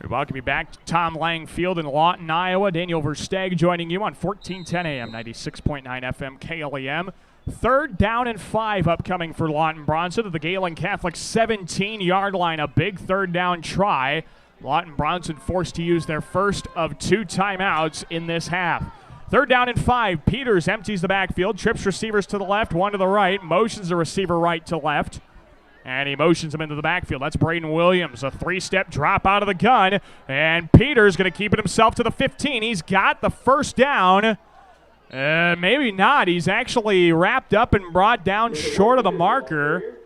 We welcome you back to Tom Lang Field in Lawton, Iowa. Daniel Versteg joining you on 1410 AM, 96.9 FM, KLEM. Third down and 5 upcoming for Lawton-Bronson at the Gehlen Catholic 17-yard line. A big third down try. Lawton-Bronson forced to use their first of 2 timeouts in this half. Third down and 5. Peters empties the backfield, trips receivers to the left, 1 to the right, motions the receiver right to left, and he motions him into the backfield. That's Braden Williams. A 3-step drop out of the gun, and Peters going to keep it himself to the 15. He's got the first down. Maybe not. He's actually wrapped up and brought down short of the marker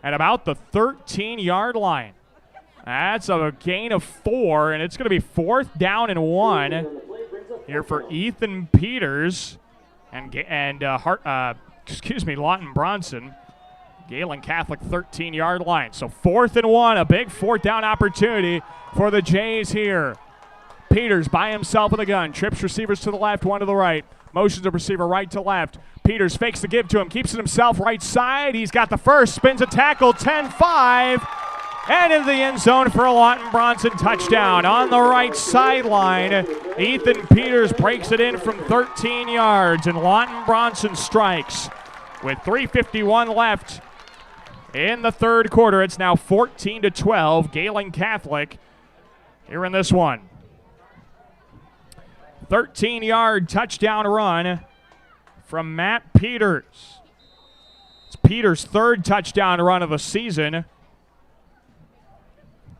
at about the 13-yard line. That's a gain of 4, and it's going to be 4th down and 1 here for Ethan Peters and Lawton-Bronson. Gehlen Catholic 13-yard line. So 4th and 1, a big 4th down opportunity for the Jays here. Peters by himself with a gun. Trips receivers to the left, 1 to the right. Motions the receiver right to left. Peters fakes the give to him, keeps it himself right side. He's got the first, spins a tackle, 10-5. And into the end zone for a Lawton-Bronson touchdown. On the right sideline, Ethan Peters breaks it in from 13 yards, and Lawton-Bronson strikes. With 3:51 left in the third quarter, it's now 14-12. Gehlen Catholic here in this one. 13-yard touchdown run from Matt Peters. It's Peters' third touchdown run of the season.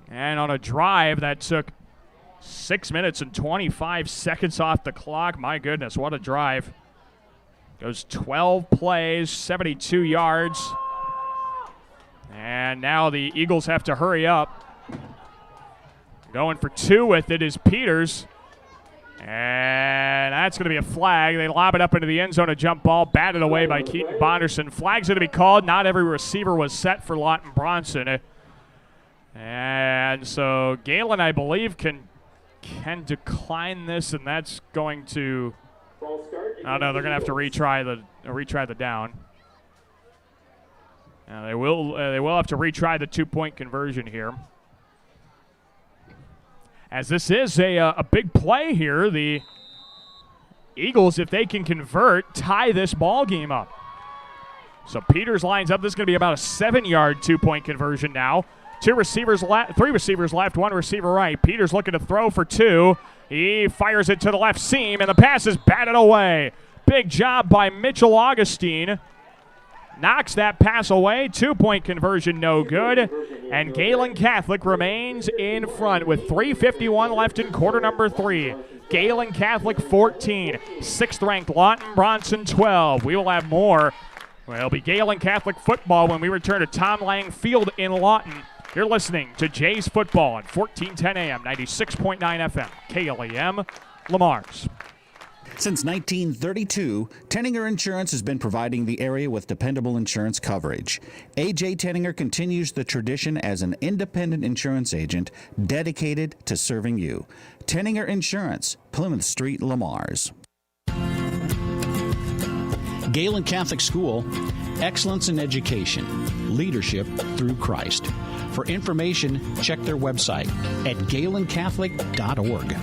And on a drive that took 6 minutes and 25 seconds off the clock. My goodness, what a drive. Goes 12 plays, 72 yards. And now the Eagles have to hurry up. Going for two with it is Peters. And that's going to be a flag. They lob it up into the end zone, a jump ball, batted away by Keaton Bonderson. Flag's going to be called. Not every receiver was set for Lawton-Bronson. And so Galen, I believe, can decline this, and that's going to. Oh no, they're going to have to retry the down. They will have to retry the 2-point conversion here. As this is a big play here, the Eagles, if they can convert, tie this ball game up. So Peters lines up. This is going to be about a 7-yard 2-point conversion now. Three receivers left, one receiver right. Peters looking to throw for two. He fires it to the left seam, and the pass is batted away. Big job by Mitchell Augustine. Knocks that pass away. 2-point conversion, no good. And Gehlen Catholic remains in front with 3:51 left in quarter number 3. Gehlen Catholic 14. 6th-ranked Lawton-Bronson 12. We will have more. Well, it'll be Gehlen Catholic football when we return to Tom Lang Field in Lawton. You're listening to Jays Football on 1410 AM, 96.9 FM, KLEM, Lamar's. Since 1932, Tenninger Insurance has been providing the area with dependable insurance coverage. A.J. Tenninger continues the tradition as an independent insurance agent dedicated to serving you. Tenninger Insurance, Plymouth Street, Lamar's. Galen Catholic School, excellence in education, leadership through Christ. For information, check their website at galencatholic.org.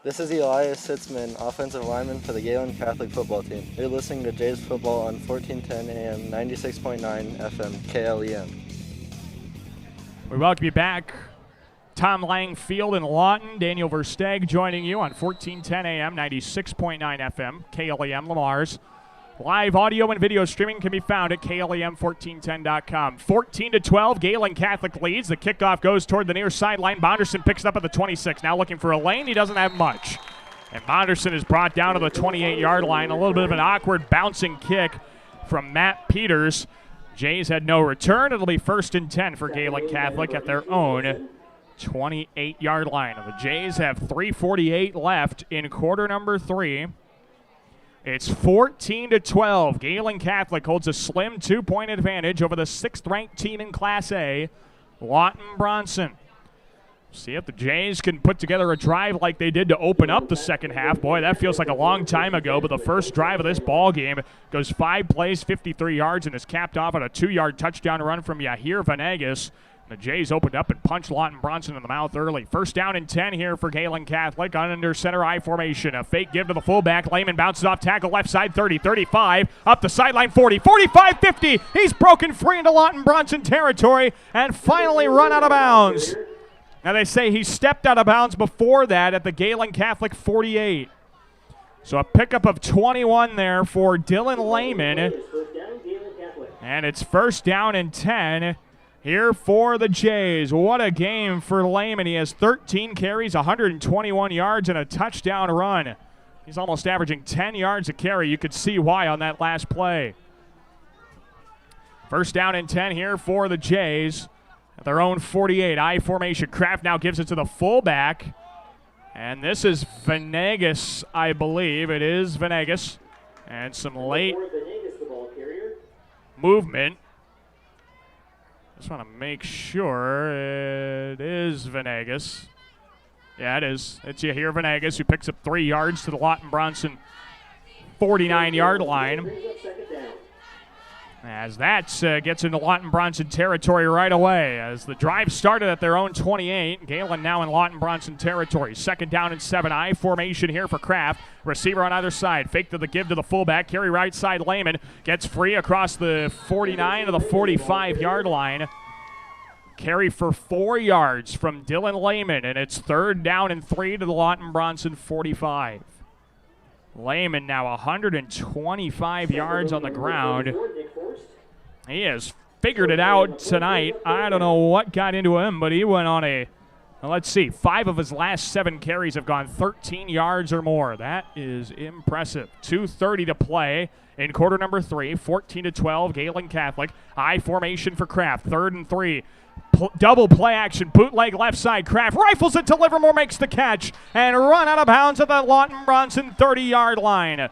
This is Elias Sitzman, offensive lineman for the Galen Catholic football team. You're listening to Jays Football on 1410 AM, 96.9 FM, KLEM. We welcome you back. Tom Lang Field in Lawton. Daniel Versteg joining you on 1410 AM, 96.9 FM, KLEM Lamar's. Live audio and video streaming can be found at KLEM1410.com. 14-12, Galen Catholic leads. The kickoff goes toward the near sideline. Bonderson picks it up at the 26. Now looking for a lane. He doesn't have much. And Bonderson is brought down to the 28-yard line. A little bit of an awkward bouncing kick from Matt Peters. Jays had no return. It'll be 1st and 10 for Galen Catholic at their own 28-yard line. The Jays have 3:48 left in quarter number 3. It's 14-12. Galen Catholic holds a slim 2-point advantage over the 6th-ranked team in Class A, Lawton-Bronson. See if the Jays can put together a drive like they did to open up the second half. Boy, that feels like a long time ago, but the first drive of this ball game goes 5 plays, 53 yards, and is capped off on a 2-yard touchdown run from Yahir Vanegas. The Jays opened up and punched Lawton-Bronson in the mouth early. 1st down and 10 here for Galen Catholic under center I formation. A fake give to the fullback. Lehman bounces off tackle left side 30, 35, up the sideline 40, 45, 50. He's broken free into Lawton-Bronson territory and finally run out of bounds. Now they say he stepped out of bounds before that at the Galen Catholic 48. So a pickup of 21 there for Dylan Lehman. And it's 1st down and 10. Here for the Jays. What a game for Lehman. He has 13 carries, 121 yards, and a touchdown run. He's almost averaging 10 yards a carry. You could see why on that last play. 1st down and 10 here for the Jays. At their own 48. I formation. Kraft now gives it to the fullback. And this is Vanegas, I believe. It is Vanegas. And some late movement. Just want to make sure it is Vanegas. Yeah, it is. It's Yahir Venegas who picks up 3 yards to the Lawton-Bronson 49-yard line. As that gets into Lawton-Bronson territory right away. As the drive started at their own 28, Galen now in Lawton-Bronson territory. 2nd down and 7. I formation here for Kraft. Receiver on either side. Fake to the give to the fullback. Carry right side. Lehman gets free across the 49 to the 45-yard line. Carry for 4 yards from Dylan Lehman, and it's 3rd down and 3 to the Lawton-Bronson 45. Lehman now 125 yards on the ground. He has figured it out tonight. I don't know what got into him, but he went on a, let's see, 5 of his last 7 carries have gone 13 yards or more. That is impressive. 2:30 to play in quarter number 3, 14-12, Gehlen Catholic. I formation for Kraft, 3rd and 3. Double play action, bootleg left side. Kraft rifles it to Livermore, makes the catch, and run out of bounds at the Lawton-Bronson 30-yard line.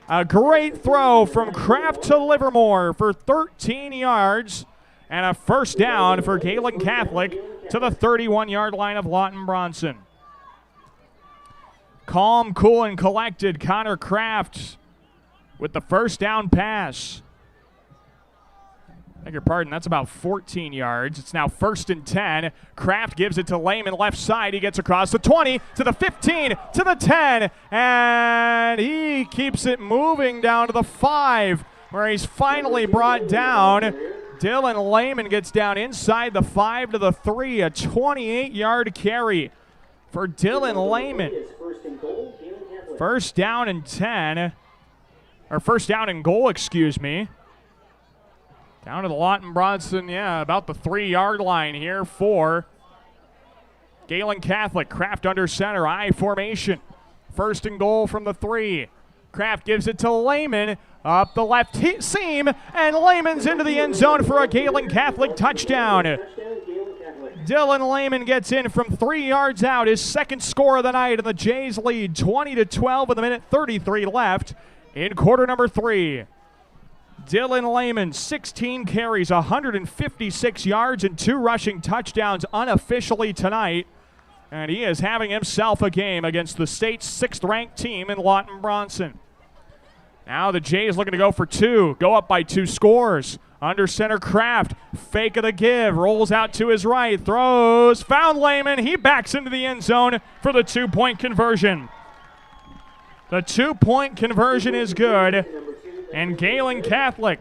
A great throw from Kraft to Livermore for 13 yards, and a 1st down for Gehlen Catholic to the 31-yard line of Lawton-Bronson. Calm, cool, and collected, Connor Kraft with the 1st down pass. Beg your pardon, that's about 14 yards. It's now 1st and 10. Kraft gives it to Lehman left side. He gets across the 20 to the 15 to the 10, and he keeps it moving down to the 5, where he's finally brought down. Dylan Lehman gets down inside the 5 to the 3, a 28-yard carry for Dylan Lehman. 1st down and 10, or 1st down and goal, excuse me. Down to the Lawton-Bronson, about the 3-yard line here for Gehlen Catholic. Kraft under center, I formation. 1st and goal from the 3. Kraft gives it to Lehman up the left seam, and Lehman's into the end zone for a Gehlen Catholic touchdown. Dylan Lehman gets in from 3 yards out, his 2nd score of the night, and the Jays lead 20-12 with a minute 33 left in quarter number 3. Dylan Lehman, 16 carries, 156 yards, and 2 rushing touchdowns unofficially tonight. And he is having himself a game against the state's 6th-ranked team in Lawton-Bronson. Now the Jays looking to go for 2. Go up by 2 scores. Under center, Kraft. Fake of the give. Rolls out to his right. Throws. Found Lehman. He backs into the end zone for the 2-point conversion. The 2-point conversion is good. And Gehlen Catholic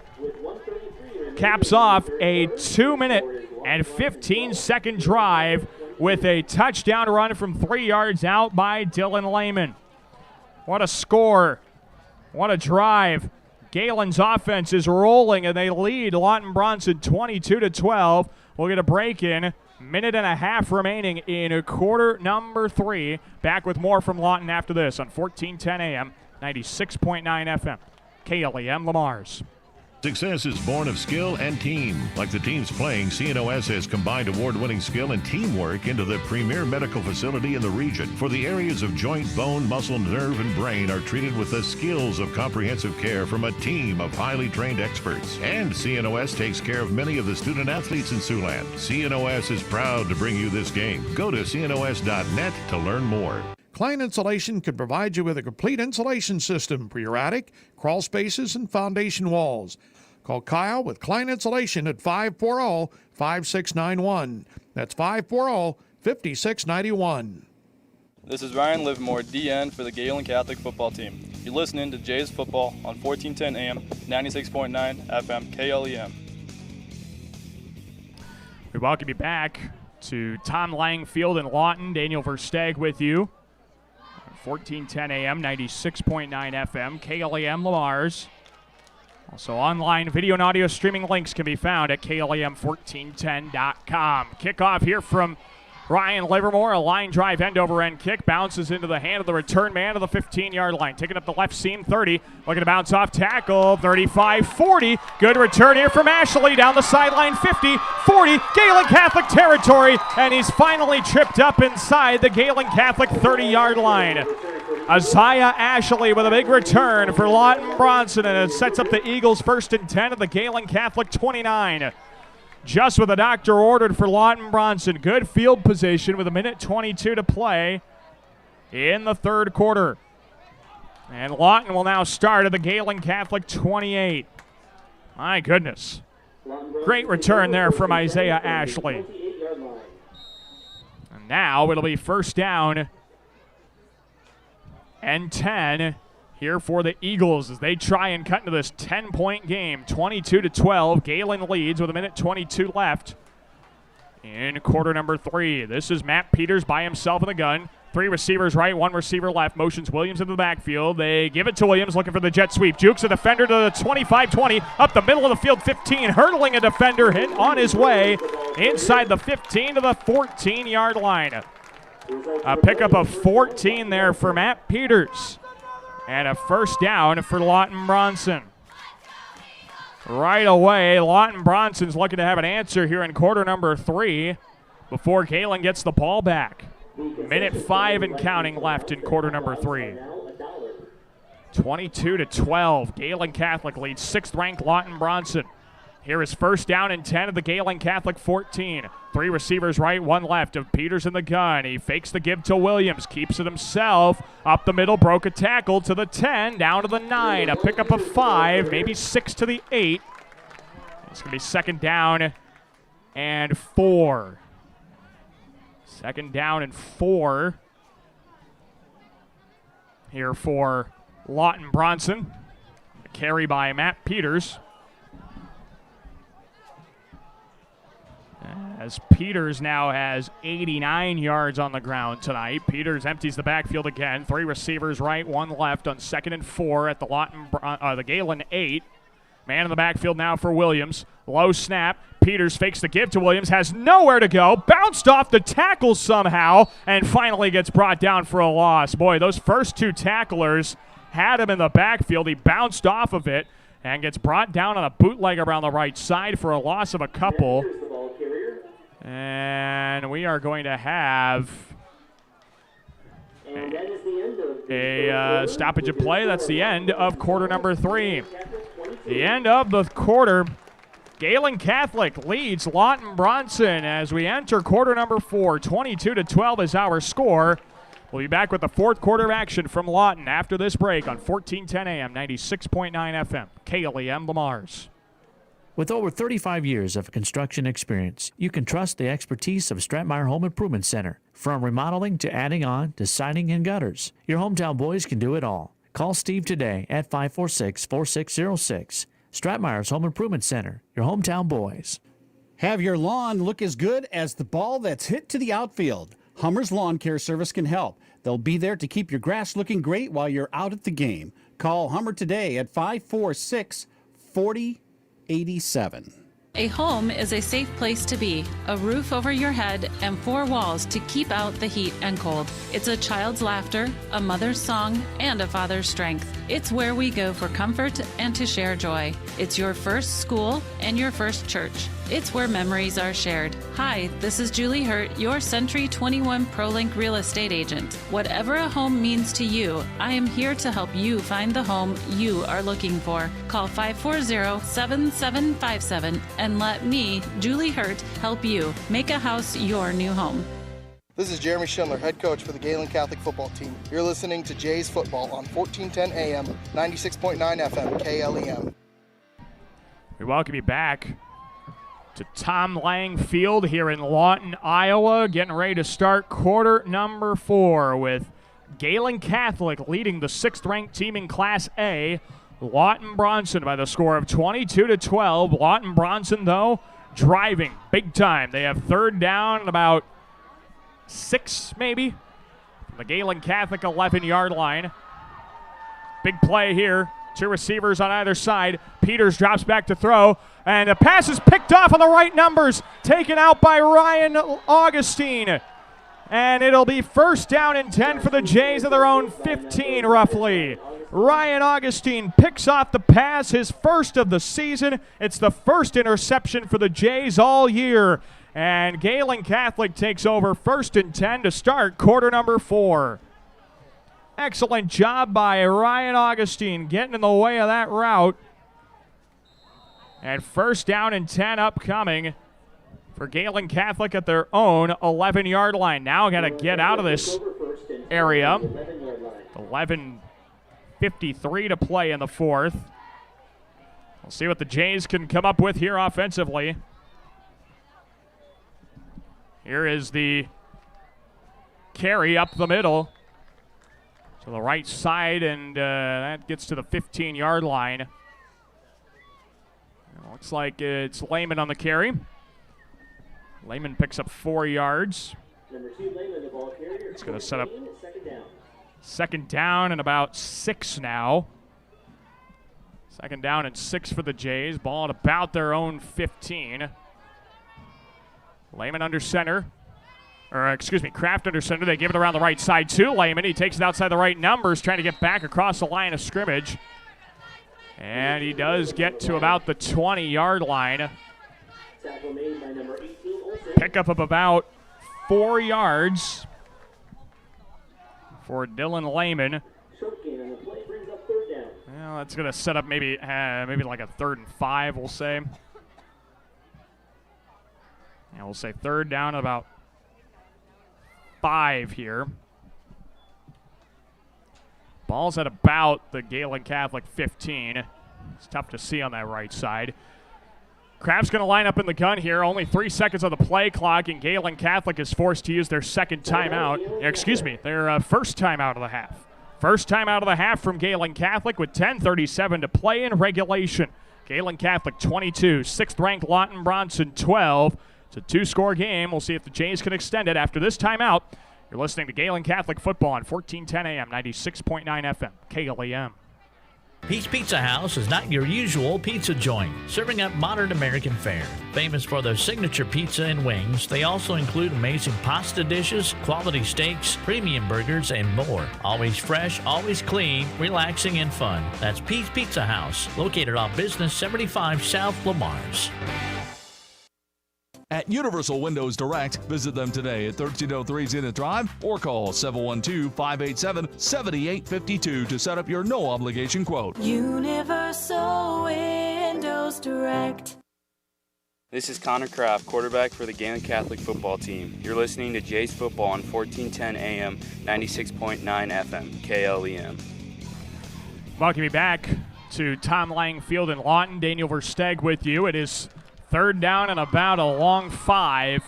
caps off a 2-minute and 15-second drive with a touchdown run from 3 yards out by Dylan Lehman. What a score. What a drive. Galen's offense is rolling, and they lead Lawton-Bronson 22-12. We'll get a break in. Minute and a half remaining in quarter number 3. Back with more from Lawton after this on 1410 AM, 96.9 FM. KLEM Lamar's. Success is born of skill and team. Like the teams playing, CNOS has combined award-winning skill and teamwork into the premier medical facility in the region. For the areas of joint, bone, muscle, nerve, and brain are treated with the skills of comprehensive care from a team of highly trained experts. And CNOS takes care of many of the student athletes in Siouxland. CNOS is proud to bring you this game. Go to cnos.net to learn more. Klein Insulation can provide you with a complete insulation system for your attic, crawl spaces, and foundation walls. Call Kyle with Klein Insulation at 540-5691. That's 540-5691. This is Ryan Livermore, DN for the Gehlen Catholic football team. You're listening to Jays Football on 1410 AM, 96.9 FM, KLEM. We welcome you back to Tom Lang Field in Lawton. Daniel Versteg with you. 1410 AM, 96.9 FM, KLEM Lamar's. Also online video and audio streaming links can be found at KLEM1410.com. Kickoff here from Ryan Livermore, a line drive end-over-end kick, bounces into the hand of the return man to the 15-yard line. Taking up the left seam, 30, looking to bounce off tackle, 35, 40. Good return here from Ashley, down the sideline, 50, 40, Gehlen Catholic territory, and he's finally tripped up inside the Gehlen Catholic 30-yard line. Isaiah Ashley with a big return for Lawton-Bronson, and it sets up the Eagles 1st and 10 at the Gehlen Catholic 29. just what the doctor ordered for Lawton-Bronson. Good field position with 1:22 to play in the third quarter. And Lawton will now start at the Gehlen Catholic 28. My goodness. Great return there from Isaiah Ashley. And now it'll be first down and 10 here for the Eagles as they try and cut into this 10-point game. 22-12. Galen leads with 1:22 left in quarter number 3. This is Matt Peters by himself in the gun. 3 receivers right, 1 receiver left. Motions Williams into the backfield. They give it to Williams, looking for the jet sweep. Jukes a defender to the 25-20, up the middle of the field, 15, hurdling a defender, hit on his way inside the 15 to the 14-yard line. A pickup of 14 there for Matt Peters. And a first down for Lawton-Bronson. Right away, Lawton-Bronson's looking to have an answer here in quarter number 3 before Galen gets the ball back. 1:05 and counting left in quarter number 3. 22-12. Gehlen Catholic leads 6th-ranked Lawton-Bronson. Here is first down and 10 at the Gehlen Catholic 14. 3 receivers right, 1 left of Peters in the gun. He fakes the give to Williams, keeps it himself. Up the middle, broke a tackle to the 10, down to the 9. A pickup of 5, maybe 6 to the 8. It's going to be second down and 4. Second down and 4 here for Lawton-Bronson. A carry by Matt Peters. As Peters now has 89 yards on the ground tonight. Peters empties the backfield again. 3 receivers right, 1 left on 2nd and 4 at the Galen 8. Man in the backfield now for Williams. Low snap. Peters fakes the give to Williams. Has nowhere to go. Bounced off the tackle somehow. And finally gets brought down for a loss. Boy, those first 2 tacklers had him in the backfield. He bounced off of it and gets brought down on a bootleg around the right side for a loss of a couple. And we are going to have a stoppage of play. That's the end of quarter number 3. The end of the quarter. Gehlen Catholic leads Lawton-Bronson as we enter quarter number 4. 22-12 is our score. We'll be back with the fourth quarter action from Lawton after this break on 1410 AM, 96.9 FM, KLEM Lamar's. With over 35 years of construction experience, you can trust the expertise of Stratmeyer Home Improvement Center. From remodeling to adding on to siding and gutters, your hometown boys can do it all. Call Steve today at 546-4606. Stratmeyer's Home Improvement Center, your hometown boys. Have your lawn look as good as the ball that's hit to the outfield. Hummer's Lawn Care Service can help. They'll be there to keep your grass looking great while you're out at the game. Call Hummer today at 546-4087. A home is a safe place to be, a roof over your head, and 4 walls to keep out the heat and cold. It's a child's laughter, a mother's song, and a father's strength. It's where we go for comfort and to share joy. It's your first school and your first church. It's where memories are shared. Hi, this is Julie Hurt, your Century 21 ProLink real estate agent. Whatever a home means to you, I am here to help you find the home you are looking for. Call 540-7757 and let me, Julie Hurt, help you make a house your new home. This is Jeremy Schindler, head coach for the Gehlen Catholic football team. You're listening to Jay's Football on 1410 AM, 96.9 FM, KLEM. We welcome you back to Tom Lang Field here in Lawton, Iowa. Getting ready to start quarter number 4 with Gehlen Catholic leading the 6th-ranked team in Class A, Lawton-Bronson, by the score of 22-12. Lawton-Bronson, though, driving big time. They have third down and about 6, maybe, from the Gehlen Catholic 11-yard line. Big play here. 2 receivers on either side. Peters drops back to throw, and the pass is picked off on the right numbers, taken out by Ryan Augustine. And it'll be first down and 10 for the Jays of their own 15, roughly. Ryan Augustine picks off the pass, his first of the season. It's the first interception for the Jays all year. And Gehlen Catholic takes over first and 10 to start quarter number 4. Excellent job by Ryan Augustine getting in the way of that route. And first down and 10 upcoming for Gehlen Catholic at their own 11-yard line. Now got to get out of this area. 11:53 to play in the fourth. We'll see what the Jays can come up with here offensively. Here is the carry up the middle to the right side, and that gets to the 15-yard line. Looks like it's Lehman on the carry. Lehman picks up 4 yards. Number 2, Lehman, the ball carrier. It's going to set up second down and about 6 now. 2nd down and 6 for the Jays. Ball at about their own 15. Lehman under center. Kraft under center. They give it around the right side to Lehman. He takes it outside the right numbers, trying to get back across the line of scrimmage. And he does get to about the 20-yard line. Tackle made by number 18, Olsen. Pickup of about 4 yards for Dylan Lehman. Short gain on the play brings up 3rd down. Well, that's going to set up maybe like a 3rd and 5, we'll say. And we'll say 3rd down, about 5 here. Ball's at about the Gehlen Catholic 15. It's tough to see on that right side. Kraft's going to line up in the gun here. Only 3 seconds on the play clock, and Gehlen Catholic is forced to use their second timeout. Their first timeout of the half. First timeout of the half from Gehlen Catholic with 10:37 to play in regulation. Gehlen Catholic 22, 6th-ranked Lawton-Bronson 12. It's a 2-score game. We'll see if the Jays can extend it after this timeout. You're listening to Gehlen Catholic Football on 1410 AM, 96.9 FM, KLEM. Pete's Pizza House is not your usual pizza joint, serving up modern American fare. Famous for their signature pizza and wings, they also include amazing pasta dishes, quality steaks, premium burgers, and more. Always fresh, always clean, relaxing, and fun. That's Pete's Pizza House, located on Business 75 South Lamar's. At Universal Windows Direct, visit them today at 1303 Zenith Drive or call 712-587-7852 to set up your no-obligation quote. Universal Windows Direct. This is Connor Kraft, quarterback for the Galen Catholic football team. You're listening to Jays Football on 1410 AM, 96.9 FM, KLEM. Welcome you back to Tom Lang Field in Lawton. Daniel Versteg with you. It is 3rd down and about a long 5.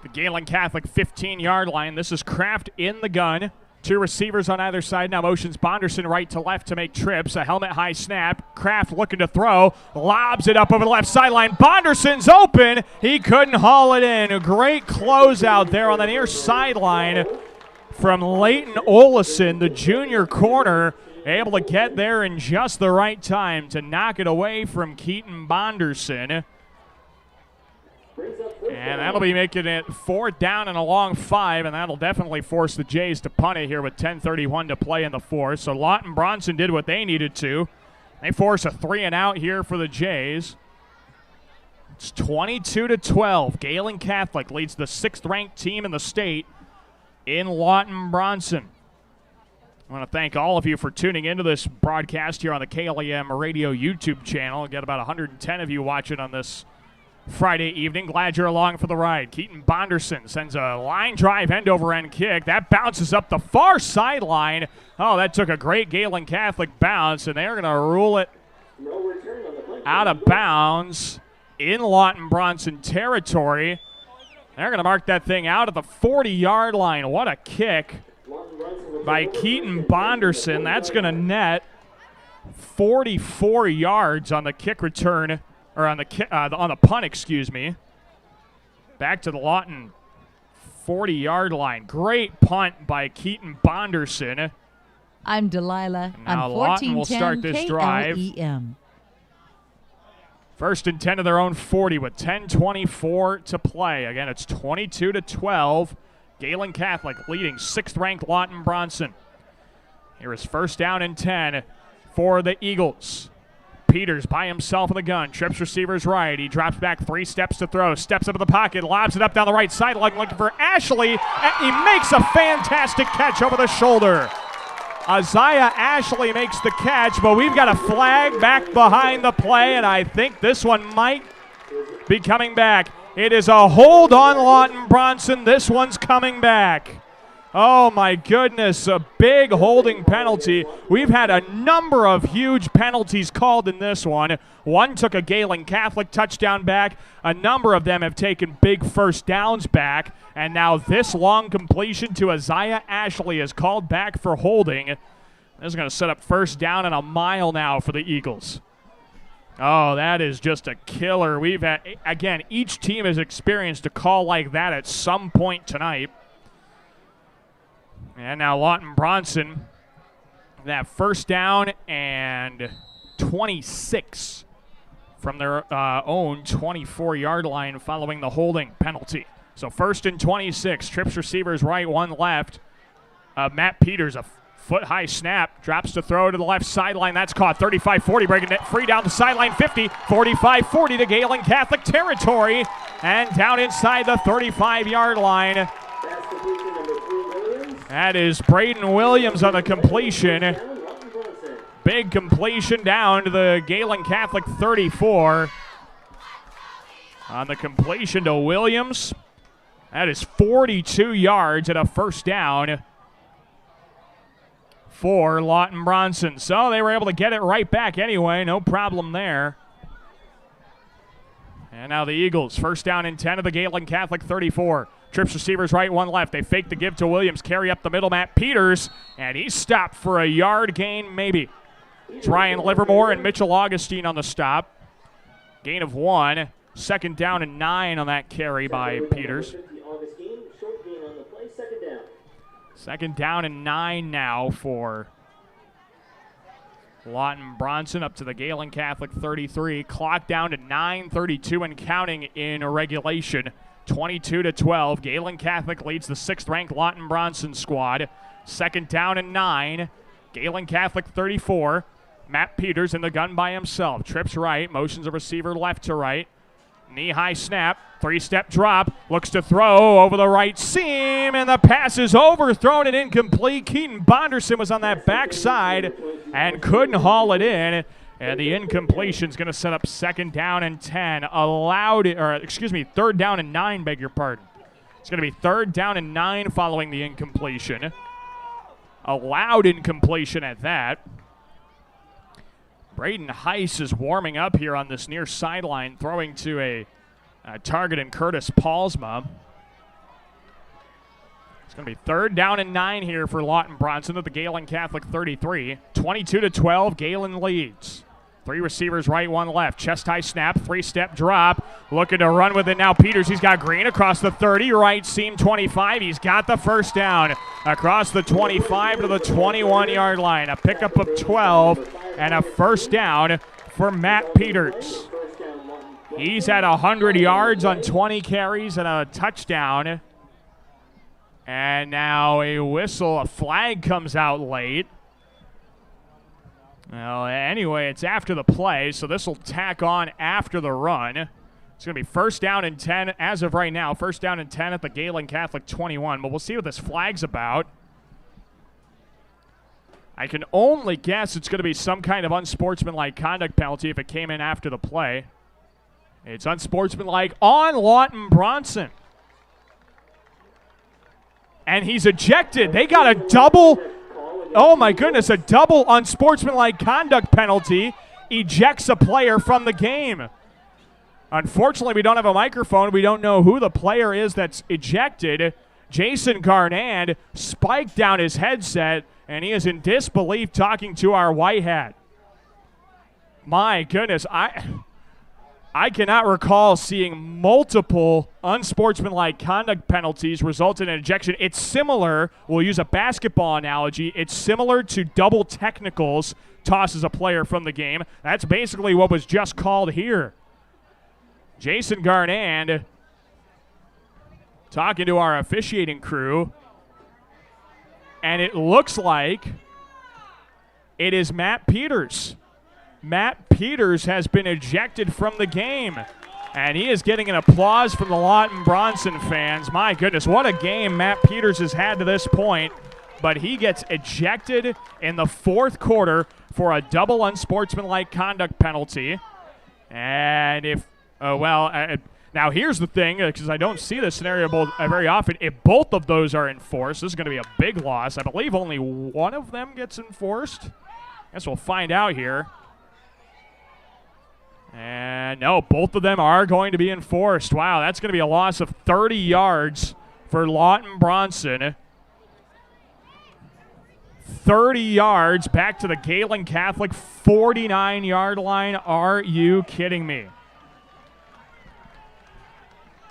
The Gehlen Catholic 15-yard line. This is Kraft in the gun. 2 receivers on either side. Now motions Bonderson right to left to make trips. A helmet-high snap. Kraft looking to throw. Lobs it up over the left sideline. Bonderson's open. He couldn't haul it in. A great closeout there on the near sideline from Leighton Olison, the junior corner. Able to get there in just the right time to knock it away from Keaton Bonderson. And that'll be making it 4th down and a long 5, and that'll definitely force the Jays to punt it here with 10:31 to play in the 4th. So Lawton-Bronson did what they needed to. They force a 3-and-out here for the Jays. It's 22-12. Gehlen Catholic leads the 6th-ranked team in the state in Lawton-Bronson. I want to thank all of you for tuning into this broadcast here on the KLEM Radio YouTube channel. We've got about 110 of you watching on this Friday evening. Glad you're along for the ride. Keaton Bonderson sends a line drive end-over-end kick. That bounces up the far sideline. Oh, that took a great Gehlen Catholic bounce, and they're going to rule it out of bounds in Lawton-Bronson territory. They're going to mark that thing out at the 40-yard line. What a kick by Keaton Bonderson. That's going to net 44 yards on the kick return. Or on the punt, excuse me. Back to the Lawton 40-yard line. Great punt by Keaton Bonderson. I'm Delilah. Now on Lawton will start this drive. KLEM. 1st and 10 of their own 40 with 10:24 to play. Again, it's 22-12. Gehlen Catholic leading 6th-ranked Lawton-Bronson. Here is 1st down and 10 for the Eagles. Peters by himself in the gun. Trips receivers right. He drops back 3 steps to throw. Steps up in the pocket. Lobs it up down the right side. Looking for Ashley. He makes a fantastic catch over the shoulder. Isaiah Ashley makes the catch, but we've got a flag back behind the play, and I think this one might be coming back. It is a hold on Lawton-Bronson. This one's coming back. Oh, my goodness, a big holding penalty. We've had a number of huge penalties called in this one. One took a Gehlen Catholic touchdown back. A number of them have taken big first downs back. And now this long completion to Isaiah Ashley is called back for holding. This is going to set up first down and a mile now for the Eagles. Oh, that is just a killer. We've had, again, each team has experienced a call like that at some point tonight. And now Lawton-Bronson, that first down and 26 from their own 24-yard line following the holding penalty. So first and 26, trips receivers right, one left. Matt Peters, a foot-high snap, drops to throw to the left sideline. That's caught, 35-40, breaking it free down the sideline, 50, 45-40 to Gehlen Catholic territory, and down inside the 35-yard line. That is Braden Williams on the completion. Big completion down to the Gehlen Catholic 34. On the completion to Williams. That is 42 yards at a first down for Lawton-Bronson. So they were able to get it right back anyway. No problem there. And now the Eagles, first down and 10 of the Gehlen Catholic 34. Trips receivers right, one left. They fake the give to Williams. Carry up the middle, Matt Peters. And he's stopped for a yard gain, maybe. It's Ryan Livermore and Mitchell Augustine on the stop. Gain of 1. Second down and 9 on that carry by Peters. Second down and 9 now for Lawton-Bronson up to the Gehlen Catholic 33. Clock down to 9:32 and counting in regulation. 22-12. Gehlen Catholic leads the 6th-ranked Lawton-Bronson squad. Second down and 9. Gehlen Catholic 34. Matt Peters in the gun by himself. Trips right, motions a receiver left to right. Knee-high snap, 3-step drop, looks to throw over the right seam, and the pass is overthrown and incomplete. Keaton Bonderson was on that backside and couldn't haul it in, and the incompletion's going to set up second down and 10. Third down and 9, beg your pardon. It's going to be third down and 9 following the incompletion. Allowed incompletion at that. Braden Heiss is warming up here on this near sideline, throwing to a target in Curtis Paulsma. It's going to be third down and 9 here for Lawton-Bronson at the Gehlen Catholic 33. 22-12, Galen leads. 3 receivers right, 1 left. Chest high snap, 3-step drop. Looking to run with it now. Peters, he's got Green across the 30, right seam 25. He's got the first down across the 25 to the 21-yard line. A pickup of 12 and a first down for Matt Peters. He's at 100 yards on 20 carries and a touchdown. And now a whistle, a flag comes out late. Well, anyway, it's after the play, so this will tack on after the run. It's going to be first down and 10 as of right now. First down and 10 at the Gehlen Catholic 21, but we'll see what this flag's about. I can only guess it's going to be some kind of unsportsmanlike conduct penalty if it came in after the play. It's unsportsmanlike on Lawton-Bronson. And he's ejected. They got a double... Oh, my goodness, a double unsportsmanlike conduct penalty ejects a player from the game. Unfortunately, we don't have a microphone. We don't know who the player is that's ejected. Jason Garnand spiked down his headset, and he is in disbelief talking to our white hat. My goodness, I cannot recall seeing multiple unsportsmanlike conduct penalties result in an ejection. It's similar, we'll use a basketball analogy, it's similar to double technicals tosses a player from the game. That's basically what was just called here. Jason Garnand talking to our officiating crew, and it looks like it is Matt Peters. Matt Peters has been ejected from the game, and he is getting an applause from the Lawton-Bronson fans. My goodness, what a game Matt Peters has had to this point, but he gets ejected in the fourth quarter for a double unsportsmanlike conduct penalty. And if, Now, here's the thing, because I don't see this scenario very often. If both of those are enforced, this is going to be a big loss. I believe only one of them gets enforced. Guess we'll find out here. And no, both of them are going to be enforced. Wow, that's going to be a loss of 30 yards for Lawton-Bronson. 30 yards back to the Gehlen Catholic 49-yard line. Are you kidding me?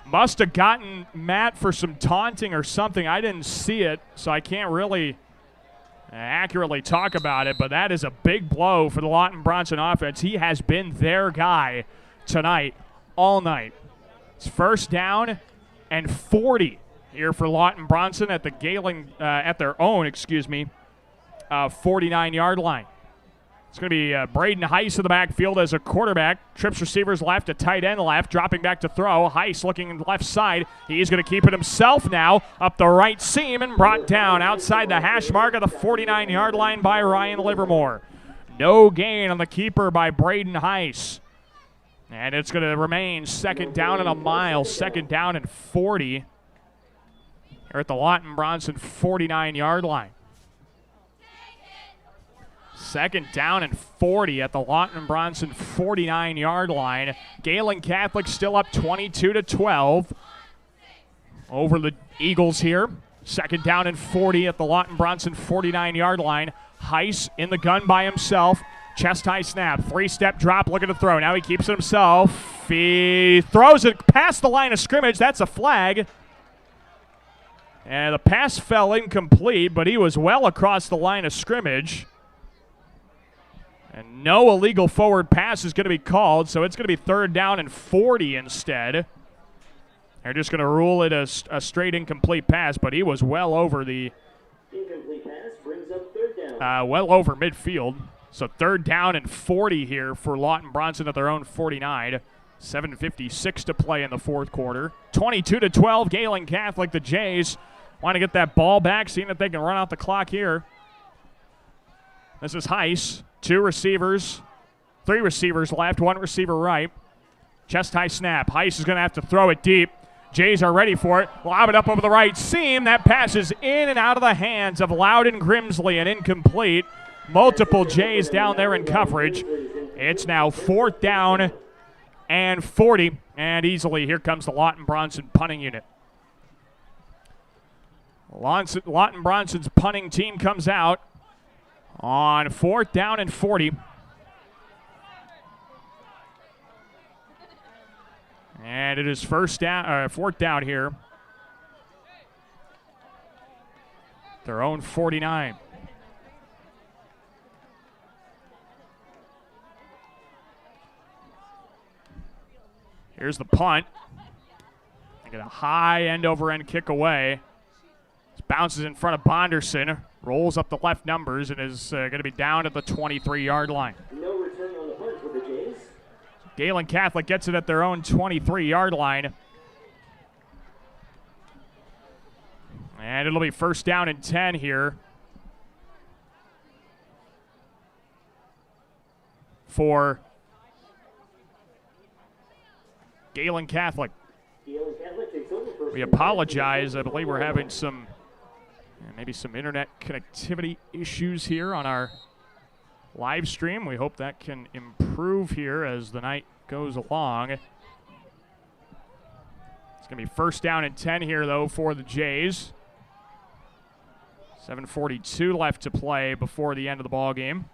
Must have gotten Matt for some taunting or something. I didn't see it, so I can't really accurately talk about it, but that is a big blow for the Lawton-Bronson offense. He has been their guy tonight, all night. It's first down and 40 here for Lawton-Bronson at the Galen, at their own, 49-yard line. It's going to be Braden Heiss in the backfield as a quarterback. Trips receivers left, a tight end left, dropping back to throw. Heiss looking left side. He's going to keep it himself now up the right seam and brought down outside the hash mark of the 49-yard line by Ryan Livermore. No gain on the keeper by Braden Heiss. And it's going to remain second down and a mile, second down and 40 here at the Lawton-Bronson 49-yard line. Second down and 40 at the Lawton-Bronson 49-yard line. Gehlen Catholic still up 22-12 over the Eagles here. Second down and 40 at the Lawton-Bronson 49-yard line. Heiss in the gun by himself. Chest high snap, three-step drop, looking to throw. Now he keeps it himself. He throws it past the line of scrimmage. That's a flag. And the pass fell incomplete, but he was well across the line of scrimmage. And no illegal forward pass is going to be called, so it's going to be third down and 40 instead. They're just going to rule it a straight incomplete pass, but he was well over the Incomplete pass brings up third down. well over midfield. So third down and 40 here for Lawton-Bronson at their own 49. 7:56 to play in the fourth quarter. 22-12, Gehlen Catholic. The Jays want to get that ball back, seeing if they can run out the clock here. This is Heiss. Three receivers left, one receiver right. Chest high snap. Heiss is going to have to throw it deep. Jays are ready for it. Lob it up over the right seam. That pass is in and out of the hands of Loudon Grimsley and incomplete. Multiple Jays down there in coverage. It's now fourth down and 40. And easily here comes the Lawton-Bronson punting unit. Lawton-Bronson's punting team comes out on fourth down and 40. And it is fourth down here. Their own 49. Here's the punt. They get a high end-over-end kick away. This bounces in front of Bonderson. Rolls up the left numbers and is going to be down at the 23-yard line. No return on the punt for the Jays. Gehlen Catholic gets it at their own 23-yard line. And it'll be first down and 10 here for Gehlen Catholic. Gehlen Catholic takes over first. We apologize. I believe we're having maybe some internet connectivity issues here on our live stream. We hope that can improve here as the night goes along. It's going to be first down and 10 here, though, for the Jays. 7:42 left to play before the end of the ball game.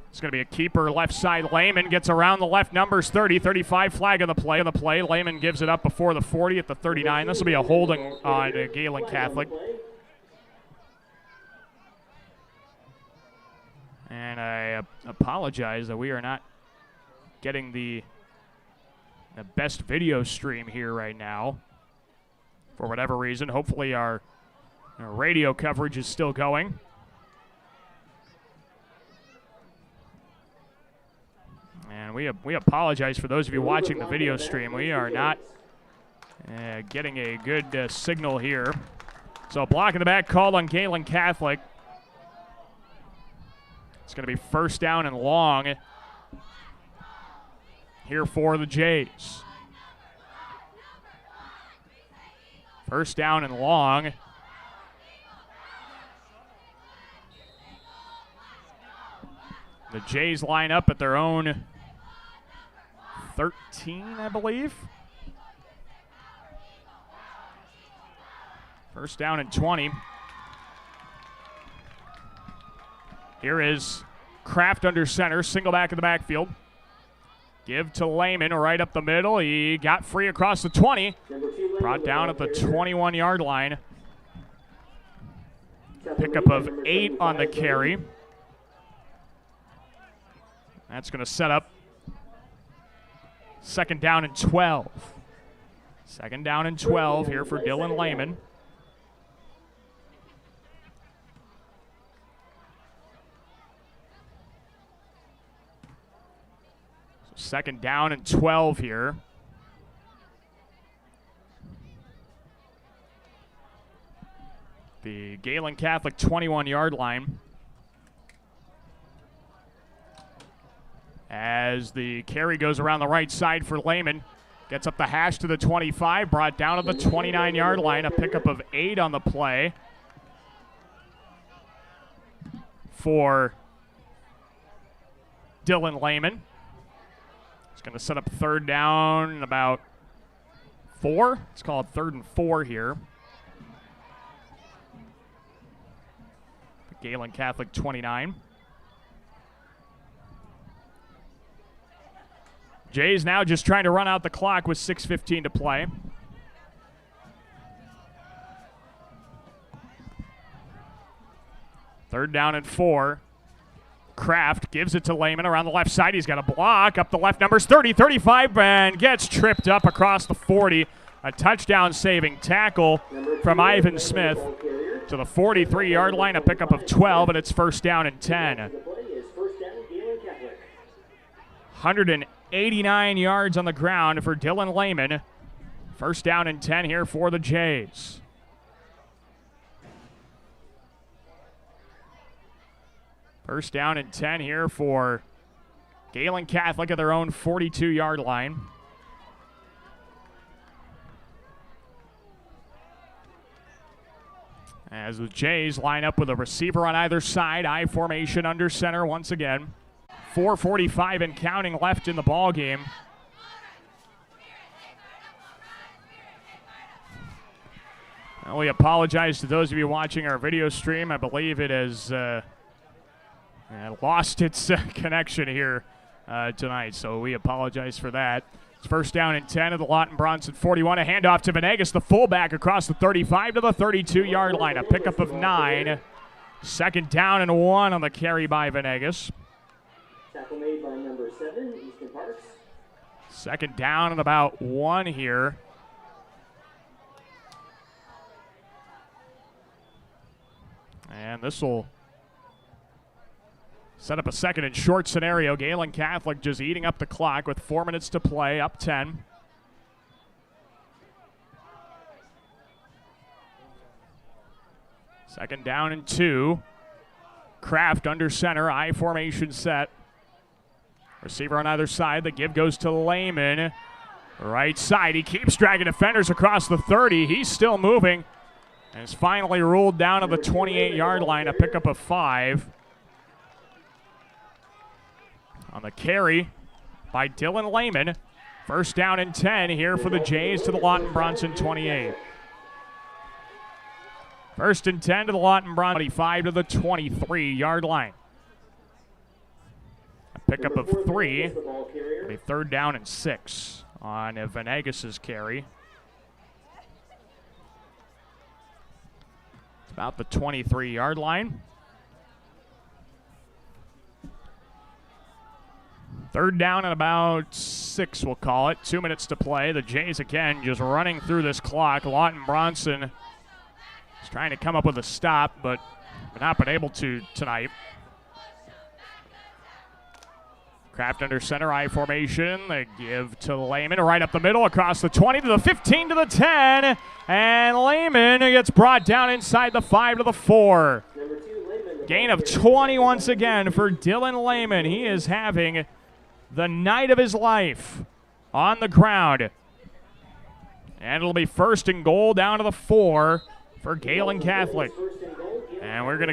It's going to be a keeper left side. Lehman gets around the left numbers 30, 35 flag on the play. Lehman gives it up before the 40 at the 39. This will be a holding on Gehlen Catholic. And I apologize that we are not getting the best video stream here right now for whatever reason. Hopefully our radio coverage is still going. And we apologize for those of you watching the video stream. We are not getting a good signal here. So block in the back called on Gehlen Catholic. It's going to be first down and long here for the Jays. First down and long. The Jays line up at their own 13, I believe. First down and 20. Here is Kraft under center, single back in the backfield. Give to Lehman right up the middle. He got free across the 20. Brought down at the 21-yard line. Pickup of 8 on the carry. That's going to set up second down and 12. Second down and 12 here for Dylan Lehman. Second down and 12 here. The Gehlen Catholic 21-yard line. As the carry goes around the right side for Lehman. Gets up the hash to the 25, brought down to the 29-yard line. A pickup of 8 on the play for Dylan Lehman. It's going to set up third down and about 4. Let's call it 3rd and 4 here. Gehlen Catholic 29. Jays now just trying to run out the clock with 6:15 to play. Third down and 4. Kraft gives it to Lehman around the left side. He's got a block up the left, numbers 30, 35, and gets tripped up across the 40. A touchdown-saving tackle from Ivan Smith to the 43-yard line, a pickup of 12, and it's first down and 10. 189 yards on the ground for Dylan Lehman. First down and 10 here for the Jays. First down and 10 here for Gehlen Catholic at their own 42-yard line. As the Jays line up with a receiver on either side, I formation under center once again. 4:45 and counting left in the ball game. Well, we apologize to those of you watching our video stream. I believe it has lost its connection here tonight, so we apologize for that. It's first down and 10 at the Lawton-Bronson 41. A handoff to Venegas, the fullback, across the 35 to the 32-yard line. A pickup of 9. Second down and 1 on the carry by Venegas. Tackle made by number 7, Easton Parks. Second down and about 1 here. And this will set up a second and short scenario. Gehlen Catholic just eating up the clock with 4 minutes to play, up 10. Second down and 2. Kraft under center, I formation set. Receiver on either side. The give goes to Lehman. Right side. He keeps dragging defenders across the 30. He's still moving. And is finally ruled down to the 28-yard line. A pickup of 5. On the carry by Dylan Lehman. First down and 10 here for the Jays to the Lawton-Bronson 28. First and 10 to the Lawton-Bronson 25 to the 23-yard line. A pickup of 3. A third down and 6 on Venegas' carry. It's about the 23-yard line. Third down and about 6, we'll call it. 2 minutes to play. The Jays again just running through this clock. Lawton-Bronson is trying to come up with a stop, but not been able to tonight. Kraft under center, I formation. They give to Lehman right up the middle, across the 20 to the 15 to the 10. And Lehman gets brought down inside the 5 to the 4. Gain of 20 once again for Dylan Lehman. He is having the night of his life on the ground. And it'll be 1st and goal down to the 4 for Gehlen Catholic. And we're going to